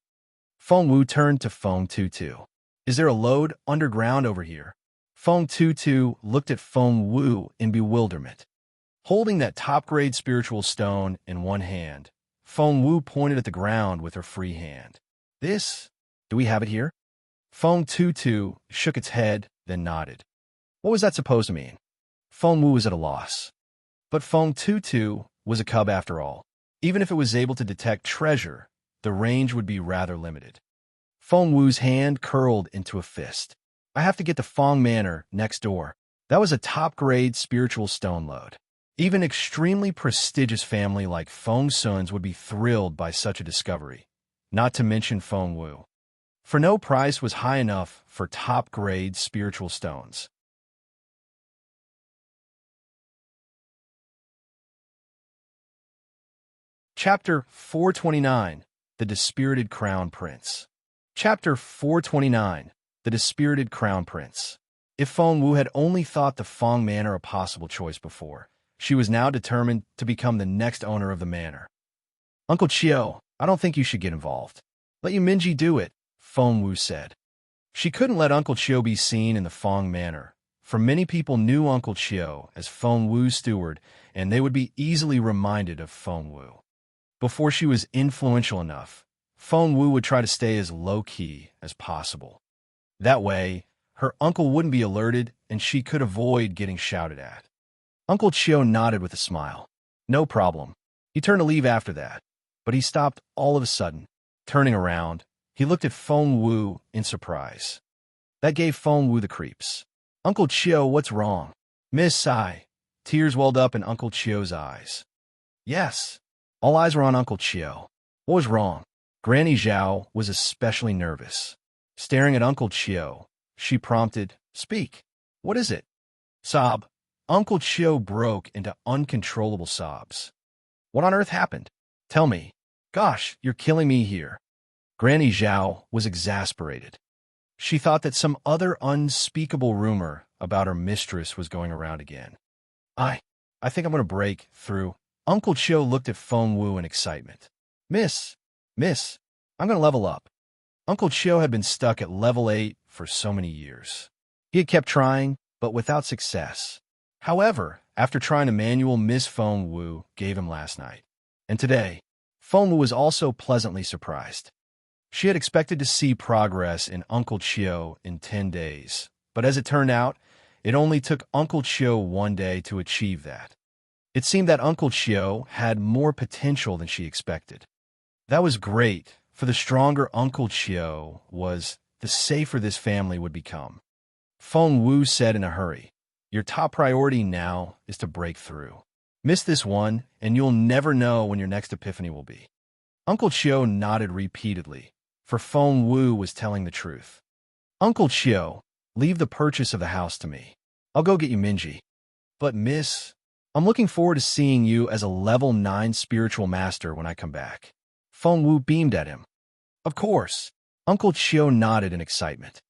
Feng Wu turned to Feng Tutu. Is there a load underground over here? Feng Tutu looked at Feng Wu in bewilderment. Holding that top-grade spiritual stone in one hand, Feng Wu pointed at the ground with her free hand. This? Do we have it here? Feng Tutu shook its head, then nodded. What was that supposed to mean? Feng Wu was at a loss. But Feng Tutu was a cub after all. Even if it was able to detect treasure, the range would be rather limited. Feng Wu's hand curled into a fist. I have to get to Feng Manor next door. That was a top-grade spiritual stone lode. Even extremely prestigious family like Feng Sun's would be thrilled by such a discovery, not to mention Feng Wu. For no price was high enough for top-grade spiritual stones. Chapter 429, The Dispirited Crown Prince. Chapter 429, The Dispirited Crown Prince. If Feng Wu had only thought the Feng Manor a possible choice before, she was now determined to become the next owner of the manor. Uncle Chiu, I don't think you should get involved. Let Yuminji do it, Feng Wu said. She couldn't let Uncle Chiu be seen in the Feng Manor, for many people knew Uncle Chiu as Feng Wu's steward, and they would be easily reminded of Feng Wu. Before she was influential enough, Feng Wu would try to stay as low-key as possible. That way, her uncle wouldn't be alerted and she could avoid getting shouted at. Uncle Chiu nodded with a smile. No problem. He turned to leave after that, but he stopped all of a sudden. Turning around, he looked at Feng Wu in surprise. That gave Feng Wu the creeps. Uncle Chiu, what's wrong? Miss Sai. Tears welled up in Uncle Chiu's eyes. Yes. All eyes were on Uncle Chio. What was wrong? Granny Zhao was especially nervous. Staring at Uncle Chio, she prompted, "Speak. What is it?" Sob. Uncle Chio broke into uncontrollable sobs. What on earth happened? Tell me. Gosh, you're killing me here. Granny Zhao was exasperated. She thought that some other unspeakable rumor about her mistress was going around again. I think I'm going to break through. Uncle Chio looked at Feng Wu in excitement. Miss, I'm going to level up. Uncle Chio had been stuck at level 8 for so many years. He had kept trying, but without success. However, after trying a manual, Miss Feng Wu gave him last night. And today, Feng Wu was also pleasantly surprised. She had expected to see progress in Uncle Chio in 10 days, but as it turned out, it only took Uncle Chio 1 day to achieve that. It seemed that Uncle Chio had more potential than she expected. That was great, for the stronger Uncle Chio was, the safer this family would become. Feng Wu said in a hurry, "Your top priority now is to break through. Miss this one, and you'll never know when your next epiphany will be." Uncle Chio nodded repeatedly, for Feng Wu was telling the truth. "Uncle Chio, leave the purchase of the house to me. I'll go get you Minji. But miss, I'm looking forward to seeing you as a level 9 spiritual master when I come back." Feng Wu beamed at him. Of course. Uncle Chio nodded in excitement.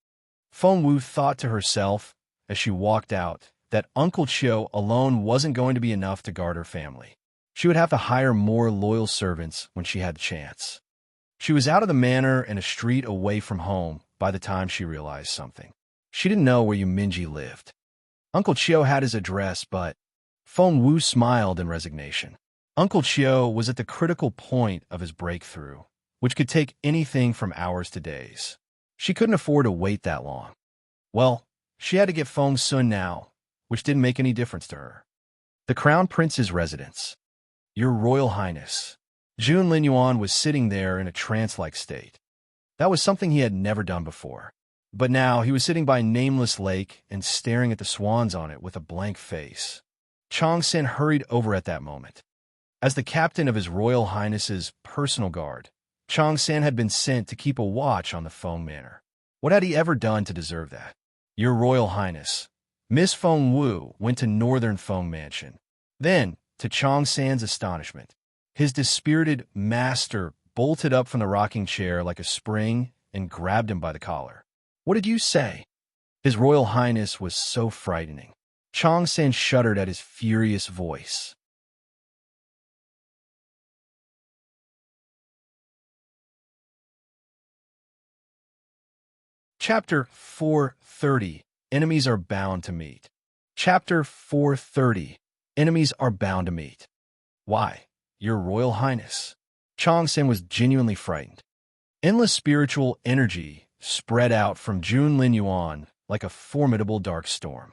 Feng Wu thought to herself, as she walked out, that Uncle Chio alone wasn't going to be enough to guard her family. She would have to hire more loyal servants when she had the chance. She was out of the manor and a street away from home by the time she realized something. She didn't know where Minji lived. Uncle Chio had his address, but Feng Wu smiled in resignation. Uncle Chio was at the critical point of his breakthrough, which could take anything from hours to days. She couldn't afford to wait that long. Well, she had to get Feng Sun now, which didn't make any difference to her. The Crown Prince's residence. Your Royal Highness. Jun Linyuan was sitting there in a trance-like state. That was something he had never done before. But now he was sitting by Nameless Lake and staring at the swans on it with a blank face. Chong Sen hurried over at that moment. As the captain of His Royal Highness's personal guard, Chong Sen had been sent to keep a watch on the Feng Manor. What had he ever done to deserve that? Your Royal Highness. Miss Feng Wu went to Northern Feng Mansion. Then, to Chong San's astonishment, his dispirited master bolted up from the rocking chair like a spring and grabbed him by the collar. What did you say? His Royal Highness was so frightening. Chong San shuddered at his furious voice. Chapter 430. Enemies are bound to meet. Chapter 430. Enemies are bound to meet. Why, Your Royal Highness. Chong Sen was genuinely frightened. Endless spiritual energy spread out from Jun Linyuan like a formidable dark storm.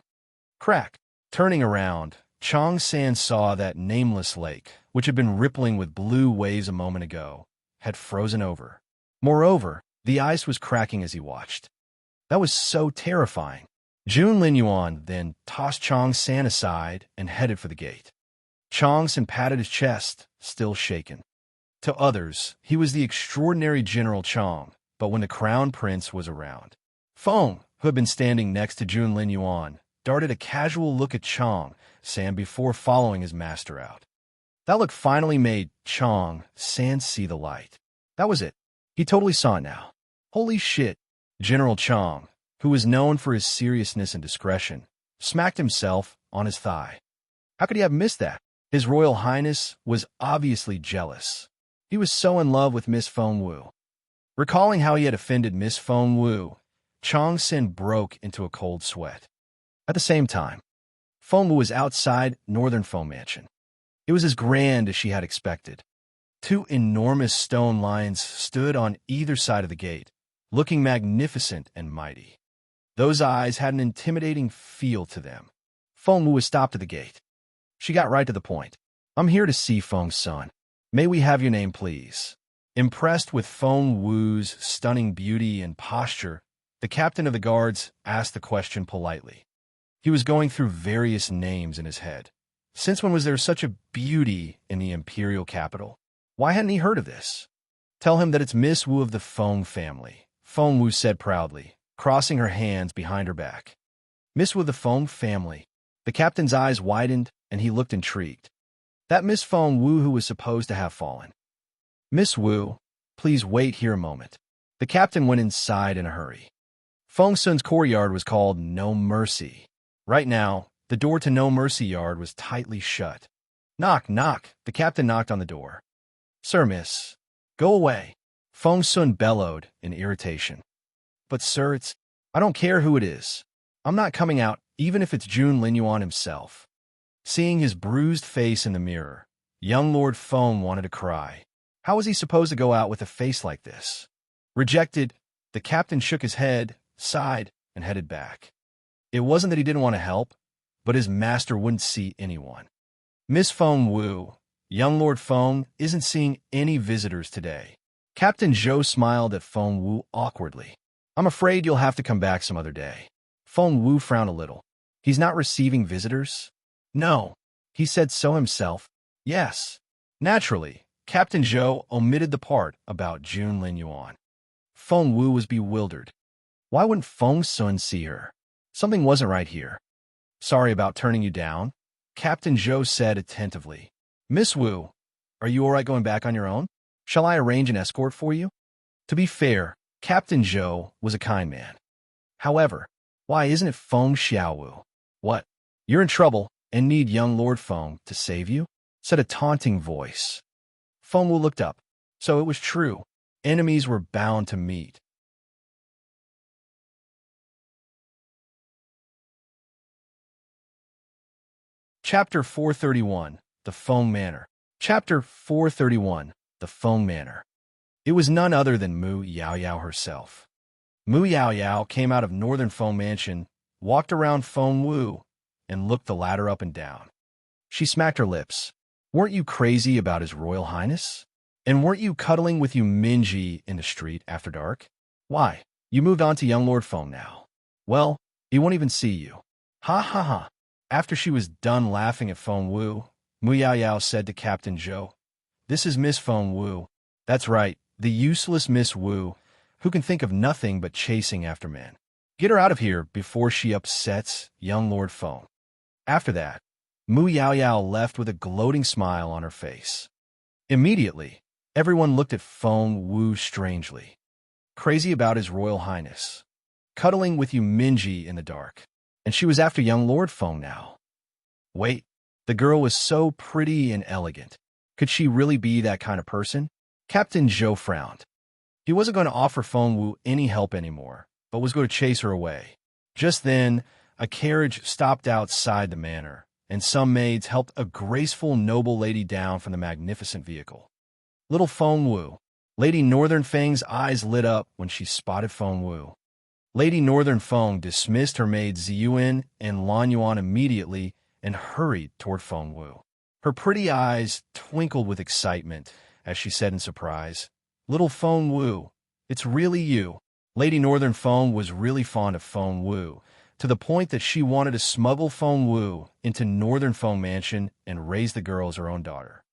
Crack. Turning around, Chong San saw that Nameless Lake, which had been rippling with blue waves a moment ago, had frozen over. Moreover, the ice was cracking as he watched. That was so terrifying. Jun Linyuan then tossed Chong San aside and headed for the gate. Chong San patted his chest, still shaken. To others, he was the extraordinary General Chong, but when the Crown Prince was around, Feng, who had been standing next to Jun Linyuan, darted a casual look at Chong San before following his master out. That look finally made Chong San see the light. That was it. He totally saw it now. Holy shit. General Chong, who was known for his seriousness and discretion, smacked himself on his thigh. How could he have missed that? His Royal Highness was obviously jealous. He was so in love with Miss Feng Wu. Recalling how he had offended Miss Feng Wu, Chong Sen broke into a cold sweat. At the same time, Feng Wu was outside Northern Feng Mansion. It was as grand as she had expected. 2 enormous stone lions stood on either side of the gate, looking magnificent and mighty. Those eyes had an intimidating feel to them. Feng Wu was stopped at the gate. She got right to the point. I'm here to see Feng's son. May we have your name, please? Impressed with Feng Wu's stunning beauty and posture, the captain of the guards asked the question politely. He was going through various names in his head. Since when was there such a beauty in the Imperial capital? Why hadn't he heard of this? Tell him that it's Miss Wu of the Feng family, Feng Wu said proudly, crossing her hands behind her back. Miss Wu of the Feng family. The captain's eyes widened, and he looked intrigued. That Miss Feng Wu who was supposed to have fallen. Miss Wu, please wait here a moment. The captain went inside in a hurry. Feng Sun's courtyard was called No Mercy. Right now, the door to No Mercy Yard was tightly shut. Knock, knock. The captain knocked on the door. Sir, miss. Go away. Feng Sun bellowed in irritation. But sir, I don't care who it is. I'm not coming out, even if it's Jun Linyuan himself. Seeing his bruised face in the mirror, young Lord Feng wanted to cry. How was he supposed to go out with a face like this? Rejected, the captain shook his head, sighed, and headed back. It wasn't that he didn't want to help, but his master wouldn't see anyone. Miss Feng Wu, young Lord Feng, isn't seeing any visitors today. Captain Zhou smiled at Feng Wu awkwardly. I'm afraid you'll have to come back some other day. Feng Wu frowned a little. He's not receiving visitors? No. He said so himself. Yes. Naturally, Captain Zhou omitted the part about Jun Linyuan. Feng Wu was bewildered. Why wouldn't Feng Sun see her? Something wasn't right here. Sorry about turning you down, Captain Zhou said attentively. Miss Wu, are you all right going back on your own? Shall I arrange an escort for you? To be fair, Captain Zhou was a kind man. However, why isn't it Feng Xiaowu? What? You're in trouble and need young Lord Feng to save you? Said a taunting voice. Feng Wu looked up. So it was true. Enemies were bound to meet. Chapter 431, The Feng Manor. Chapter 431, The Feng Manor. It was none other than Mu Yaoyao herself. Mu Yaoyao came out of Northern Feng Mansion, walked around Feng Wu, and looked the latter up and down. She smacked her lips. Weren't you crazy about His Royal Highness? And weren't you cuddling with you Minji in the street after dark? Why, you moved on to young Lord Feng now. Well, he won't even see you. Ha ha ha. After she was done laughing at Feng Wu, Mu Yaoyao said to Captain Zhou, This is Miss Feng Wu. That's right, the useless Miss Wu, who can think of nothing but chasing after men. Get her out of here before she upsets young Lord Feng. After that, Mu Yaoyao left with a gloating smile on her face. Immediately, everyone looked at Feng Wu strangely. Crazy about His Royal Highness. Cuddling with you Minji in the dark. And she was after young Lord Feng now. Wait, the girl was so pretty and elegant. Could she really be that kind of person? Captain Zhou frowned. He wasn't going to offer Feng Wu any help anymore, but was going to chase her away. Just then, a carriage stopped outside the manor, and some maids helped a graceful noble lady down from the magnificent vehicle. Little Feng Wu. Lady Northern Feng's eyes lit up when she spotted Feng Wu. Lady Northern Feng dismissed her maids Ziyuan and Lan Yuan immediately and hurried toward Feng Wu. Her pretty eyes twinkled with excitement as she said in surprise, Little Feng Wu, it's really you. Lady Northern Feng was really fond of Feng Wu, to the point that she wanted to smuggle Feng Wu into Northern Feng Mansion and raise the girl as her own daughter.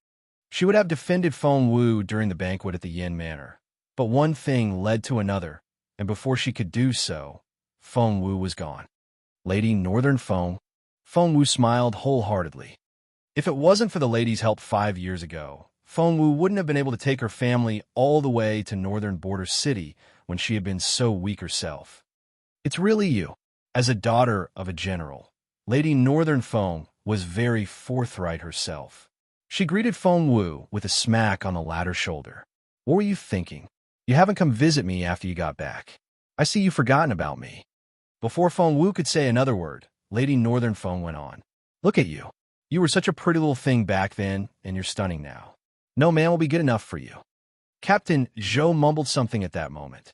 She would have defended Feng Wu during the banquet at the Yin Manor, but one thing led to another, and before she could do so, Feng Wu was gone. Lady Northern Feng Wu smiled wholeheartedly. If it wasn't for the lady's help 5 years ago, Feng Wu wouldn't have been able to take her family all the way to Northern Border City when she had been so weak herself. It's really you. As a daughter of a general, Lady Northern Feng was very forthright herself. She greeted Feng Wu with a smack on the latter's shoulder. What were you thinking? You haven't come visit me after you got back. I see you've forgotten about me. Before Feng Wu could say another word, Lady Northern Feng went on. Look at you. You were such a pretty little thing back then, and you're stunning now. No man will be good enough for you. Captain Zhou mumbled something at that moment.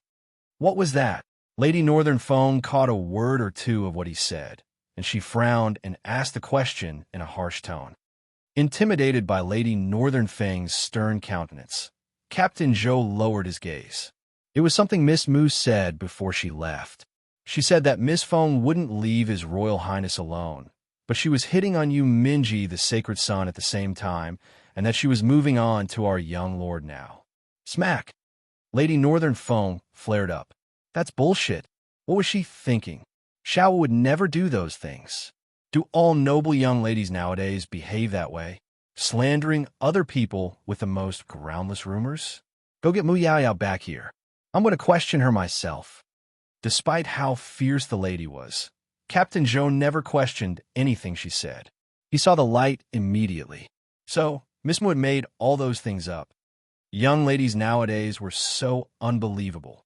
What was that? Lady Northern Feng caught a word or two of what he said, and she frowned and asked the question in a harsh tone. Intimidated by Lady Northern Feng's stern countenance, Captain Zhou lowered his gaze. It was something Miss Mu said before she left. She said that Miss Feng wouldn't leave His Royal Highness alone, but she was hitting on you Minji, the sacred son, at the same time, and that she was moving on to our young lord now. Smack! Lady Northern Foam flared up. That's bullshit. What was she thinking? Xiao would never do those things. Do all noble young ladies nowadays behave that way? Slandering other people with the most groundless rumors? Go get Mu Yao Yao back here. I'm going to question her myself. Despite how fierce the lady was, Captain Zhou never questioned anything she said. He saw the light immediately. So, Miss Mu had made all those things up. Young ladies nowadays were so unbelievable.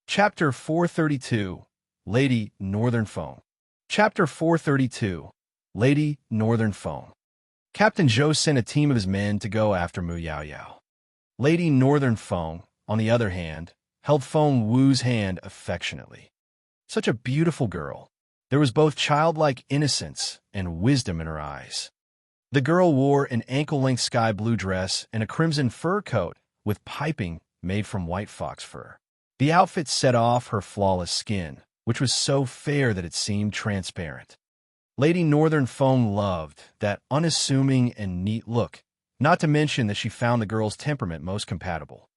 Chapter 432, Lady Northern Foam. Chapter 432, Lady Northern Foam. Captain Zhou sent a team of his men to go after Mu Yao Yao. Lady Northern Foam, on the other hand, held Feng Wu's hand affectionately. Such a beautiful girl. There was both childlike innocence and wisdom in her eyes. The girl wore an ankle-length sky blue dress and a crimson fur coat with piping made from white fox fur. The outfit set off her flawless skin, which was so fair that it seemed transparent. Lady Northern Foam loved that unassuming and neat look, not to mention that she found the girl's temperament most compatible.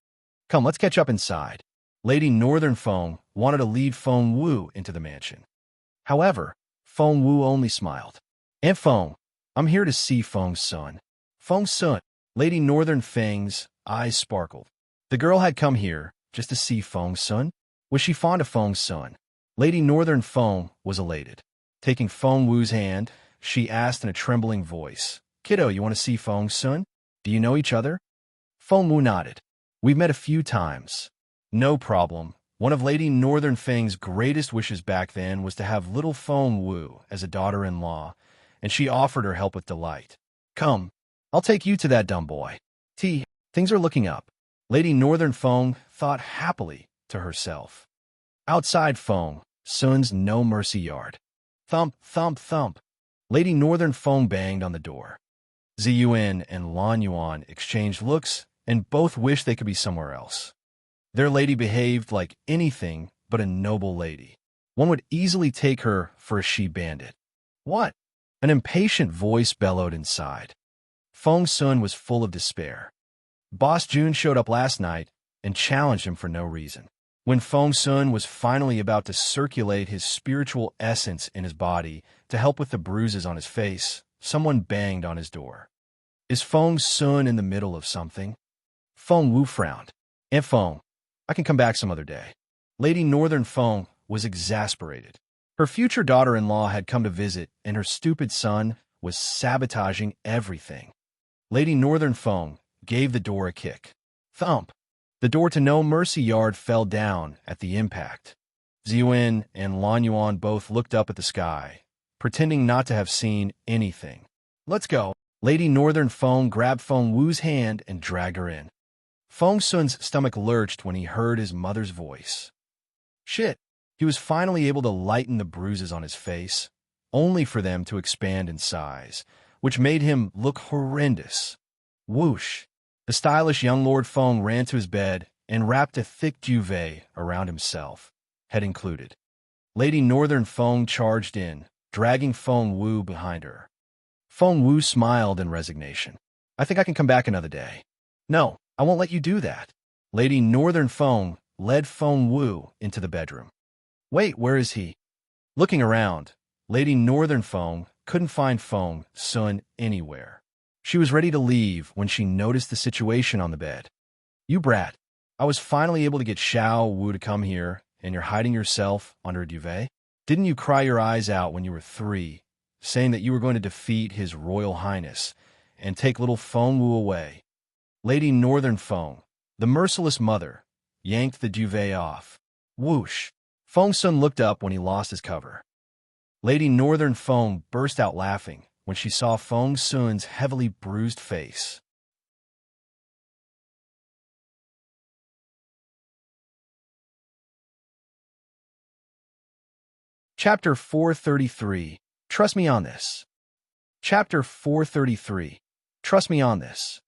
Come, let's catch up inside. Lady Northern Foam wanted to lead Feng Wu into the mansion. However, Feng Wu only smiled. Aunt Feng, I'm here to see Feng's son. Feng's son. Lady Northern Feng's eyes sparkled. The girl had come here just to see Feng's son? Was she fond of Feng's son? Lady Northern Feng was elated. Taking Feng Wu's hand, she asked in a trembling voice, Kiddo, you want to see Feng's son? Do you know each other? Feng Wu nodded. We've met a few times. No problem. One of Lady Northern Feng's greatest wishes back then was to have little Feng Wu as a daughter-in-law, and she offered her help with delight. Come, I'll take you to that dumb boy. Things are looking up. Lady Northern Feng thought happily to herself. Outside Feng, Sun's no mercy yard. Thump, thump, thump. Lady Northern Feng banged on the door. Ziyuan and Lan Yuan exchanged looks, and both wished they could be somewhere else. Their lady behaved like anything but a noble lady. One would easily take her for a she-bandit. What? An impatient voice bellowed inside. Feng Sun was full of despair. Boss Jun showed up last night and challenged him for no reason. When Feng Sun was finally about to circulate his spiritual essence in his body to help with the bruises on his face, someone banged on his door. Is Feng Sun in the middle of something? Feng Wu frowned. Aunt Feng, I can come back some other day. Lady Northern Feng was exasperated. Her future daughter-in-law had come to visit, and her stupid son was sabotaging everything. Lady Northern Feng gave the door a kick. Thump! The door to No Mercy Yard fell down at the impact. Ziyuan and Lan Yuan both looked up at the sky, pretending not to have seen anything. Let's go. Lady Northern Feng grabbed Feng Wu's hand and dragged her in. Feng Sun's stomach lurched when he heard his mother's voice. Shit! He was finally able to lighten the bruises on his face, only for them to expand in size, which made him look horrendous. Whoosh! The stylish young Lord Feng ran to his bed and wrapped a thick duvet around himself, head included. Lady Northern Feng charged in, dragging Feng Wu behind her. Feng Wu smiled in resignation. I think I can come back another day. No, I won't let you do that. Lady Northern Feng led Feng Wu into the bedroom. Wait, where is he? Looking around, Lady Northern Feng couldn't find Feng Sun anywhere. She was ready to leave when she noticed the situation on the bed. You brat, I was finally able to get Xiao Wu to come here, and you're hiding yourself under a duvet? Didn't you cry your eyes out when you were 3, saying that you were going to defeat His Royal Highness and take little Feng Wu away? Lady Northern Feng, the merciless mother, yanked the duvet off. Whoosh! Feng Sun looked up when he lost his cover. Lady Northern Feng burst out laughing when she saw Feng Sun's heavily bruised face. Chapter 433. Trust me on this. Chapter 433. Trust me on this.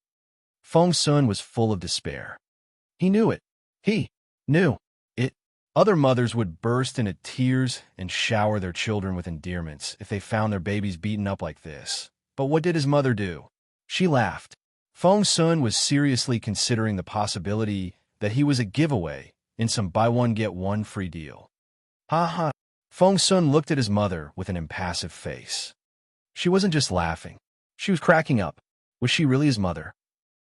Feng Sun was full of despair. He knew it. He knew it. Other mothers would burst into tears and shower their children with endearments if they found their babies beaten up like this. But what did his mother do? She laughed. Feng Sun was seriously considering the possibility that he was a giveaway in some buy-one-get-one free deal. Ha ha. Feng Sun looked at his mother with an impassive face. She wasn't just laughing. She was cracking up. Was she really his mother?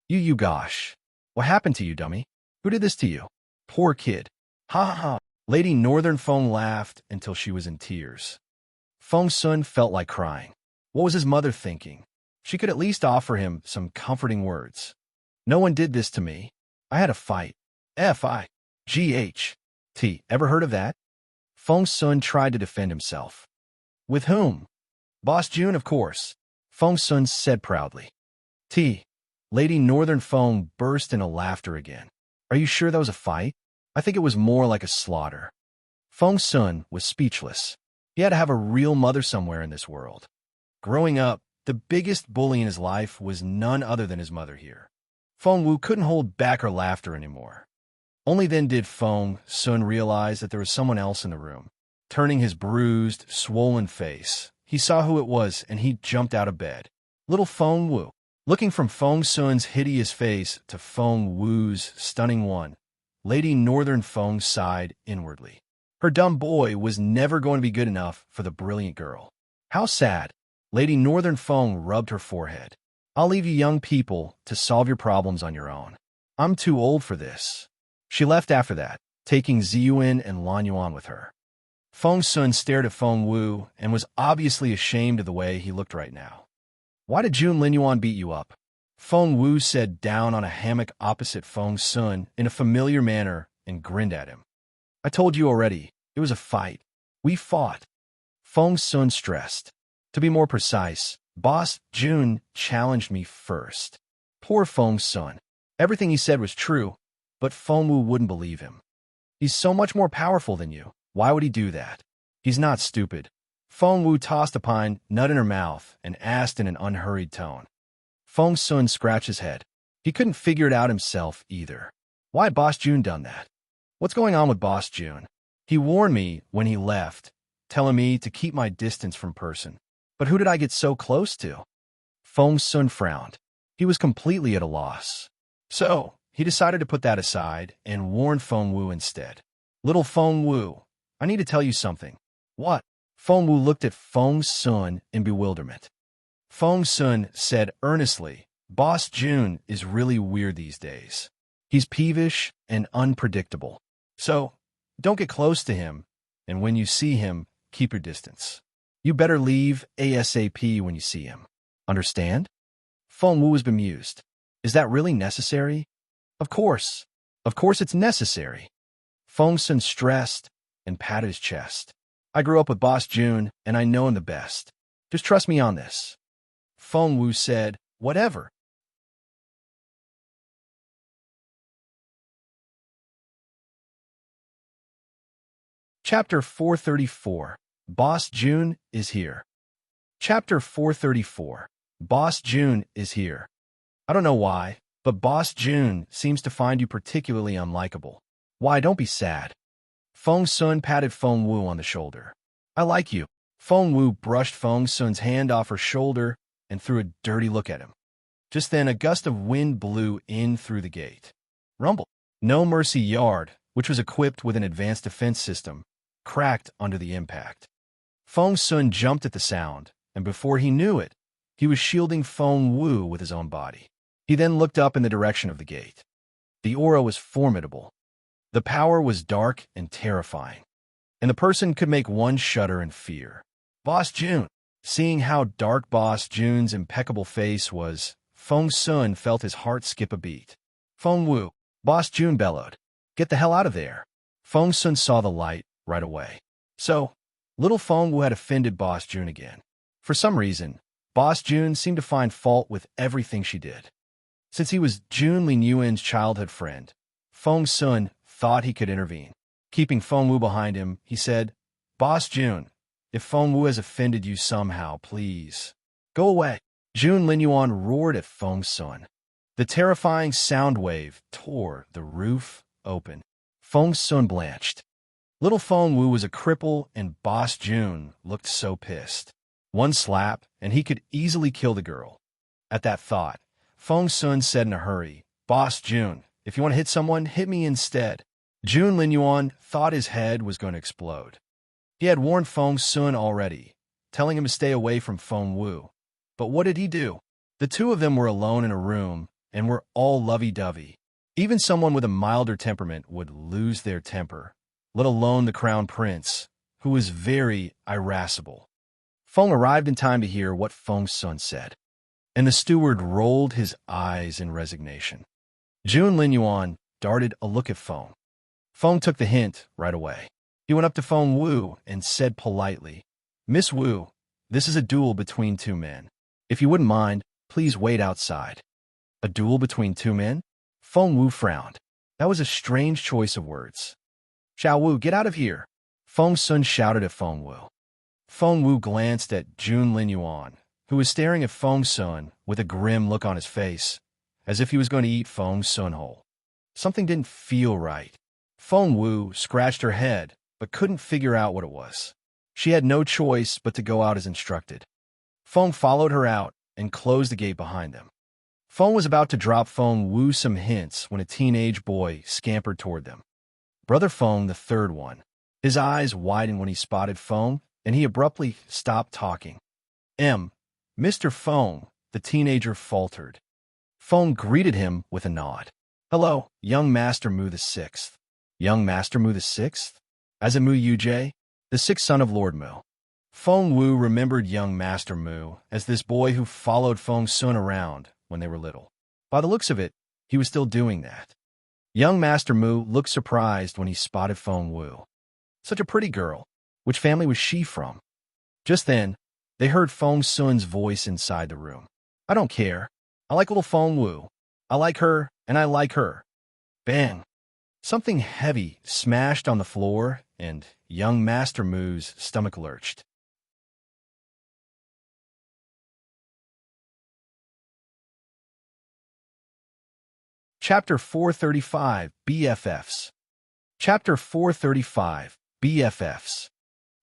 You gosh. What happened to you, dummy? Who did this to you? Poor kid. Ha ha ha. Lady Northern Feng laughed until she was in tears. Feng Sun felt like crying. What was his mother thinking? She could at least offer him some comforting words. No one did this to me. I had a fight. F-I-G-H-T. Ever heard of that? Feng Sun tried to defend himself. With whom? Boss June, of course. Feng Sun said proudly. Lady Northern Feng burst into laughter again. Are you sure that was a fight? I think it was more like a slaughter. Feng Sun was speechless. He had to have a real mother somewhere in this world. Growing up, the biggest bully in his life was none other than his mother here. Feng Wu couldn't hold back her laughter anymore. Only then did Feng Sun realize that there was someone else in the room. Turning his bruised, swollen face, he saw who it was and he jumped out of bed. Little Feng Wu. Looking from Feng Sun's hideous face to Feng Wu's stunning one, Lady Northern Feng sighed inwardly. Her dumb boy was never going to be good enough for the brilliant girl. How sad. Lady Northern Feng rubbed her forehead. I'll leave you young people to solve your problems on your own. I'm too old for this. She left after that, taking Ziyuan and Lan Yuan with her. Feng Sun stared at Feng Wu and was obviously ashamed of the way he looked right now. Why did June Lin Yuan beat you up? Feng Wu said down on a hammock opposite Feng Sun in a familiar manner and grinned at him. I told you already, it was a fight. We fought. Feng Sun stressed. To be more precise, Boss June challenged me first. Poor Feng Sun. Everything he said was true, but Feng Wu wouldn't believe him. He's so much more powerful than you. Why would he do that? He's not stupid. Feng Wu tossed a pine nut in her mouth and asked in an unhurried tone. Feng Sun scratched his head. He couldn't figure it out himself either. Why had Boss June done that? What's going on with Boss June? He warned me when he left, telling me to keep my distance from person. But who did I get so close to? Feng Sun frowned. He was completely at a loss. So, he decided to put that aside and warn Feng Wu instead. Little Feng Wu, I need to tell you something. What? Feng Wu looked at Feng Sun in bewilderment. Feng Sun said earnestly, Boss June is really weird these days. He's peevish and unpredictable. So, don't get close to him, and when you see him, keep your distance. You better leave ASAP when you see him. Understand? Feng Wu was bemused. Is that really necessary? Of course. Of course it's necessary. Feng Sun stressed and patted his chest. I grew up with Boss June, and I know him the best. Just trust me on this. Feng Wu said, whatever. Chapter 434. Boss June is here. Chapter 434. Boss June is here. I don't know why, but Boss June seems to find you particularly unlikable. Why, don't be sad. Feng Sun patted Feng Wu on the shoulder. I like you. Feng Wu brushed Feng Sun's hand off her shoulder and threw a dirty look at him. Just then, a gust of wind blew in through the gate. Rumble. No Mercy Yard, which was equipped with an advanced defense system, cracked under the impact. Feng Sun jumped at the sound, and before he knew it, he was shielding Feng Wu with his own body. He then looked up in the direction of the gate. The aura was formidable. The power was dark and terrifying, and the person could make one shudder in fear. Boss June. Seeing how dark Boss June's impeccable face was, Feng Sun felt his heart skip a beat. Feng Wu. Boss June bellowed. Get the hell out of there. Feng Sun saw the light right away. So, little Feng Wu had offended Boss June again. For some reason, Boss June seemed to find fault with everything she did. Since he was June Lin Yuan's childhood friend, Feng Sun thought he could intervene. Keeping Feng Wu behind him, he said, Boss June, if Feng Wu has offended you somehow, please go away. June Lin Yuan roared at Feng Sun. The terrifying sound wave tore the roof open. Feng Sun blanched. Little Feng Wu was a cripple, and Boss Jun looked so pissed. One slap, and he could easily kill the girl. At that thought, Feng Sun said in a hurry, "Boss Jun, if you want to hit someone, hit me instead." Jun Linyuan thought his head was going to explode. He had warned Feng Sun already, telling him to stay away from Feng Wu. But what did he do? The two of them were alone in a room and were all lovey-dovey. Even someone with a milder temperament would lose their temper, let alone the crown prince, who was very irascible. Feng arrived in time to hear what Feng Sun said, and the steward rolled his eyes in resignation. Jun Linyuan darted a look at Feng. Feng took the hint right away. He went up to Feng Wu and said politely, "Miss Wu, this is a duel between two men. If you wouldn't mind, please wait outside." A duel between two men? Feng Wu frowned. That was a strange choice of words. "Xiao Wu, get out of here!" Feng Sun shouted at Feng Wu. Feng Wu glanced at Jun Linyuan, who was staring at Feng Sun with a grim look on his face, as if he was going to eat Feng Sun whole. Something didn't feel right. Feng Wu scratched her head, but couldn't figure out what it was. She had no choice but to go out as instructed. Feng followed her out and closed the gate behind them. Feng was about to drop Feng Wu some hints when a teenage boy scampered toward them. Brother Feng, the third one. His eyes widened when he spotted Feng, and he abruptly stopped talking. Mr. Feng," the teenager faltered. Feng greeted him with a nod. "Hello, young Master Mu the Sixth." Young Master Mu the Sixth? As a Mu Yujie, the sixth son of Lord Mu. Feng Wu remembered young Master Mu as this boy who followed Feng Sun around when they were little. By the looks of it, he was still doing that. Young Master Mu looked surprised when he spotted Feng Wu. Such a pretty girl. Which family was she from? Just then, they heard Feng Sun's voice inside the room. "I don't care. I like little Feng Wu. I like her, and I like her." Bang! Something heavy smashed on the floor, and young Master Mu's stomach lurched. Chapter 435, BFFs. Chapter 435, BFFs.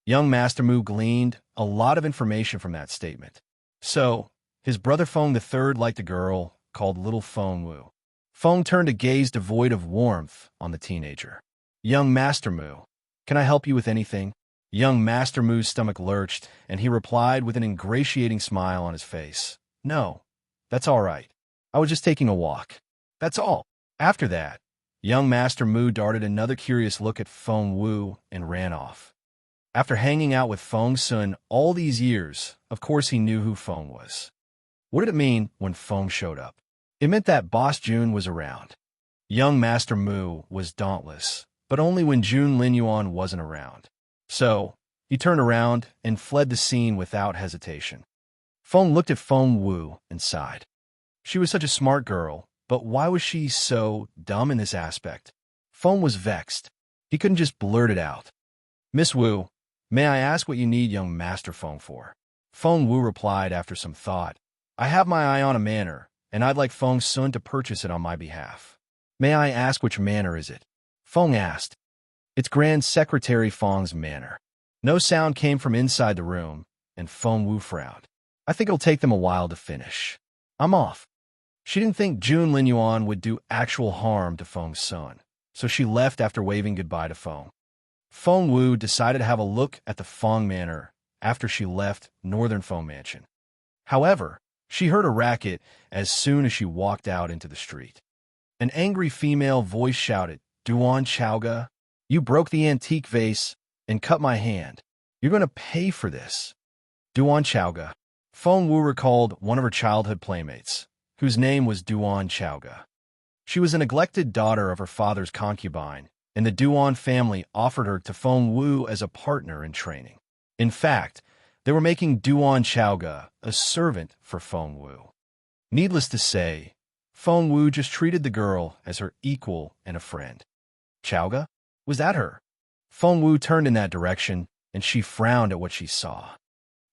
Young Master Mu gleaned a lot of information from that statement. So, his brother Feng the Third liked a girl called Little Feng Wu. Feng turned a gaze devoid of warmth on the teenager. "Young Master Mu, can I help you with anything?" Young Master Mu's stomach lurched, and he replied with an ingratiating smile on his face. "No, that's all right. I was just taking a walk. That's all." After that, young Master Mu darted another curious look at Feng Wu and ran off. After hanging out with Feng Sun all these years, of course he knew who Feng was. What did it mean when Feng showed up? It meant that Boss Jun was around. Young Master Mu was dauntless, but only when Jun Linyuan wasn't around. So, he turned around and fled the scene without hesitation. Feng looked at Feng Wu and sighed. She was such a smart girl, but why was she so dumb in this aspect? Feng was vexed. He couldn't just blurt it out. "Miss Wu, may I ask what you need young Master Feng for?" Feng Wu replied after some thought. "I have my eye on a manor, and I'd like Feng Sun to purchase it on my behalf." "May I ask which manor is it?" Feng asked. "It's Grand Secretary Feng's manor." No sound came from inside the room, and Feng Wu frowned. "I think it'll take them a while to finish. I'm off." She didn't think Jun Linyuan would do actual harm to Feng Sun, so she left after waving goodbye to Feng. Feng Wu decided to have a look at the Feng Manor after she left Northern Feng Mansion. However, she heard a racket as soon as she walked out into the street. An angry female voice shouted, "Duan Chaoga, you broke the antique vase and cut my hand. You're going to pay for this." Duan Chaoga. Feng Wu recalled one of her childhood playmates, whose name was Duan Chaoga. She was a neglected daughter of her father's concubine, and the Duan family offered her to Feng Wu as a partner in training. In fact, they were making Duan Chaoga a servant for Feng Wu. Needless to say, Feng Wu just treated the girl as her equal and a friend. Chaoga? Was that her? Feng Wu turned in that direction, and she frowned at what she saw.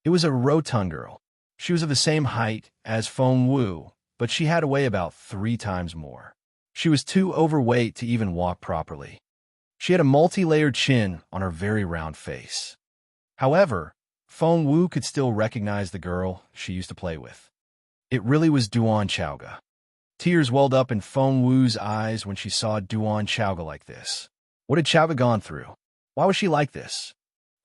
It was a rotund girl. She was of the same height as Feng Wu, but she had to weigh about 3 times more. She was too overweight to even walk properly. She had a multi-layered chin on her very round face. However, Feng Wu could still recognize the girl she used to play with. It really was Duan Chaoga. Tears welled up in Feng Wu's eyes when she saw Duan Chaoga like this. What had Chaoga gone through? Why was she like this?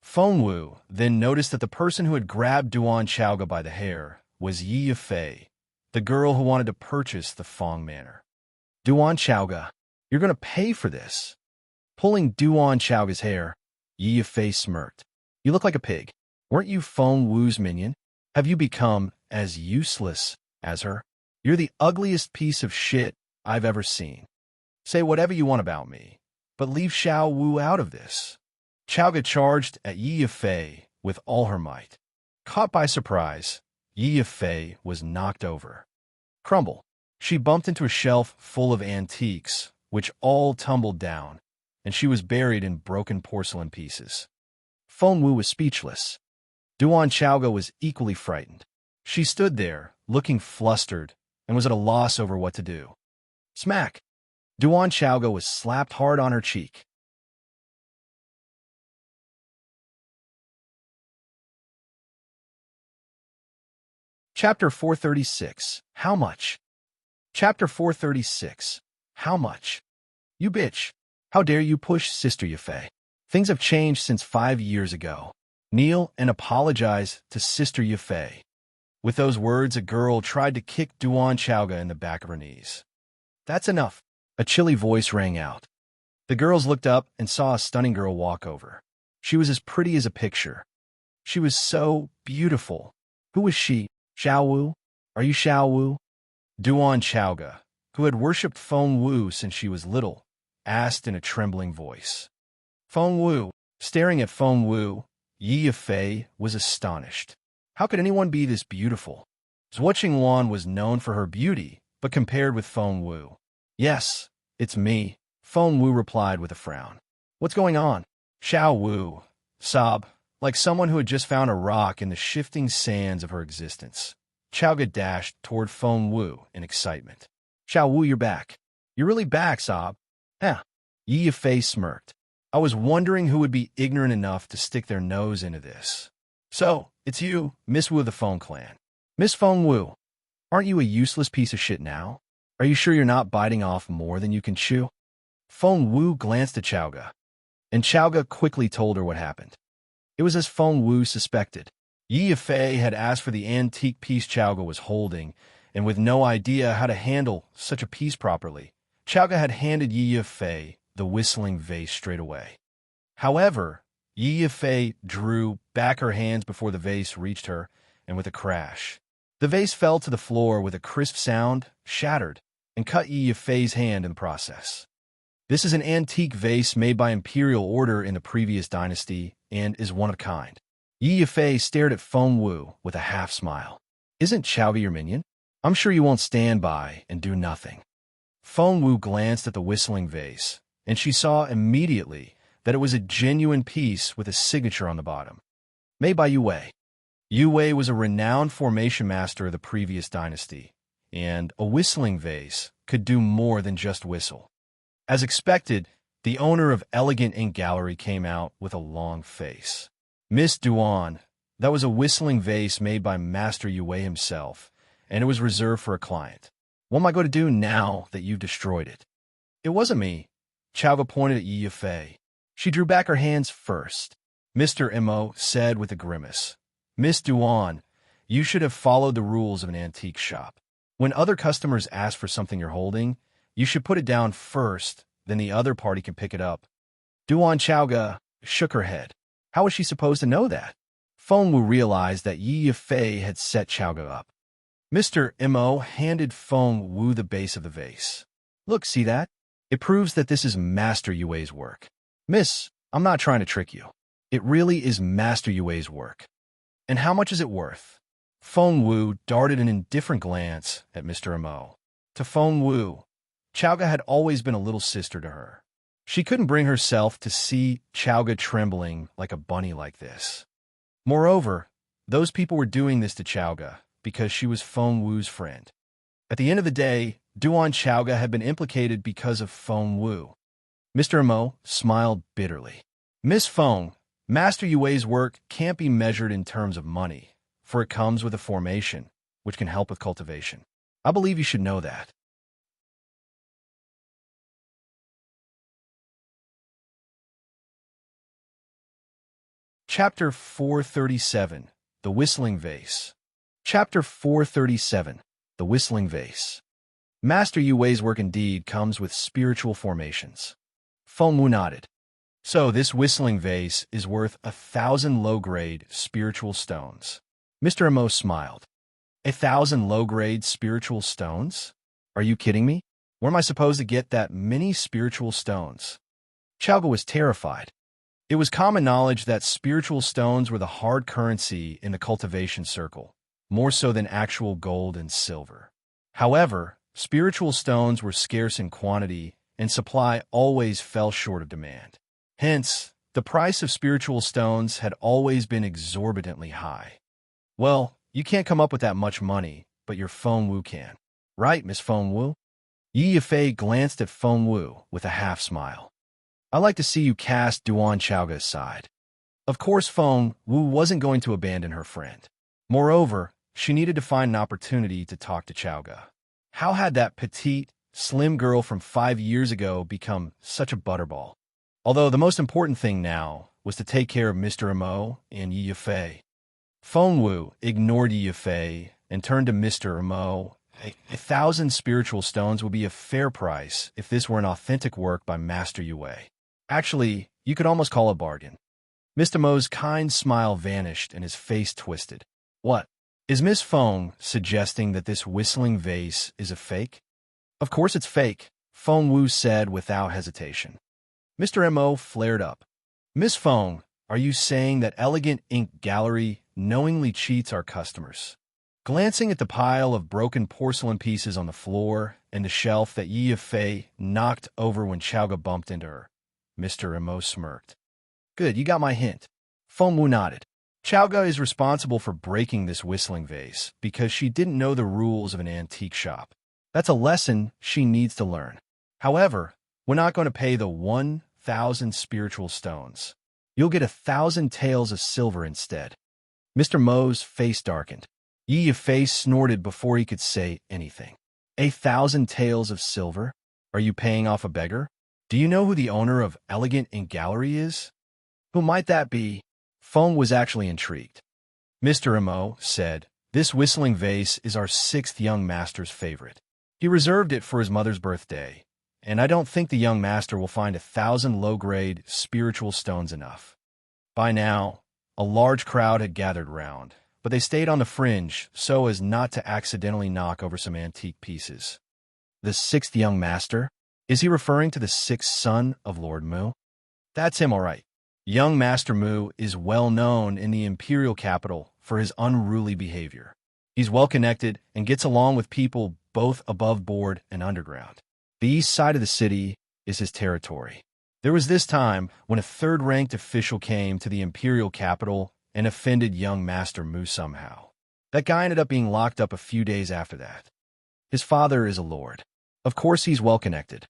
Feng Wu then noticed that the person who had grabbed Duan Chaoga by the hair was Yi Yifei, the girl who wanted to purchase the Feng Manor. Duan Chaoga, you're going to pay for this. Pulling Duan Chaoga's hair, Yi Yifei smirked. You look like a pig. Weren't you Feng Wu's minion? Have you become as useless as her? You're the ugliest piece of shit I've ever seen. Say whatever you want about me, but leave Xiao Wu out of this. Chaoga charged at Yi Yifei with all her might. Caught by surprise, Yi Yifei was knocked over. Crumble. She bumped into a shelf full of antiques, which all tumbled down, and she was buried in broken porcelain pieces. Feng Wu was speechless. Duan Chaoga was equally frightened. She stood there, looking flustered, and was at a loss over what to do. Smack! Duan Chaoga was slapped hard on her cheek. Chapter 436. How much? Chapter 436. How much? You bitch. How dare you push Sister Yifei? Things have changed since 5 years ago. Kneel and apologize to Sister Yifei. With those words, a girl tried to kick Duan Chaoga in the back of her knees. That's enough. A chilly voice rang out. The girls looked up and saw a stunning girl walk over. She was as pretty as a picture. She was so beautiful. Who was she? Xiao Wu? Are you Xiao Wu? Duan Chaoga, who had worshipped Feng Wu since she was little, asked in a trembling voice. Feng Wu, staring at Feng Wu, Yi Yifei was astonished. How could anyone be this beautiful? Zhuo Qingluan was known for her beauty, but compared with Feng Wu. Yes, it's me, Feng Wu replied with a frown. What's going on? Xiao Wu sobbed, like someone who had just found a rock in the shifting sands of her existence. Chaoga dashed toward Feng Wu in excitement. Xiao Wu, you're back. You're really back, sob. Yeah. Yi Yifei smirked. I was wondering who would be ignorant enough to stick their nose into this. So, it's you, Miss Wu of the Feng clan. Miss Feng Wu, aren't you a useless piece of shit now? Are you sure you're not biting off more than you can chew? Feng Wu glanced at Chaoga, and Chaoga quickly told her what happened. It was as Feng Wu suspected. Yi Yifei had asked for the antique piece Chaoga was holding, and with no idea how to handle such a piece properly, Chaoga had handed Yi Yifei the whistling vase straight away. However, Yi Yifei drew back her hands before the vase reached her, and with a crash, the vase fell to the floor with a crisp sound, shattered, and cut Yi Yifei's hand in the process. This is an antique vase made by Imperial order in the previous dynasty and is one of a kind. Yi Yifei stared at Feng Wu with a half-smile. Isn't Chaoga your minion? I'm sure you won't stand by and do nothing. Feng Wu glanced at the whistling vase, and she saw immediately that it was a genuine piece with a signature on the bottom. Made by Yu Wei. Yu Wei was a renowned formation master of the previous dynasty, and a whistling vase could do more than just whistle. As expected, the owner of Elegant Ink Gallery came out with a long face. Miss Duan, that was a whistling vase made by Master Yu Wei himself, and it was reserved for a client. What am I going to do now that you've destroyed it? It wasn't me. Chaoga pointed at Yi Yifei. She drew back her hands first. Mr. Mo said with a grimace. Miss Duan, you should have followed the rules of an antique shop. When other customers ask for something you're holding, you should put it down first, then the other party can pick it up. Duan Chaoga shook her head. How was she supposed to know that? Feng Wu realized that Yi Yifei had set Chaoga up. Mr. Mo handed Feng Wu the base of the vase. Look, see that? It proves that this is Master Yu Wei's work. Miss, I'm not trying to trick you. It really is Master Yu Wei's work. And how much is it worth? Feng Wu darted an indifferent glance at Mr. Mo. To Feng Wu, Chaoga had always been a little sister to her. She couldn't bring herself to see Chaoga trembling like a bunny like this. Moreover, those people were doing this to Chaoga because she was Feng Wu's friend. At the end of the day, Duan Chaoga had been implicated because of Feng Wu. Mr. Mo smiled bitterly. Miss Feng, Master Yue's work can't be measured in terms of money, for it comes with a formation, which can help with cultivation. I believe you should know that. Chapter 437, The Whistling Vase. Chapter 437, The Whistling Vase. Master Yue's work indeed comes with spiritual formations. Feng Wu nodded. So this whistling vase is worth 1,000 low-grade spiritual stones. Mr. Amo smiled. 1,000 low-grade spiritual stones? Are you kidding me? Where am I supposed to get that many spiritual stones? Chowga was terrified. It was common knowledge that spiritual stones were the hard currency in the cultivation circle, more so than actual gold and silver. However, spiritual stones were scarce in quantity, and supply always fell short of demand. Hence, the price of spiritual stones had always been exorbitantly high. Well, you can't come up with that much money, but your Feng Wu can. Right, Miss Feng Wu? Yi Yifei glanced at Feng Wu with a half-smile. I like to see you cast Duan Chowga aside. Of course, Feng Wu wasn't going to abandon her friend. Moreover, she needed to find an opportunity to talk to Chowga. How had that petite, slim girl from 5 years ago become such a butterball? Although the most important thing now was to take care of Mr. Amo and Yi Yifei. Feng Wu ignored Yi Yifei and turned to Mr. Amo. 1,000 spiritual stones would be a fair price if this were an authentic work by Master Yue. Actually, you could almost call it a bargain. Mr. Mo's kind smile vanished and his face twisted. What? Is Miss Feng suggesting that this whistling vase is a fake? Of course it's fake, Feng Wu said without hesitation. Mr. Mo flared up. Miss Feng, are you saying that Elegant Ink Gallery knowingly cheats our customers? Glancing at the pile of broken porcelain pieces on the floor and the shelf that Yi Yifei knocked over when Chowga bumped into her, Mr. Mo smirked. Good, you got my hint. Feng Wu nodded. Chowga is responsible for breaking this whistling vase because she didn't know the rules of an antique shop. That's a lesson she needs to learn. However, we're not going to pay the 1,000 spiritual stones. You'll get 1,000 taels of silver instead. Mr. Mo's face darkened. Yi Yifei snorted before he could say anything. 1,000 taels of silver? Are you paying off a beggar? Do you know who the owner of Elegant Ink Gallery is? Who might that be? Feng was actually intrigued. Mr. Amo said, this whistling vase is our 6th young master's favorite. He reserved it for his mother's birthday, and I don't think the young master will find 1,000 low-grade spiritual stones enough. By now, a large crowd had gathered round, but they stayed on the fringe so as not to accidentally knock over some antique pieces. The 6th young master? Is he referring to the 6th son of Lord Mu? That's him, all right. Young Master Mu is well known in the Imperial capital for his unruly behavior. He's well-connected and gets along with people both above board and underground. The east side of the city is his territory. There was this time when a third-ranked official came to the Imperial capital and offended young Master Mu somehow. That guy ended up being locked up a few days after that. His father is a lord. Of course he's well-connected.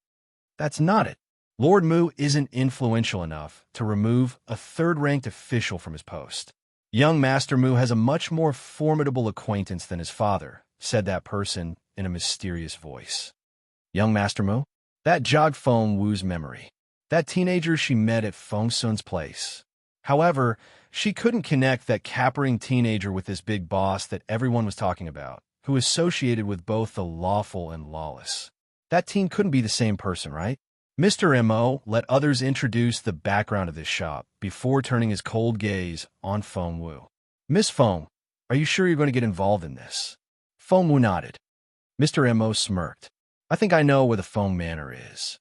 That's not it. Lord Mu isn't influential enough to remove a third-ranked official from his post. Young Master Mu has a much more formidable acquaintance than his father, said that person in a mysterious voice. Young Master Mu? That jogged Feng Wu's memory. That teenager she met at Feng Sun's place. However, she couldn't connect that capering teenager with this big boss that everyone was talking about, who associated with both the lawful and lawless. That teen couldn't be the same person, right? Mr. M.O. let others introduce the background of this shop before turning his cold gaze on Feng Wu. Miss Feng, are you sure you're going to get involved in this? Feng Wu nodded. Mr. M.O. smirked. I think I know where the Feng Manor is.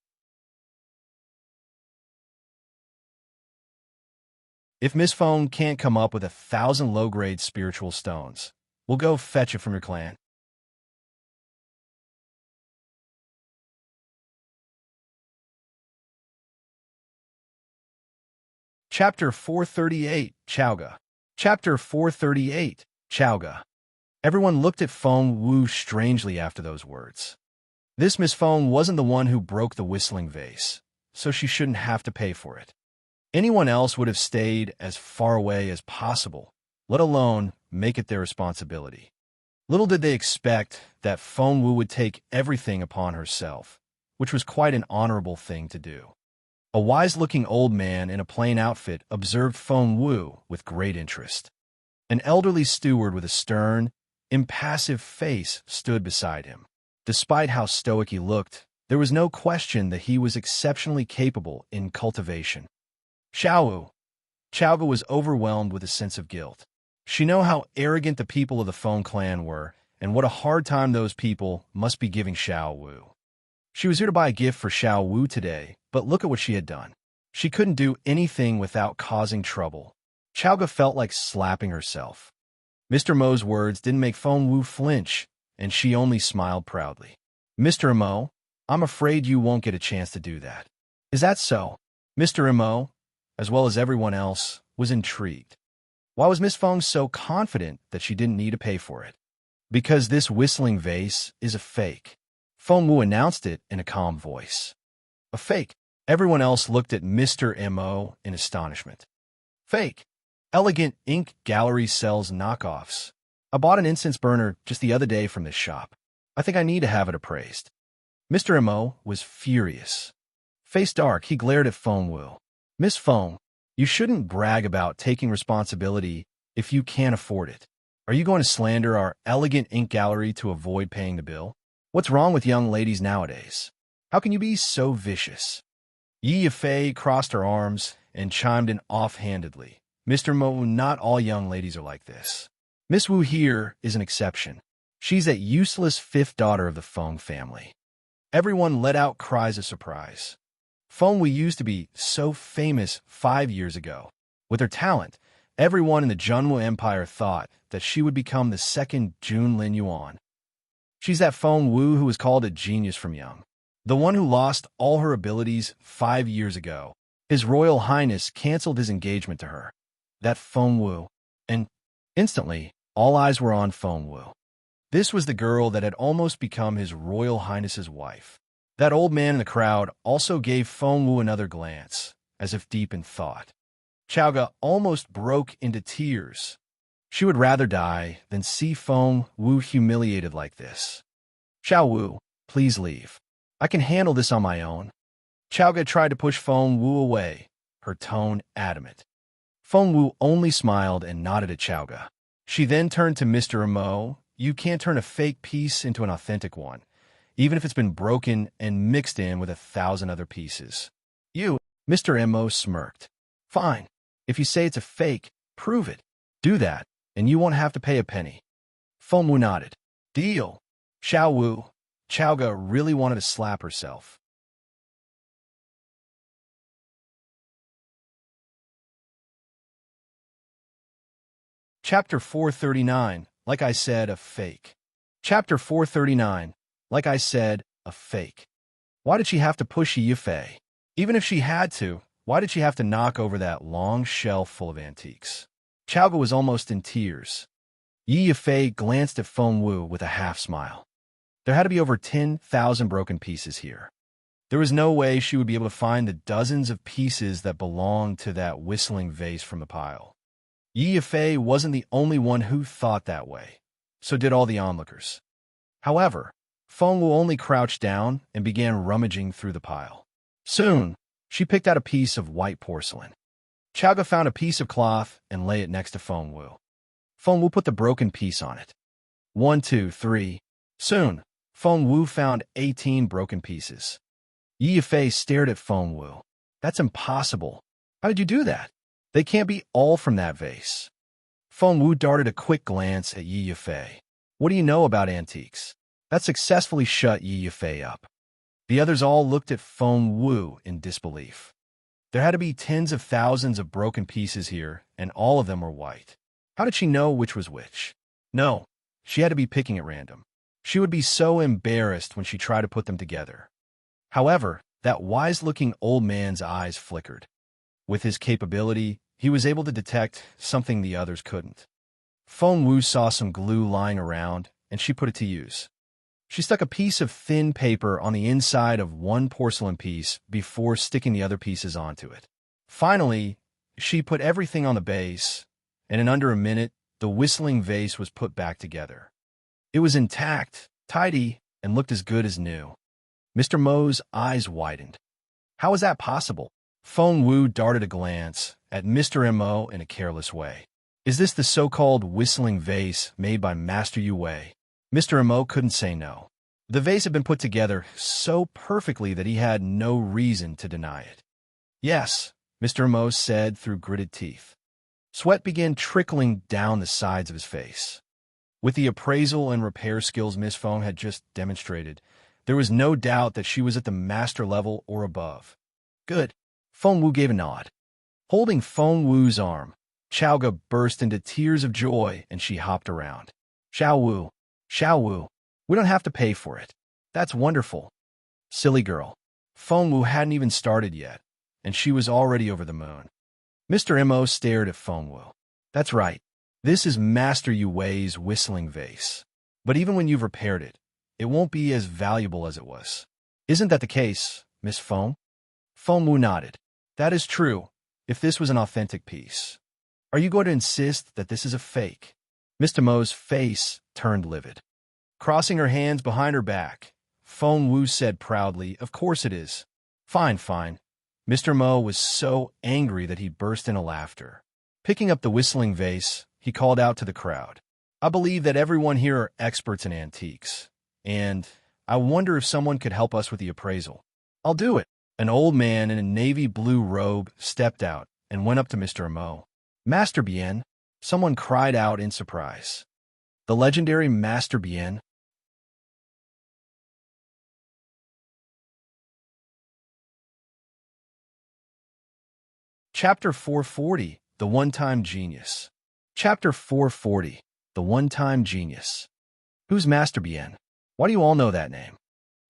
If Miss Feng can't come up with 1,000 low-grade spiritual stones, we'll go fetch it from your clan. Chapter 438, Chowga. Chapter 438, Chowga. Everyone looked at Feng Wu strangely after those words. This Miss Feng wasn't the one who broke the whistling vase, so she shouldn't have to pay for it. Anyone else would have stayed as far away as possible, let alone make it their responsibility. Little did they expect that Feng Wu would take everything upon herself, which was quite an honorable thing to do. A wise-looking old man in a plain outfit observed Feng Wu with great interest. An elderly steward with a stern, impassive face stood beside him. Despite how stoic he looked, there was no question that he was exceptionally capable in cultivation. Xiao Wu was overwhelmed with a sense of guilt. She knew how arrogant the people of the Feng clan were, and what a hard time those people must be giving Xiao Wu. She was here to buy a gift for Xiao Wu today, but look at what she had done. She couldn't do anything without causing trouble. Xiao Gu felt like slapping herself. Mr. Mo's words didn't make Feng Wu flinch, and she only smiled proudly. Mr. Mo, I'm afraid you won't get a chance to do that. Is that so? Mr. Mo, as well as everyone else, was intrigued. Why was Miss Feng so confident that she didn't need to pay for it? Because this whistling vase is a fake. Feng Wu announced it in a calm voice. A fake. Everyone else looked at Mr. Mo in astonishment. Fake. Elegant Ink Gallery sells knockoffs. I bought an incense burner just the other day from this shop. I think I need to have it appraised. Mr. Mo was furious. Face dark, he glared at Feng Wu. Miss Feng, you shouldn't brag about taking responsibility if you can't afford it. Are you going to slander our elegant ink gallery to avoid paying the bill? What's wrong with young ladies nowadays? How can you be so vicious? Yi Yifei crossed her arms and chimed in offhandedly. Mr. Mo, not all young ladies are like this. Miss Wu here is an exception. She's that useless fifth daughter of the Feng family. Everyone let out cries of surprise. Feng Wu used to be so famous 5 years ago. With her talent, everyone in the Zhenwu Empire thought that she would become the second Jun Lin Yuan. She's that Feng Wu who was called a genius from young. The one who lost all her abilities 5 years ago. His Royal Highness canceled his engagement to her. That Feng Wu. And instantly, all eyes were on Feng Wu. This was the girl that had almost become His Royal Highness's wife. That old man in the crowd also gave Feng Wu another glance, as if deep in thought. Xiao Gu almost broke into tears. She would rather die than see Feng Wu humiliated like this. Xiao Wu, please leave. I can handle this on my own. Xiao Gu tried to push Feng Wu away, her tone adamant. Feng Wu only smiled and nodded at Xiao Gu. She then turned to Mr. Mo. You can't turn a fake piece into an authentic one, even if it's been broken and mixed in with 1,000 other pieces. Mr. Mo smirked. Fine. If you say it's a fake, prove it. Do that, and you won't have to pay a penny. Feng Wu nodded. Deal. Xiao Gu really wanted to slap herself. Chapter 439. Like I said, a fake. Chapter 439. Like I said, a fake. Why did she have to push Yi Yifei? Even if she had to, why did she have to knock over that long shelf full of antiques? Xiao Gu was almost in tears. Yi Yifei glanced at Feng Wu with a half-smile. There had to be over 10,000 broken pieces here. There was no way she would be able to find the dozens of pieces that belonged to that whistling vase from the pile. Yi Yifei wasn't the only one who thought that way. So did all the onlookers. However, Feng Wu only crouched down and began rummaging through the pile. Soon, she picked out a piece of white porcelain. Xiao Gu found a piece of cloth and lay it next to Feng Wu. Feng Wu put the broken piece on it. 1, 2, 3. Soon, Feng Wu found 18 broken pieces. Yi Yifei stared at Feng Wu. That's impossible. How did you do that? They can't be all from that vase. Feng Wu darted a quick glance at Yi Yifei. What do you know about antiques? That successfully shut Yi Yifei up. The others all looked at Feng Wu in disbelief. There had to be tens of thousands of broken pieces here, and all of them were white. How did she know which was which? No, she had to be picking at random. She would be so embarrassed when she tried to put them together. However, that wise-looking old man's eyes flickered. With his capability, he was able to detect something the others couldn't. Feng Wu saw some glue lying around, and she put it to use. She stuck a piece of thin paper on the inside of one porcelain piece before sticking the other pieces onto it. Finally, she put everything on the base, and in under a minute, the whistling vase was put back together. It was intact, tidy, and looked as good as new. Mr. Mo's eyes widened. How was that possible? Feng Wu darted a glance at Mr. Mo in a careless way. Is this the so-called whistling vase made by Master Yu Wei? Mr. Mo couldn't say no. The vase had been put together so perfectly that he had no reason to deny it. Yes, Mr. Mo said through gritted teeth. Sweat began trickling down the sides of his face. With the appraisal and repair skills Miss Feng had just demonstrated, there was no doubt that she was at the master level or above. Good. Feng Wu gave a nod. Holding Feng Wu's arm, Xiaoga burst into tears of joy and she hopped around. Xiao Wu, we don't have to pay for it. That's wonderful. Silly girl. Feng Wu hadn't even started yet, and she was already over the moon. Mr. Mo stared at Feng Wu. That's right. This is Master Yu Wei's whistling vase. But even when you've repaired it, it won't be as valuable as it was. Isn't that the case, Miss Feng? Feng Wu nodded. That is true, if this was an authentic piece. Are you going to insist that this is a fake? Mr. Mo's face turned livid. Crossing her hands behind her back, Feng Wu said proudly, Of course it is. Fine. Mr. Mo was so angry that he burst into laughter. Picking up the whistling vase, he called out to the crowd. I believe that everyone here are experts in antiques, and I wonder if someone could help us with the appraisal. I'll do it. An old man in a navy blue robe stepped out and went up to Mr. Mo. Master Bien, someone cried out in surprise. The legendary Master Bien? Chapter 440, The One-Time Genius. Chapter 440, The One-Time Genius. Who's Master Bien? Why do you all know that name?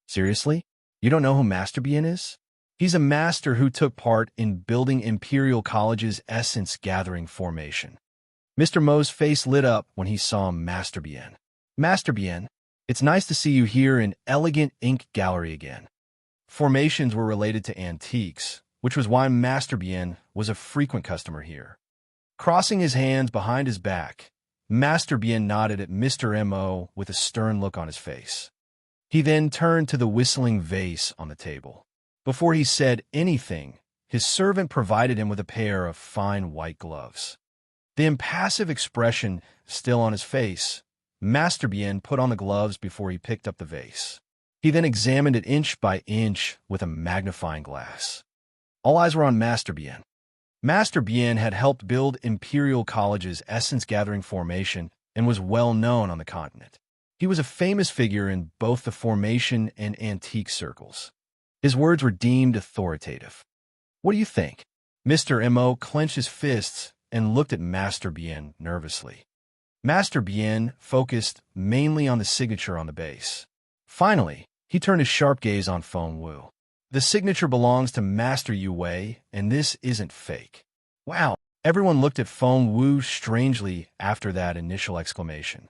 Seriously? You don't know who Master Bien is? He's a master who took part in building Imperial College's essence-gathering formation. Mr. Mo's face lit up when he saw Master Bien. Master Bien, it's nice to see you here in elegant ink gallery again. Formations were related to antiques, which was why Master Bien was a frequent customer here. Crossing his hands behind his back, Master Bien nodded at Mr. Mo with a stern look on his face. He then turned to the whistling vase on the table. Before he said anything, his servant provided him with a pair of fine white gloves. The impassive expression still on his face, Master Bien put on the gloves before he picked up the vase. He then examined it inch by inch with a magnifying glass. All eyes were on Master Bien. Master Bien had helped build Imperial College's essence-gathering formation and was well known on the continent. He was a famous figure in both the formation and antique circles. His words were deemed authoritative. What do you think? Mr. Mo clenched his fists and looked at Master Bien nervously. Master Bien focused mainly on the signature on the base. Finally, he turned his sharp gaze on Feng Wu. The signature belongs to Master Yu Wei, and this isn't fake. Wow! Everyone looked at Feng Wu strangely after that initial exclamation.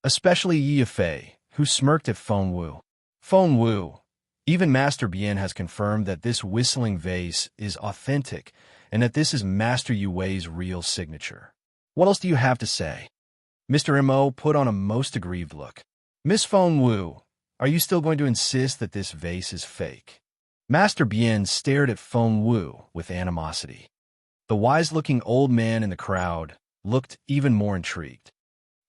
Especially Yi Fei, who smirked at Feng Wu. Feng Wu, even Master Bien has confirmed that this whistling vase is authentic and that this is Master Yu Wei's real signature. What else do you have to say? Mr. Mo put on a most aggrieved look. Miss Feng Wu, are you still going to insist that this vase is fake? Master Bien stared at Feng Wu with animosity. The wise-looking old man in the crowd looked even more intrigued.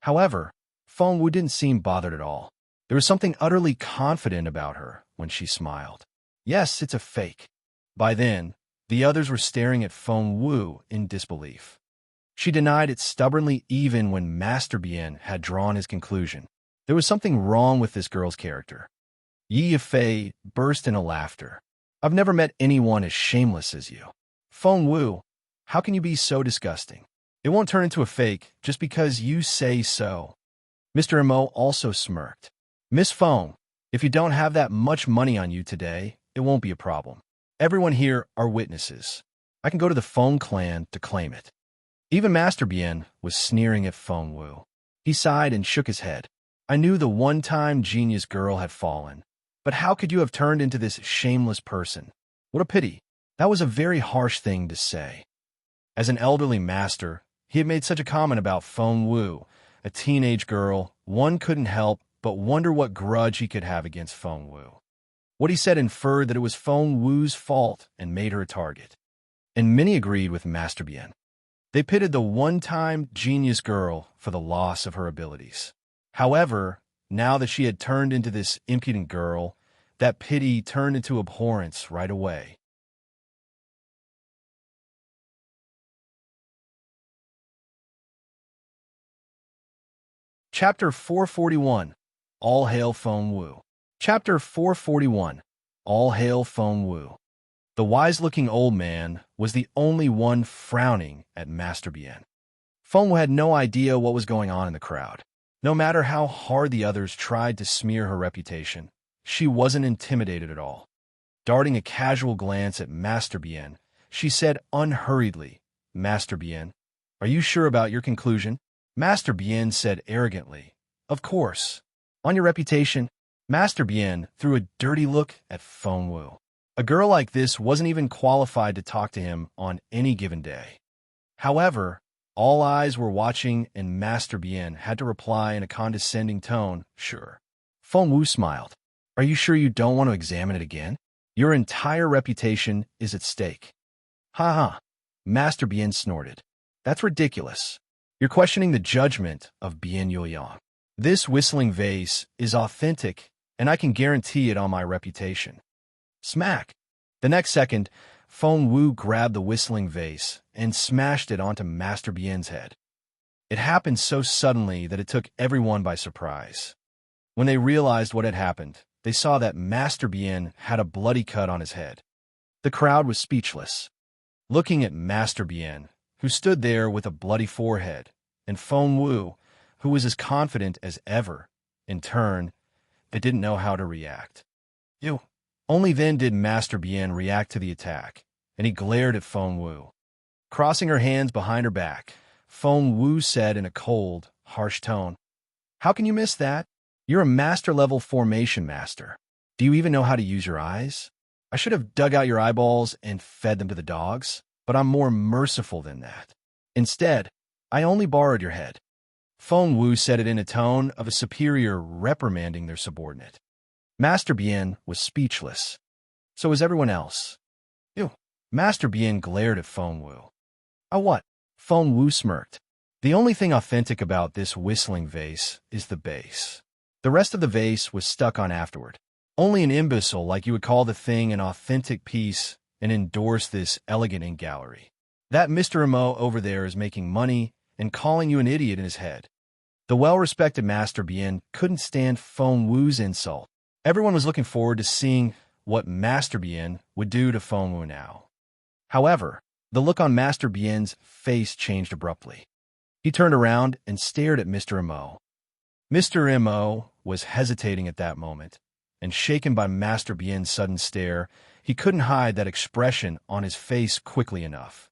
However, Feng Wu didn't seem bothered at all. There was something utterly confident about her when she smiled. Yes, it's a fake. By then, the others were staring at Feng Wu in disbelief. She denied it stubbornly even when Master Bien had drawn his conclusion. There was something wrong with this girl's character. Yi Fei burst into laughter. I've never met anyone as shameless as you. Feng Wu, how can you be so disgusting? It won't turn into a fake just because you say so. Mr. Mo also smirked. Miss Feng, if you don't have that much money on you today, it won't be a problem. Everyone here are witnesses. I can go to the Feng clan to claim it. Even Master Bien was sneering at Feng Wu. He sighed and shook his head. I knew the one-time genius girl had fallen. But how could you have turned into this shameless person? What a pity. That was a very harsh thing to say. As an elderly master, he had made such a comment about Feng Wu, a teenage girl. One couldn't help but wonder what grudge he could have against Feng Wu. What he said inferred that it was Feng Wu's fault and made her a target. And many agreed with Master Bien. They pitted the one-time genius girl for the loss of her abilities. However, now that she had turned into this impudent girl, that pity turned into abhorrence right away. Chapter 441. All Hail Feng Wu. Chapter 441. All Hail Feng Wu. The wise-looking old man was the only one frowning at Master Bien. Feng Wu had no idea what was going on in the crowd. No matter how hard the others tried to smear her reputation, she wasn't intimidated at all. Darting a casual glance at Master Bien, she said unhurriedly, "Master Bien, are you sure about your conclusion?" Master Bien said arrogantly, "Of course. On your reputation." Master Bien threw a dirty look at Feng Wu. A girl like this wasn't even qualified to talk to him on any given day. However, all eyes were watching, and Master Bien had to reply in a condescending tone, "Sure." Feng Wu smiled. "Are you sure you don't want to examine it again? Your entire reputation is at stake." "Ha ha." Master Bien snorted. "That's ridiculous. You're questioning the judgment of Bien Youyang. This whistling vase is authentic, and I can guarantee it on my reputation." Smack! The next second, Feng Wu grabbed the whistling vase and smashed it onto Master Bien's head. It happened so suddenly that it took everyone by surprise. When they realized what had happened, they saw that Master Bien had a bloody cut on his head. The crowd was speechless, looking at Master Bien, who stood there with a bloody forehead, and Feng Wu, who was as confident as ever. In turn, they didn't know how to react. "You." Only then did Master Bien react to the attack, and he glared at Feng Wu. Crossing her hands behind her back, Feng Wu said in a cold, harsh tone, "How can you miss that? You're a master-level formation master. Do you even know how to use your eyes? I should have dug out your eyeballs and fed them to the dogs, but I'm more merciful than that. Instead, I only borrowed your head." Feng Wu said it in a tone of a superior reprimanding their subordinate. Master Bien was speechless. So was everyone else. "You." Master Bien glared at Feng Wu. "Oh, what?" Feng Wu smirked. "The only thing authentic about this whistling vase is the base. The rest of the vase was stuck on afterward. Only an imbecile like you would call the thing an authentic piece and endorse this elegant ink gallery. That Mr. Mo over there is making money and calling you an idiot in his head." The well-respected Master Bien couldn't stand Feng Wu's insult. Everyone was looking forward to seeing what Master Bien would do to Feng Wu now. However, the look on Master Bien's face changed abruptly. He turned around and stared at Mr. Mo. Mr. Mo was hesitating at that moment, and shaken by Master Bien's sudden stare, he couldn't hide that expression on his face quickly enough.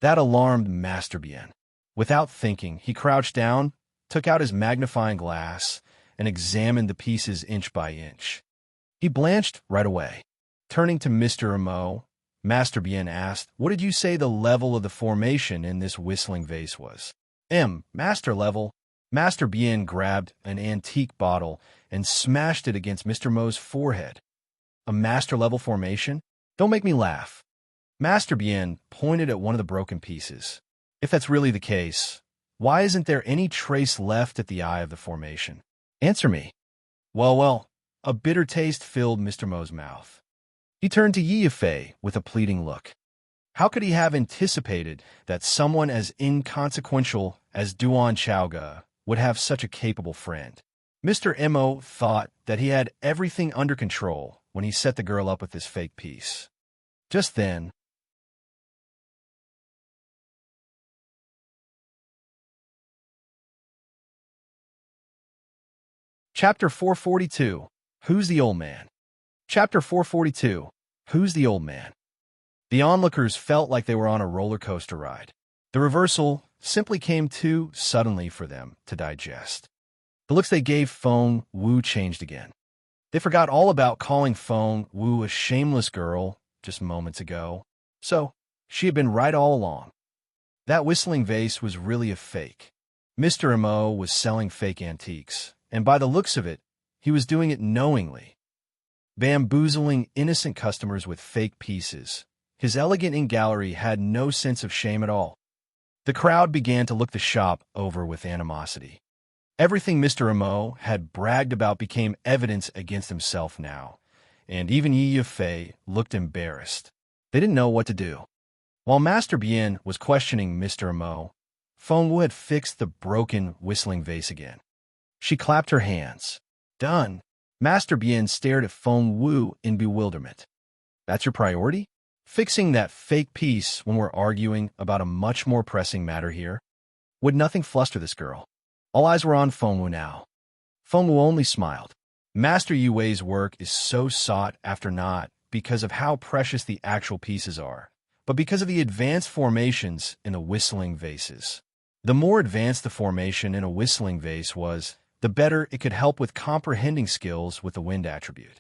That alarmed Master Bien. Without thinking, he crouched down, took out his magnifying glass, and examined the pieces inch by inch. He blanched right away. Turning to Mr. Mo, Master Bien asked, "What did you say the level of the formation in this whistling vase was?" Master level." Master Bien grabbed an antique bottle and smashed it against Mr. Mo's forehead. "A master-level formation? Don't make me laugh." Master Bien pointed at one of the broken pieces. "If that's really the case, why isn't there any trace left at the eye of the formation? Answer me." Well, a bitter taste filled Mr. Mo's mouth. He turned to Yi Yifei with a pleading look. How could he have anticipated that someone as inconsequential as Duan Chaoga would have such a capable friend? Mr. Mo thought that he had everything under control when he set the girl up with this fake piece. Just then, Chapter 442. Who's the Old Man? Chapter 442. Who's the Old Man? The onlookers felt like they were on a roller coaster ride. The reversal simply came too suddenly for them to digest. The looks they gave Feng Wu changed again. They forgot all about calling Feng Wu a shameless girl just moments ago. So, she had been right all along. That whistling vase was really a fake. Mr. Mo was selling fake antiques, and by the looks of it, he was doing it knowingly, bamboozling innocent customers with fake pieces. His elegant in-gallery had no sense of shame at all. The crowd began to look the shop over with animosity. Everything Mr. Mo had bragged about became evidence against himself now, and even Yi Fei looked embarrassed. They didn't know what to do. While Master Bien was questioning Mr. Mo, Feng Wu had fixed the broken whistling vase again. She clapped her hands. Done. Master Bien stared at Feng Wu in bewilderment. That's your priority? Fixing that fake piece when we're arguing about a much more pressing matter here? Would nothing fluster this girl? All eyes were on Feng Wu now. Feng Wu only smiled. Master Yue's work is so sought after not because of how precious the actual pieces are, but because of the advanced formations in the whistling vases. The more advanced the formation in a whistling vase was, the better it could help with comprehending skills with the wind attribute.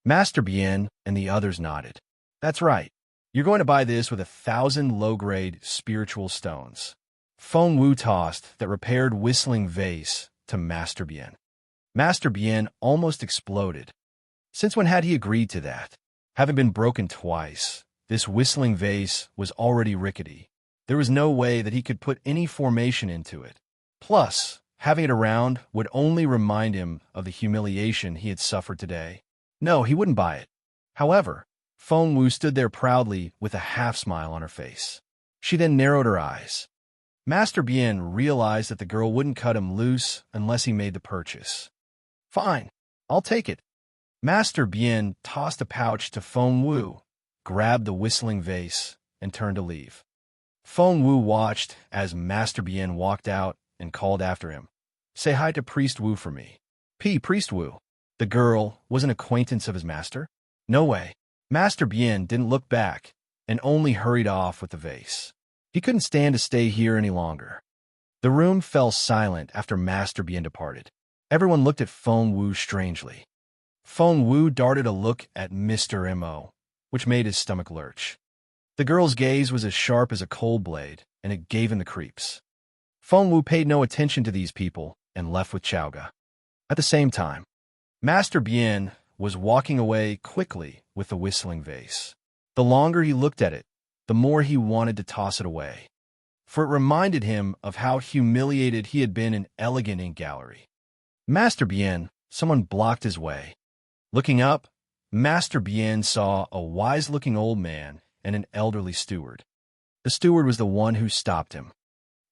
Master Bien and the others nodded. That's right. You're going to buy this with 1,000 low-grade spiritual stones. Feng Wu tossed that repaired whistling vase to Master Bien. Master Bien almost exploded. Since when had he agreed to that? Having been broken twice, this whistling vase was already rickety. There was no way that he could put any formation into it. Plus, having it around would only remind him of the humiliation he had suffered today. No, he wouldn't buy it. However, Feng Wu stood there proudly with a half-smile on her face. She then narrowed her eyes. Master Bien realized that the girl wouldn't cut him loose unless he made the purchase. Fine, I'll take it. Master Bien tossed a pouch to Feng Wu, grabbed the whistling vase, and turned to leave. Feng Wu watched as Master Bien walked out and called after him. Say hi to Priest Wu for me. Priest Wu. The girl was an acquaintance of his master? No way. Master Bien didn't look back and only hurried off with the vase. He couldn't stand to stay here any longer. The room fell silent after Master Bien departed. Everyone looked at Feng Wu strangely. Feng Wu darted a look at Mr. Mo, which made his stomach lurch. The girl's gaze was as sharp as a cold blade, and it gave him the creeps. Feng Wu paid no attention to these people and left with Chaoga. At the same time, Master Bien was walking away quickly with the whistling vase. The longer he looked at it, the more he wanted to toss it away, for it reminded him of how humiliated he had been in Elegant Ink Gallery. Master Bien, someone blocked his way. Looking up, Master Bien saw a wise-looking old man and an elderly steward. The steward was the one who stopped him.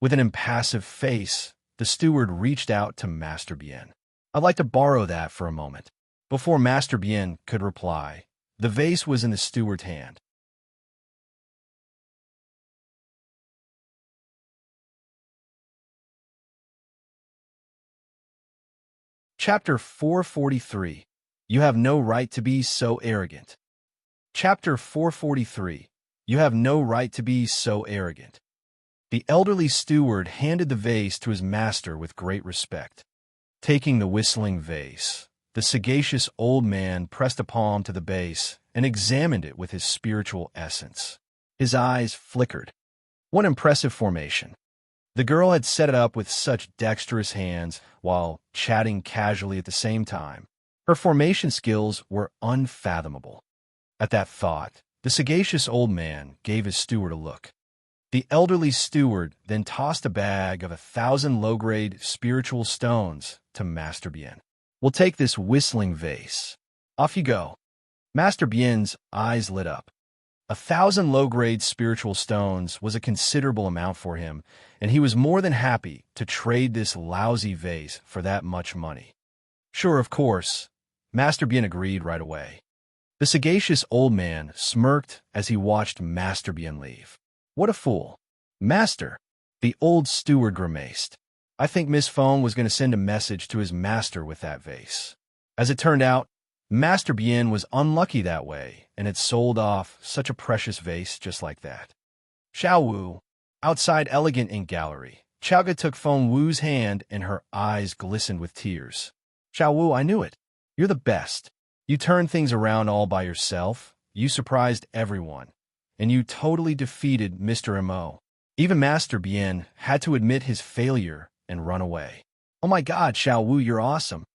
With an impassive face, the steward reached out to Master Bien. I'd like to borrow that for a moment. Before Master Bien could reply, the vase was in the steward's hand. Chapter 443. You have no right to be so arrogant. Chapter 443. You have no right to be so arrogant. The elderly steward handed the vase to his master with great respect. Taking the whistling vase, the sagacious old man pressed a palm to the base and examined it with his spiritual essence. His eyes flickered. What impressive formation. The girl had set it up with such dexterous hands while chatting casually at the same time. Her formation skills were unfathomable. At that thought, the sagacious old man gave his steward a look. The elderly steward then tossed a bag of 1,000 low-grade spiritual stones to Master Bien. We'll take this whistling vase. Off you go. Master Bien's eyes lit up. 1,000 low-grade spiritual stones was a considerable amount for him, and he was more than happy to trade this lousy vase for that much money. Sure, of course. Master Bien agreed right away. The sagacious old man smirked as he watched Master Bien leave. What a fool. Master, the old steward grimaced. I think Miss Feng was going to send a message to his master with that vase. As it turned out, Master Bien was unlucky that way and had sold off such a precious vase just like that. Xiao Wu, outside Elegant Ink Gallery, Chowga took Feng Wu's hand and her eyes glistened with tears. Xiao Wu, I knew it. You're the best. You turned things around all by yourself. You surprised everyone. And you totally defeated Mr. Mo. Even Master Bien had to admit his failure and run away. Oh my God, Xiao Wu, you're awesome.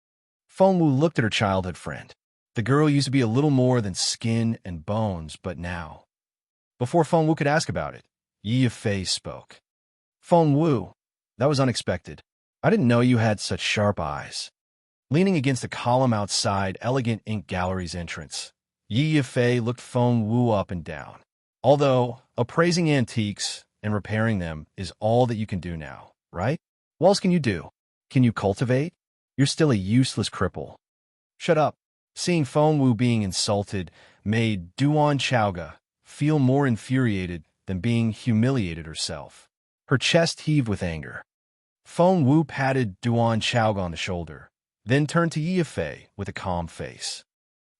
Feng Wu looked at her childhood friend. The girl used to be a little more than skin and bones, but now. Before Feng Wu could ask about it, Yi Fei spoke. Feng Wu, that was unexpected. I didn't know you had such sharp eyes. Leaning against a column outside Elegant Ink Gallery's entrance, Yi Fei looked Feng Wu up and down. Although, appraising antiques and repairing them is all that you can do now, right? What else can you do? Can you cultivate? You're still a useless cripple. Shut up. Seeing Feng Wu being insulted made Duan Chowga feel more infuriated than being humiliated herself. Her chest heaved with anger. Feng Wu patted Duan Chowga on the shoulder, then turned to Yi Fei with a calm face.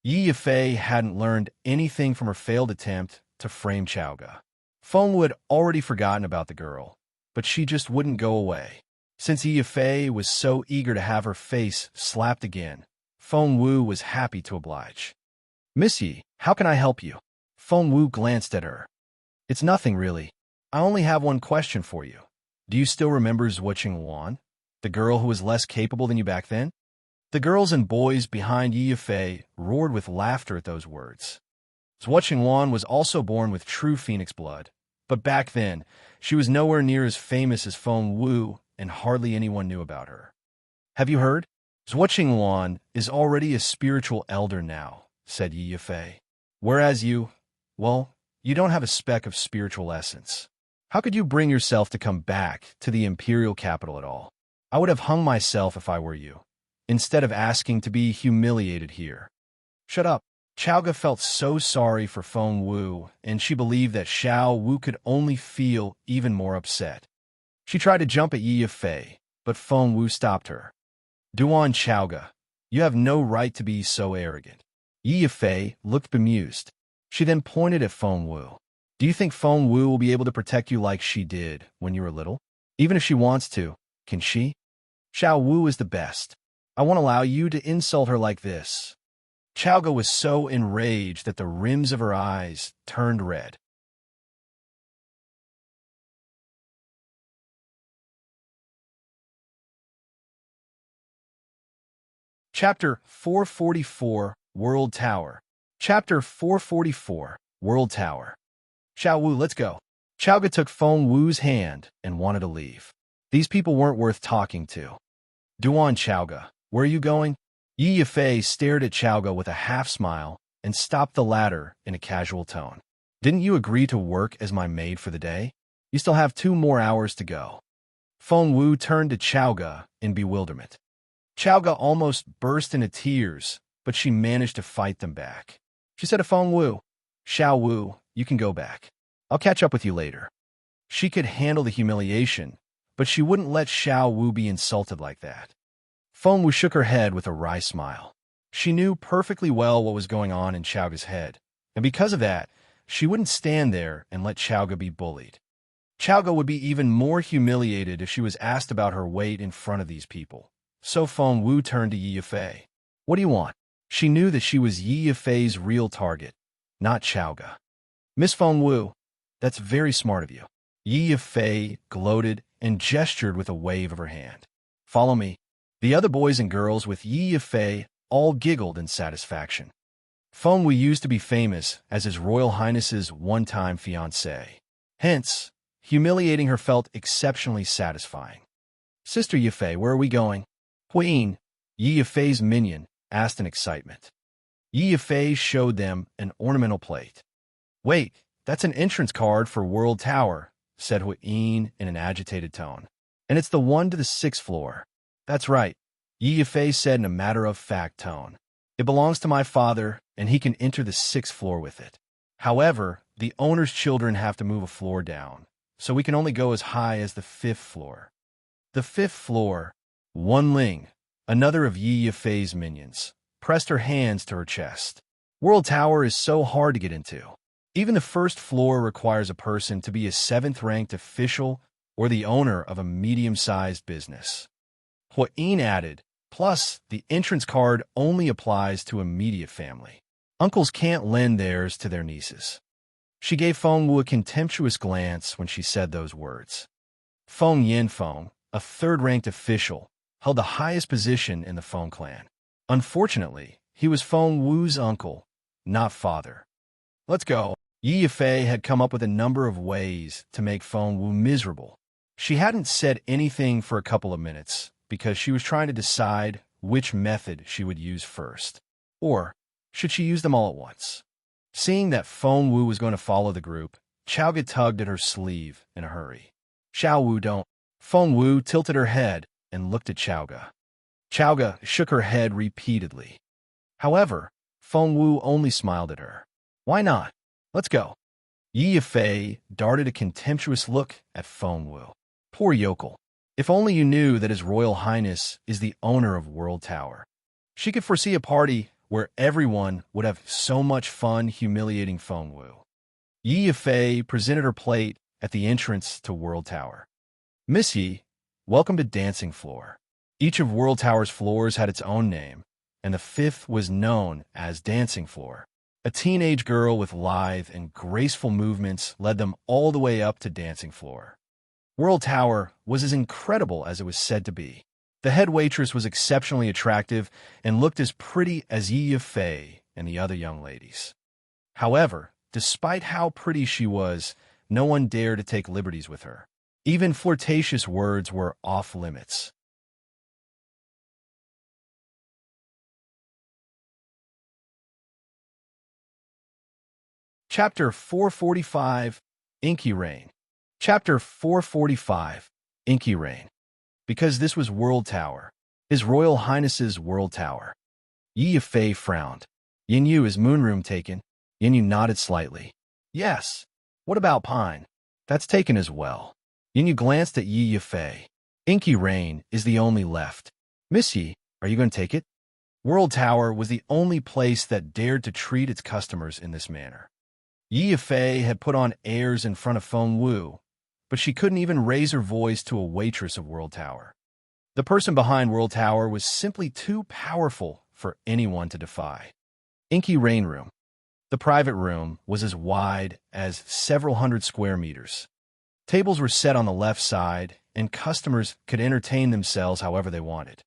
Yi Fei hadn't learned anything from her failed attempt to frame Chowga. Feng Wu had already forgotten about the girl, but she just wouldn't go away. Since Yi Fei was so eager to have her face slapped again, Feng Wu was happy to oblige. Miss Yi, how can I help you? Feng Wu glanced at her. It's nothing, really. I only have one question for you. Do you still remember Zhuoqing Wan, the girl who was less capable than you back then? The girls and boys behind Yi Fei roared with laughter at those words. Zhuoqing Wan was also born with true phoenix blood, but back then, she was nowhere near as famous as Feng Wu, and hardly anyone knew about her. Have you heard? Zhuoqing Wan is already a spiritual elder now, said Yi Fei. Whereas you, well, you don't have a speck of spiritual essence. How could you bring yourself to come back to the Imperial capital at all? I would have hung myself if I were you, instead of asking to be humiliated here. Shut up. Chowga felt so sorry for Feng Wu, and she believed that Xiao Wu could only feel even more upset. She tried to jump at Yi Fei, but Feng Wu stopped her. Duan Chowga, you have no right to be so arrogant. Yi Fei looked bemused. She then pointed at Feng Wu. Do you think Feng Wu will be able to protect you like she did when you were little? Even if she wants to, can she? Xiao Wu is the best. I won't allow you to insult her like this. Chowga was so enraged that the rims of her eyes turned red. Chapter 444, World Tower. Chapter 444, World Tower. Xiao Wu, let's go. Chowga took Feng Wu's hand and wanted to leave. These people weren't worth talking to. Duan Chowga, where are you going? Yi Fei stared at Chowga with a half-smile and stopped the latter in a casual tone. Didn't you agree to work as my maid for the day? You still have 2 more hours to go. Feng Wu turned to Chowga in bewilderment. Chowga almost burst into tears, but she managed to fight them back. She said to Feng Wu, Xiao Wu, you can go back. I'll catch up with you later. She could handle the humiliation, but she wouldn't let Xiao Wu be insulted like that. Feng Wu shook her head with a wry smile. She knew perfectly well what was going on in Chowga's head, and because of that, she wouldn't stand there and let Chowga be bullied. Chowga would be even more humiliated if she was asked about her weight in front of these people. So Feng Wu turned to Yi Fei. What do you want? She knew that she was Yi Fei's real target, not Chowga. Miss Feng Wu, that's very smart of you. Yi Fei gloated and gestured with a wave of her hand. Follow me. The other boys and girls with Yi Fei all giggled in satisfaction. Feng Wu used to be famous as His Royal Highness's one-time fiancée. Hence, humiliating her felt exceptionally satisfying. Sister Yi Fei, where are we going? Queen, Yi Fei's minion, asked in excitement. Yi Fei showed them an ornamental plate. Wait, that's an entrance card for World Tower, said Huyin in an agitated tone. And it's the one to the 6th floor. That's right, Yi Fei said in a matter-of-fact tone. It belongs to my father, and he can enter the 6th floor with it. However, the owner's children have to move a floor down, so we can only go as high as the 5th floor. The 5th floor, Wan Ling, another of Yi Fei's minions, pressed her hands to her chest. World Tower is so hard to get into. Even the 1st floor requires a person to be a 7th-ranked official or the owner of a medium-sized business. Huayin added, plus, the entrance card only applies to immediate family. Uncles can't lend theirs to their nieces. She gave Feng Wu a contemptuous glance when she said those words. Feng Yanfeng, a third-ranked official, held the highest position in the Feng clan. Unfortunately, he was Feng Wu's uncle, not father. Let's go. Yi Yifei had come up with a number of ways to make Feng Wu miserable. She hadn't said anything for a couple of minutes because she was trying to decide which method she would use first. Or should she use them all at once? Seeing that Feng Wu was going to follow the group, Chaoga tugged at her sleeve in a hurry. Xiao Wu, don't. Feng Wu tilted her head and looked at Chaoga. Chaoga shook her head repeatedly. However, Feng Wu only smiled at her. Why not? Let's go. Yi Yifei darted a contemptuous look at Feng Wu. Poor yokel. If only you knew that His Royal Highness is the owner of World Tower. She could foresee a party where everyone would have so much fun humiliating Feng Wu. Yi Yifei presented her plate at the entrance to World Tower. Miss Yi, welcome to Dancing Floor. Each of World Tower's floors had its own name, and the fifth was known as Dancing Floor. A teenage girl with lithe and graceful movements led them all the way up to Dancing Floor. World Tower was as incredible as it was said to be. The head waitress was exceptionally attractive and looked as pretty as Yi Yifei and the other young ladies. However, despite how pretty she was, no one dared to take liberties with her. Even flirtatious words were off limits. Chapter 445, Inky Rain. Chapter 445, Inky Rain. Because this was World Tower, His Royal Highness's World Tower. Yi Yifei frowned. Yin Yu, is Moonroom taken? Yin Yu nodded slightly. Yes. What about Pine? That's taken as well. Yin Yu glanced at Yi Yifei. Inky Rain is the only left. Miss Yi, are you going to take it? World Tower was the only place that dared to treat its customers in this manner. Yi Yifei had put on airs in front of Feng Wu, but she couldn't even raise her voice to a waitress of World Tower. The person behind World Tower was simply too powerful for anyone to defy. Inky Rain Room. The private room was as wide as several hundred square meters. Tables were set on the left side, and customers could entertain themselves however they wanted.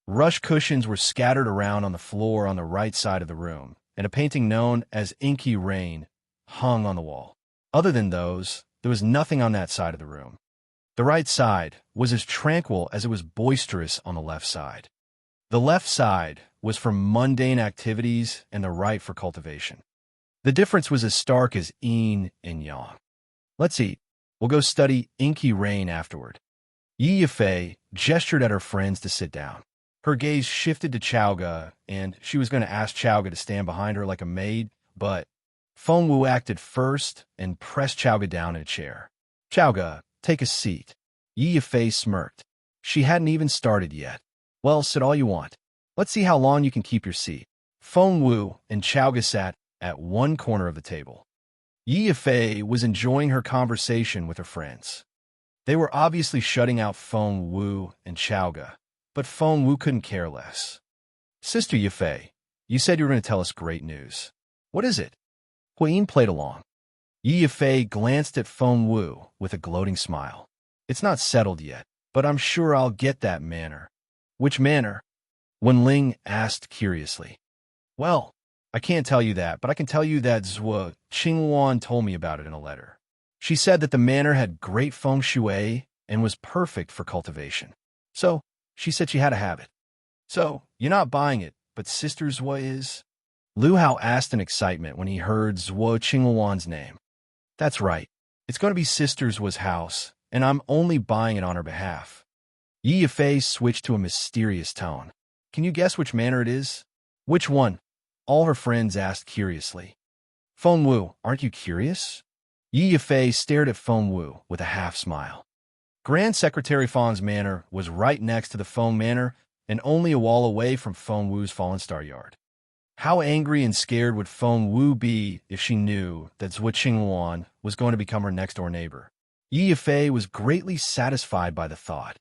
Rush cushions were scattered around on the floor on the right side of the room, and a painting known as Inky Rain hung on the wall. Other than those, there was nothing on that side of the room. The right side was as tranquil as it was boisterous on the left side. The left side was for mundane activities and the right for cultivation. The difference was as stark as yin and yang. Let's eat. We'll go study Inky Rain afterward. Yi Yifei gestured at her friends to sit down. Her gaze shifted to Chaoga, and she was going to ask Chaoga to stand behind her like a maid, but Feng Wu acted first and pressed Chaoga down in a chair. Chaoga, take a seat. Yi Yifei smirked. She hadn't even started yet. Well, sit all you want. Let's see how long you can keep your seat. Feng Wu and Chaoga sat at one corner of the table. Yi Yifei was enjoying her conversation with her friends. They were obviously shutting out Feng Wu and Chaoga, but Feng Wu couldn't care less. Sister Yifei, you said you were going to tell us great news. What is it? Huayin played along. Yi Yifei glanced at Feng Wu with a gloating smile. It's not settled yet, but I'm sure I'll get that manor. Which manor? Wen Ling asked curiously. Well, I can't tell you that, but I can tell you that Zhuo Qingwan told me about it in a letter. She said that the manor had great feng shui and was perfect for cultivation. So, she said she had to have it. So, you're not buying it, but Sister Zhuo is? Lu Hao asked in excitement when he heard Zhuo Qingwan's name. That's right. It's going to be Sister Zhuo's house, and I'm only buying it on her behalf. Yi Yifei switched to a mysterious tone. Can you guess which manor it is? Which one? All her friends asked curiously. Feng Wu, aren't you curious? Yi Yifei stared at Feng Wu with a half-smile. Grand Secretary Feng's manor was right next to the Feng manor and only a wall away from Feng Wu's Fallen Star yard. How angry and scared would Feng Wu be if she knew that Zhuo Qingwan was going to become her next-door neighbor? Yi Yifei was greatly satisfied by the thought.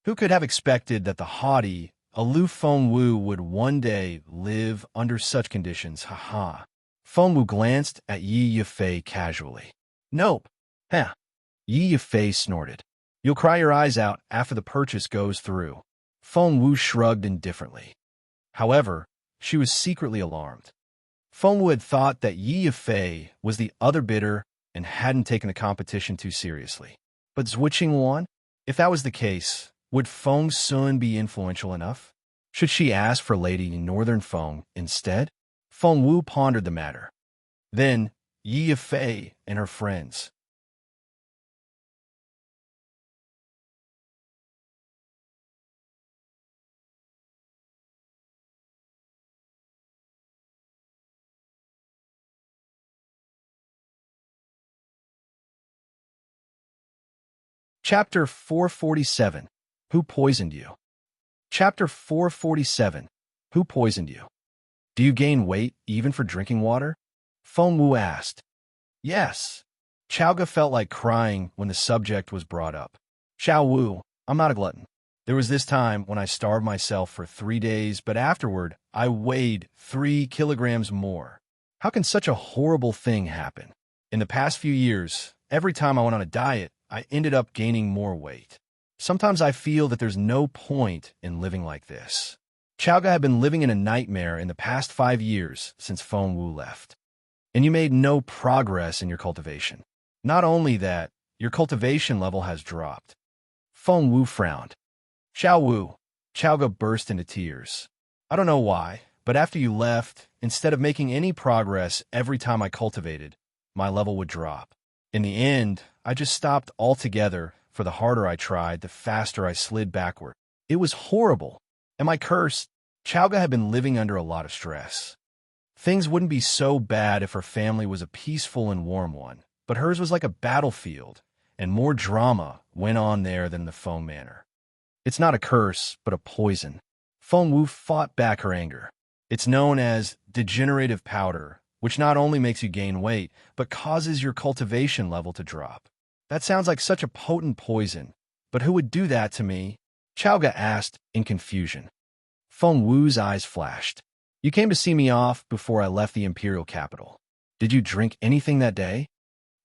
Who could have expected that the haughty, aloof Feng Wu would one day live under such conditions? Ha. Feng Wu glanced at Yi Yifei casually. Nope. Huh. Yi Yifei snorted. You'll cry your eyes out after the purchase goes through. Feng Wu shrugged indifferently. However, she was secretly alarmed. Feng Wu had thought that Yi Yifei was the other bidder and hadn't taken the competition too seriously. But Zwiching won? If that was the case, would Feng Sun be influential enough? Should she ask for Lady Northern Feng instead? Feng Wu pondered the matter. Then, Yi Yifei and her friends. Chapter 447. Who Poisoned You? Chapter 447. Who Poisoned You? Do you gain weight even for drinking water? Feng Wu asked. Yes. Chowga felt like crying when the subject was brought up. Xiao Wu, I'm not a glutton. There was this time when I starved myself for 3 days, but afterward, I weighed 3 kilograms more. How can such a horrible thing happen? In the past few years, every time I went on a diet, I ended up gaining more weight. Sometimes I feel that there's no point in living like this. Chowga had been living in a nightmare in the past 5 years since Feng Wu left. And you made no progress in your cultivation. Not only that, your cultivation level has dropped. Feng Wu frowned. Xiao Wu. Chowga burst into tears. I don't know why, but after you left, instead of making any progress every time I cultivated, my level would drop. In the end, I just stopped altogether, for the harder I tried, the faster I slid backward. It was horrible. Am I cursed? Chowga had been living under a lot of stress. Things wouldn't be so bad if her family was a peaceful and warm one, but hers was like a battlefield, and more drama went on there than the Feng manor. It's not a curse, but a poison. Feng Wu fought back her anger. It's known as degenerative powder, which not only makes you gain weight, but causes your cultivation level to drop. That sounds like such a potent poison, but who would do that to me? Chowga asked in confusion. Feng Wu's eyes flashed. You came to see me off before I left the Imperial capital. Did you drink anything that day?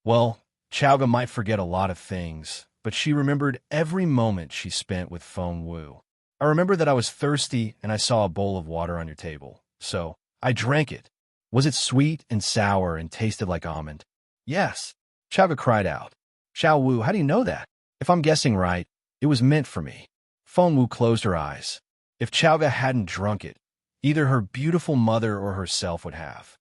Well, Chowga might forget a lot of things, but she remembered every moment she spent with Feng Wu. I remember that I was thirsty and I saw a bowl of water on your table, so I drank it. Was it sweet and sour and tasted like almond? Yes. Chowga cried out. Xiao Wu, how do you know that? If I'm guessing right, it was meant for me. Feng Wu closed her eyes. If Chowga hadn't drunk it, either her beautiful mother or herself would have.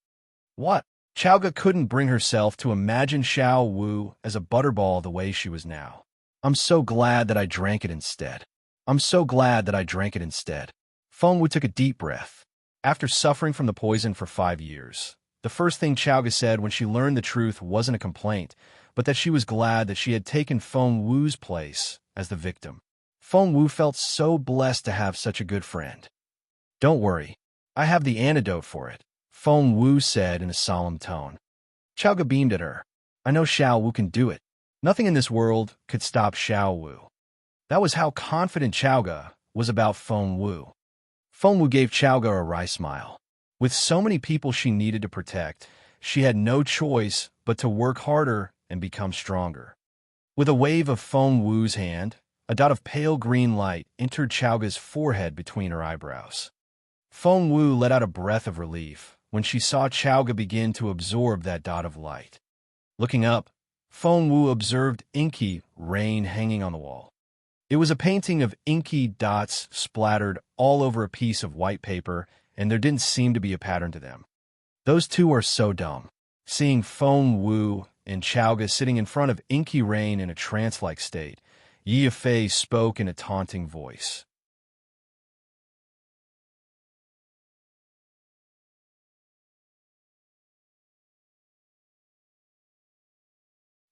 What? Chowga couldn't bring herself to imagine Xiao Wu as a butterball the way she was now. I'm so glad that I drank it instead. I'm so glad that I drank it instead. Feng Wu took a deep breath. After suffering from the poison for 5 years, the first thing Chowga said when she learned the truth wasn't a complaint, but that she was glad that she had taken Feng Wu's place as the victim. Feng Wu felt so blessed to have such a good friend. Don't worry, I have the antidote for it, Feng Wu said in a solemn tone. Chowga beamed at her. I know Xiao Wu can do it. Nothing in this world could stop Xiao Wu. That was how confident Chowga was about Feng Wu. Feng Wu gave Chowga a wry smile. With so many people she needed to protect, she had no choice but to work harder and become stronger. With a wave of Feng Wu's hand, a dot of pale green light entered Chowga's forehead between her eyebrows. Feng Wu let out a breath of relief when she saw Chowga begin to absorb that dot of light. Looking up, Feng Wu observed inky rain hanging on the wall. It was a painting of inky dots splattered all over a piece of white paper, and there didn't seem to be a pattern to them. Those two are so dumb. Seeing Feng Wu and Chowga sitting in front of inky rain in a trance-like state, Yi Yifei spoke in a taunting voice.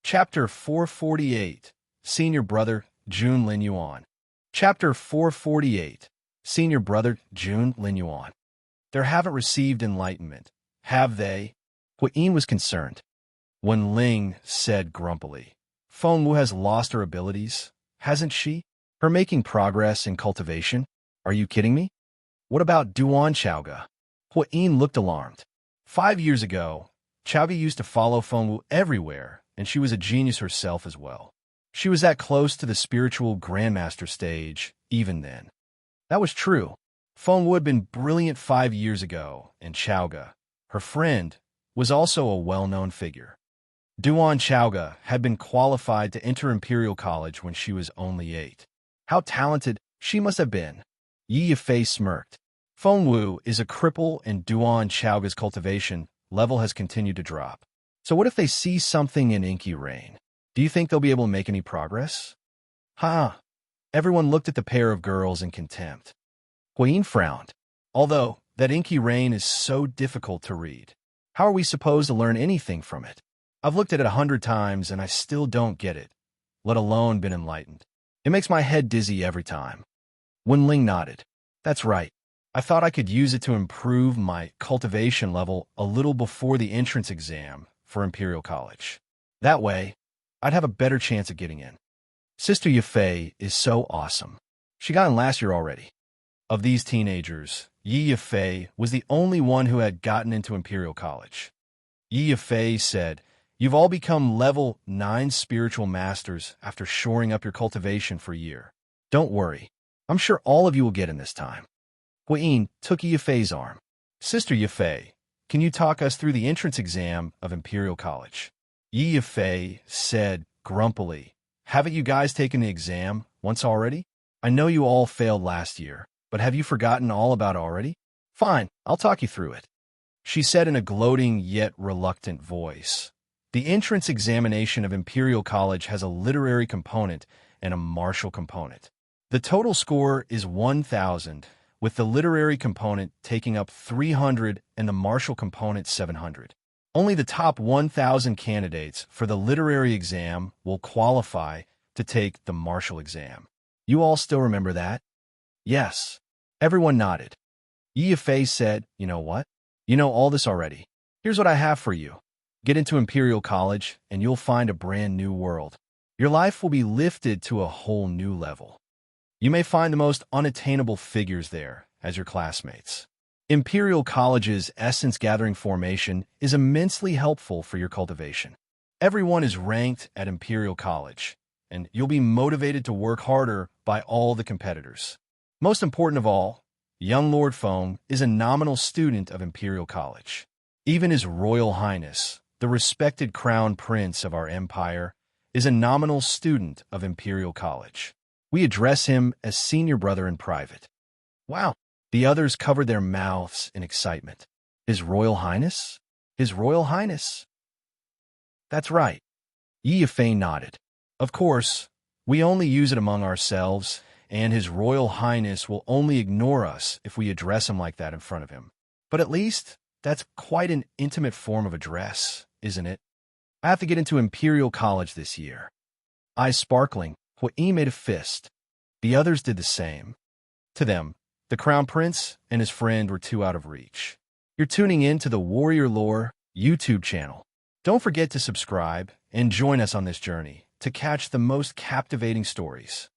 Chapter 448. Senior Brother Jun Lin Yuan. Chapter 448. Senior Brother Jun Lin Yuan. They haven't received enlightenment, have they? Huyin was concerned. When Ling said grumpily. Feng Wu has lost her abilities, hasn't she? Her making progress in cultivation? Are you kidding me? What about Duan Chaoga? Huayin looked alarmed. 5 years ago, Chaoga used to follow Feng Wu everywhere, and she was a genius herself as well. She was that close to the spiritual grandmaster stage, even then. That was true. Feng Wu had been brilliant 5 years ago, and Chaoga, her friend, was also a well-known figure. Duan Chaoga had been qualified to enter Imperial College when she was only 8. How talented she must have been. Yi Yifei smirked. Feng Wu is a cripple and Duan Chaoga's cultivation level has continued to drop. So what if they see something in Inky Rain? Do you think they'll be able to make any progress? Ha! Everyone looked at the pair of girls in contempt. Huayin frowned. Although, that Inky Rain is so difficult to read. How are we supposed to learn anything from it? I've looked at it 100 times and I still don't get it, let alone been enlightened. It makes my head dizzy every time. Wenling nodded. That's right. I thought I could use it to improve my cultivation level a little before the entrance exam for Imperial College. That way, I'd have a better chance of getting in. Sister Yifei is so awesome. She got in last year already. Of these teenagers, Yi Yifei was the only one who had gotten into Imperial College. Yi Yifei said, "You've all become level 9 spiritual masters after shoring up your cultivation for a year. Don't worry. I'm sure all of you will get in this time." Huayin took Yi Yifei's arm. Sister Yifei, can you talk us through the entrance exam of Imperial College? Yi Yifei said grumpily, "Haven't you guys taken the exam once already? I know you all failed last year, but have you forgotten all about it already? Fine, I'll talk you through it," she said in a gloating yet reluctant voice. The entrance examination of Imperial College has a literary component and a martial component. The total score is 1,000, with the literary component taking up 300 and the martial component 700. Only the top 1,000 candidates for the literary exam will qualify to take the martial exam. You all still remember that? Yes. Everyone nodded. Yi Yifei said, "You know what? You know all this already. Here's what I have for you. Get into Imperial College, and you'll find a brand new world. Your life will be lifted to a whole new level. You may find the most unattainable figures there as your classmates. Imperial College's essence-gathering formation is immensely helpful for your cultivation. Everyone is ranked at Imperial College, and you'll be motivated to work harder by all the competitors. Most important of all, young Lord Feng is a nominal student of Imperial College. Even His Royal Highness, the respected crown prince of our empire, is a nominal student of Imperial College. We address him as senior brother in private." Wow! The others covered their mouths in excitement. His Royal Highness? His Royal Highness? That's right. Yi Yifei nodded. Of course, we only use it among ourselves, and His Royal Highness will only ignore us if we address him like that in front of him. But at least, that's quite an intimate form of address, isn't it? I have to get into Imperial College this year. Eyes sparkling, Huayi made a fist. The others did the same. To them, the Crown Prince and his friend were too out of reach. You're tuning in to the Warrior Lore YouTube channel. Don't forget to subscribe and join us on this journey to catch the most captivating stories.